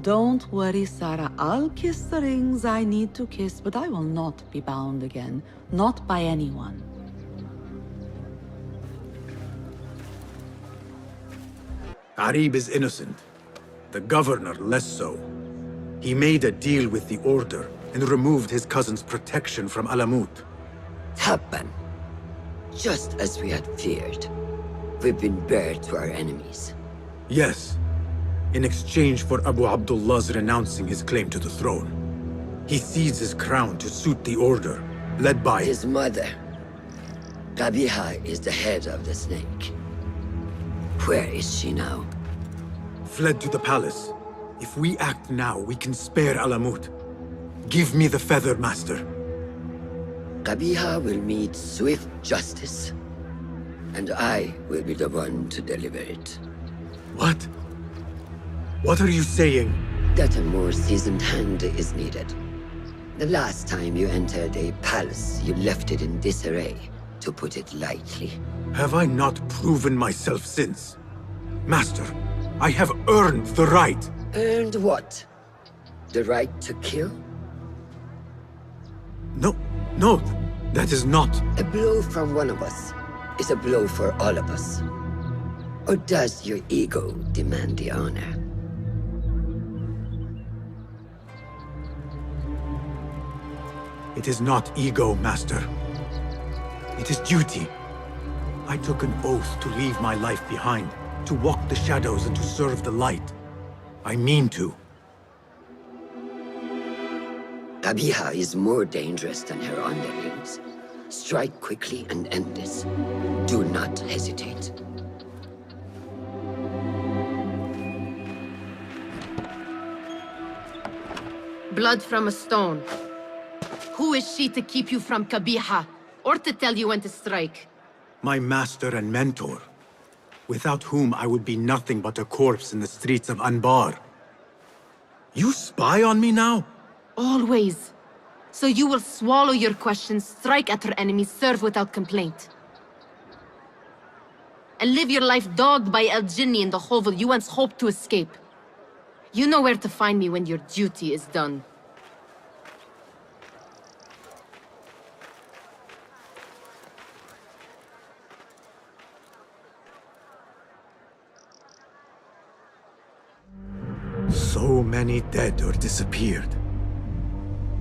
Don't worry, Sarah. I'll kiss the rings I need to kiss, but I will not be bound again. Not by anyone. Arib is innocent. The governor less so. He made a deal with the Order and removed his cousin's protection from Alamut. Tabban. Just as we had feared. We've been bared to our enemies. Yes. In exchange for Abu Abdullah's renouncing his claim to the throne. He cedes his crown to suit the Order, led by his mother. Qabiha is the head of the snake. Where is she now? Fled to the palace. If we act now, we can spare Alamut. Give me the feather, Master. Qabiha will meet swift justice, and I will be the one to deliver it. What? What are you saying? That a more seasoned hand is needed. The last time you entered a palace, you left it in disarray, to put it lightly. Have I not proven myself since? Master, I have earned the right. Earned what? The right to kill? No, that is not... A blow from one of us is a blow for all of us. Or does your ego demand the honor? It is not ego, Master. It is duty. I took an oath to leave my life behind, to walk the shadows and to serve the light. I mean to. Qabiha is more dangerous than her underlings. Strike quickly and end this. Do not hesitate. Blood from a stone. Who is she to keep you from Qabiha, or to tell you when to strike? My master and mentor, without whom I would be nothing but a corpse in the streets of Anbar. You spy on me now? Always. So you will swallow your questions, strike at her enemies, serve without complaint. And live your life dogged by El Jinni in the hovel you once hoped to escape. You know where to find me when your duty is done. So many dead or disappeared.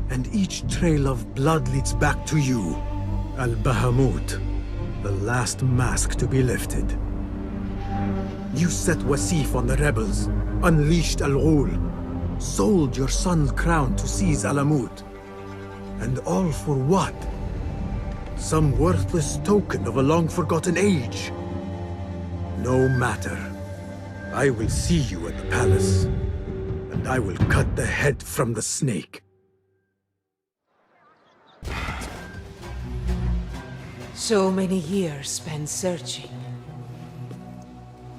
And each trail of blood leads back to you, Al-Bahamut, the last mask to be lifted. You set Wasif on the rebels, unleashed Al-Ghul, sold your son's crown to seize Alamut. And all for what? Some worthless token of a long-forgotten age. No matter. I will see you at the palace, and I will cut the head from the snake. So many years spent searching.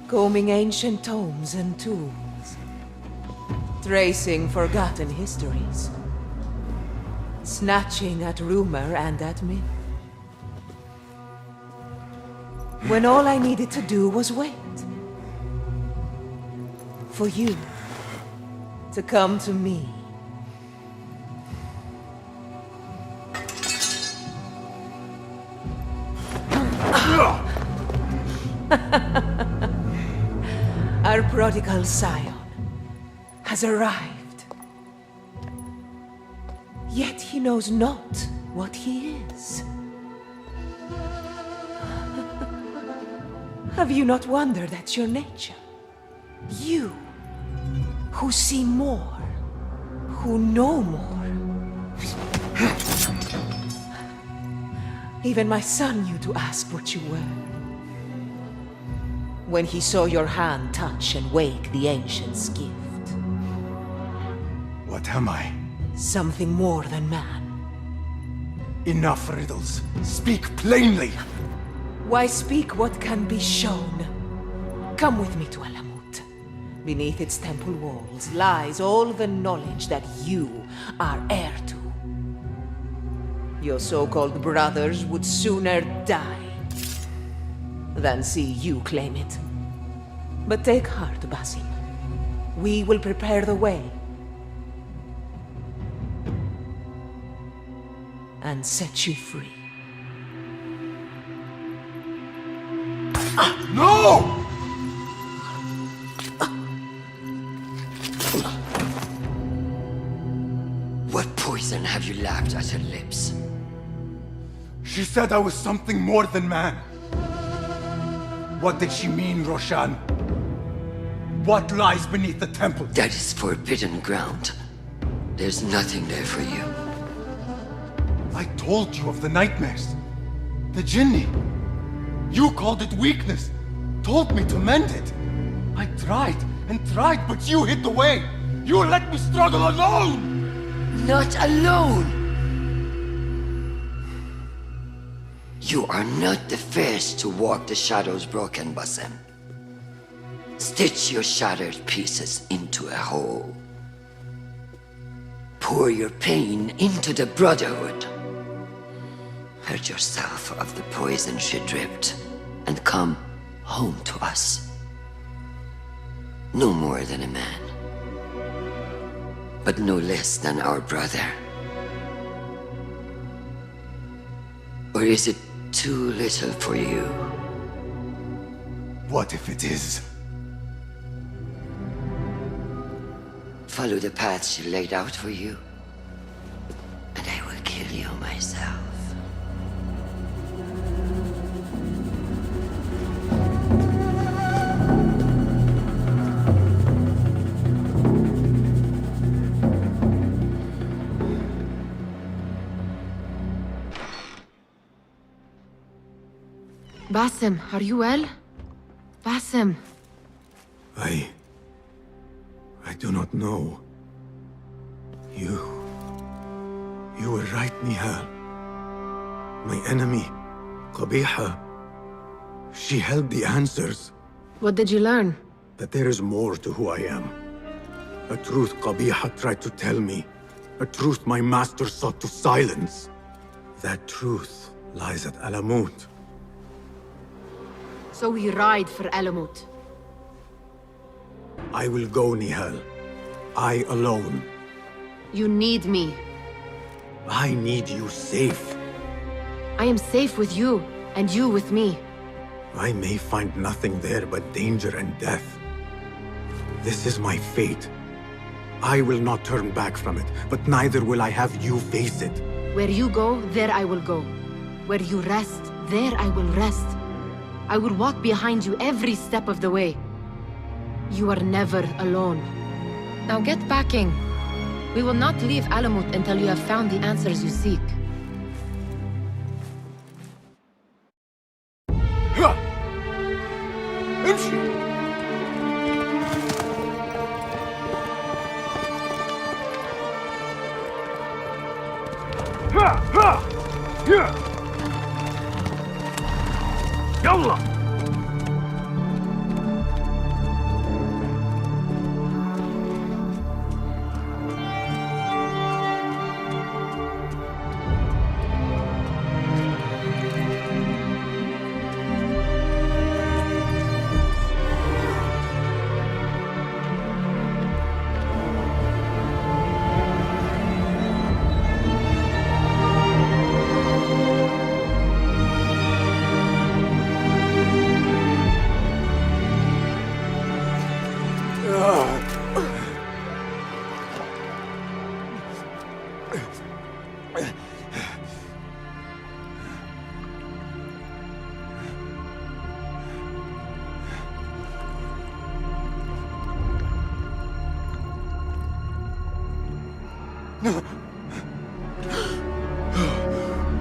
Combing ancient tomes and tombs. Tracing forgotten histories. Snatching at rumor and at myth. When all I needed to do was wait. For you to come to me. Our prodigal scion has arrived. Yet he knows not what he is. Have you not wondered at your nature? You, who see more, who know more. Even my son knew to ask what you were. When he saw your hand touch and wake the ancient's gift. What am I? Something more than man. Enough riddles. Speak plainly! Why speak what can be shown? Come with me to Alamut. Beneath its temple walls lies all the knowledge that you are heir to. Your so-called brothers would sooner die than see you claim it. But take heart, Basim. We will prepare the way. And set you free. No! What poison have you lapped at her lips? She said I was something more than man. What did she mean, Roshan? What lies beneath the temple? That is forbidden ground. There's nothing there for you. I told you of the nightmares. The Jinni. You called it weakness. Told me to mend it. I tried and tried, but you hid the way. You let me struggle alone! Not alone! You are not the first to walk the shadows broken, Basim. Stitch your shattered pieces into a whole. Pour your pain into the Brotherhood. Purge yourself of the poison she dripped, and come home to us. No more than a man, but no less than our brother. Or is it too little for you? What if it is? Follow the path she laid out for you, and I will kill you myself. Basim, are you well? Basim. I do not know. You were right, Nihal. My enemy, Qabiha, she held the answers. What did you learn? That there is more to who I am. A truth Qabiha tried to tell me. A truth my master sought to silence. That truth lies at Alamut. So we ride for Alamut. I will go, Nihal. I alone. You need me. I need you safe. I am safe with you, and you with me. I may find nothing there but danger and death. This is my fate. I will not turn back from it, but neither will I have you face it. Where you go, there I will go. Where you rest, there I will rest. I will walk behind you every step of the way. You are never alone. Now get packing. We will not leave Alamut until you have found the answers you seek. يلا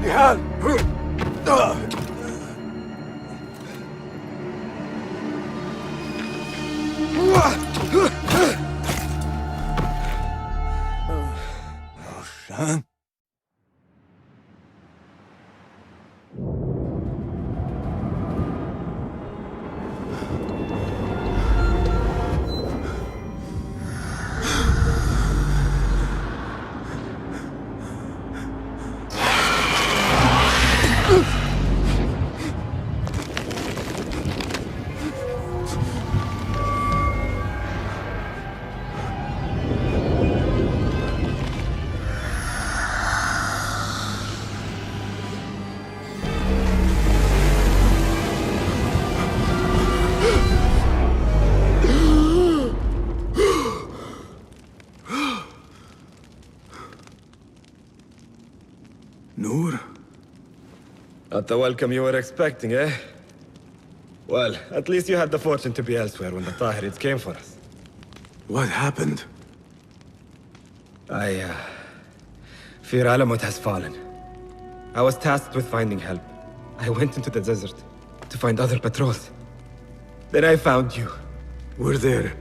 نهال روشان Noor? Not the welcome you were expecting, eh? Well, at least you had the fortune to be elsewhere when the Tahirids came for us. What happened? I fear Alamut has fallen. I was tasked with finding help. I went into the desert to find other patrols. Then I found you. Were there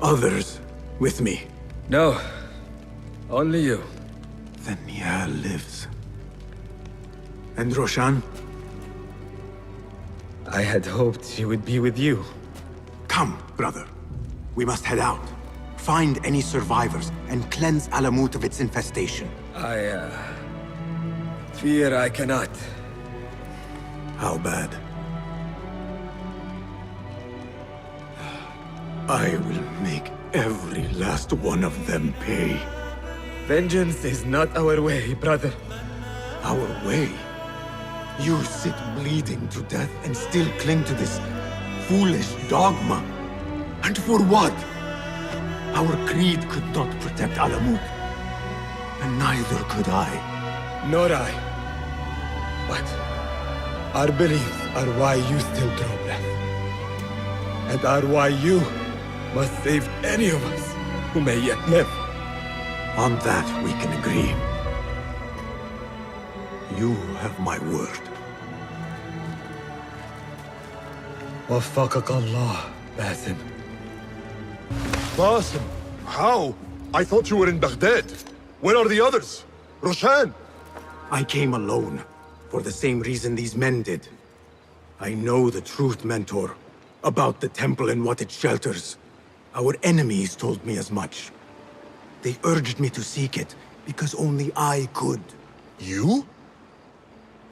others with me? No. Only you. Then Nihal lives. And Roshan? I had hoped she would be with you. Come, brother. We must head out. Find any survivors and cleanse Alamut of its infestation. I fear I cannot. How bad? I will make every last one of them pay. Vengeance is not our way, brother. Our way? You sit bleeding to death and still cling to this foolish dogma. And for what? Our creed could not protect Alamut. And neither could I. Nor I. But our beliefs are why you still draw breath. And are why you must save any of us who may yet live. On that we can agree. You have my word. Waffaqak Allah, Basim. Basim, how? I thought you were in Baghdad. Where are the others? Roshan! I came alone, for the same reason these men did. I know the truth, Mentor, about the temple and what it shelters. Our enemies told me as much. They urged me to seek it, because only I could. You?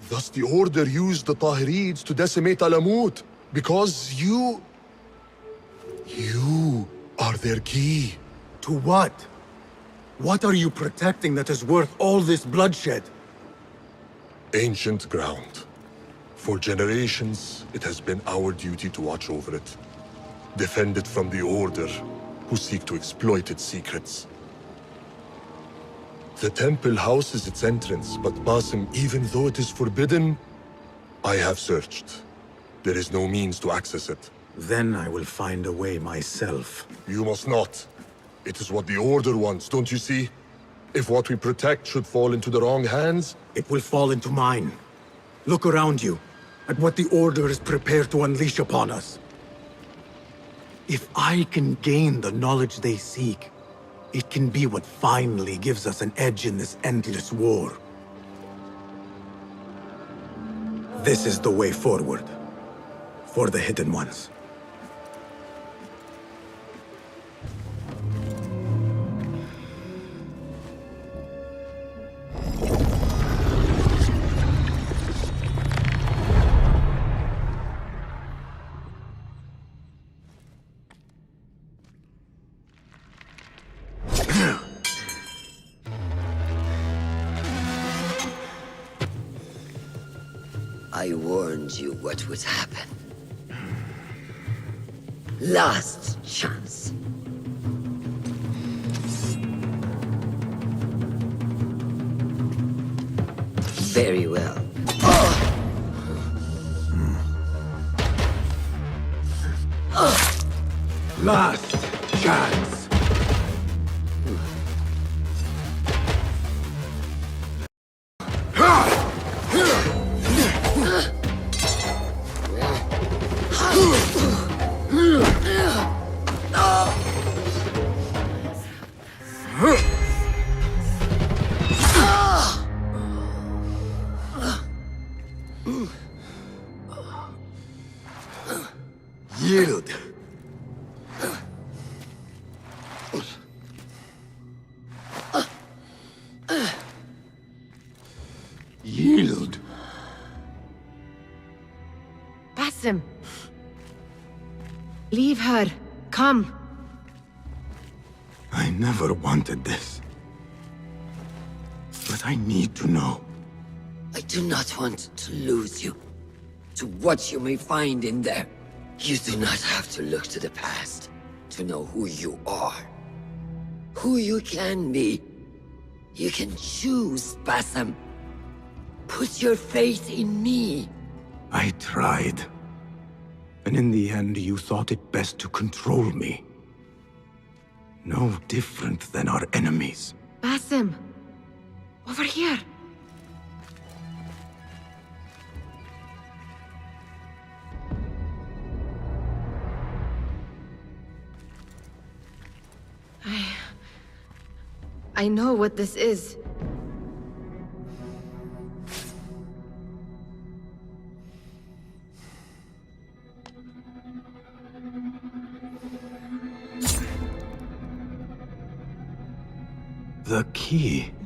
Thus the Order used the Tahirids to decimate Alamut, because you are their key. To what? What are you protecting that is worth all this bloodshed? Ancient ground. For generations, it has been our duty to watch over it. Defend it from the Order, who seek to exploit its secrets. The temple houses its entrance, but Basim, even though it is forbidden, I have searched. There is no means to access it. Then I will find a way myself. You must not. It is what the Order wants, don't you see? If what we protect should fall into the wrong hands... It will fall into mine. Look around you, at what the Order is prepared to unleash upon us. If I can gain the knowledge they seek, it can be what finally gives us an edge in this endless war. This is the way forward. For the Hidden Ones. I warned you what would happen. Last chance. Very well. Last chance. Yield. Yield. Basim. Leave her. Come. I never wanted this. But I need to know. I do not want to lose you to what you may find in there. You do not have to look to the past to know who you are. Who you can be. You can choose, Basim. Put your faith in me. I tried. And in the end, you thought it best to control me. No different than our enemies. Basim. Over here. I know what this is. key.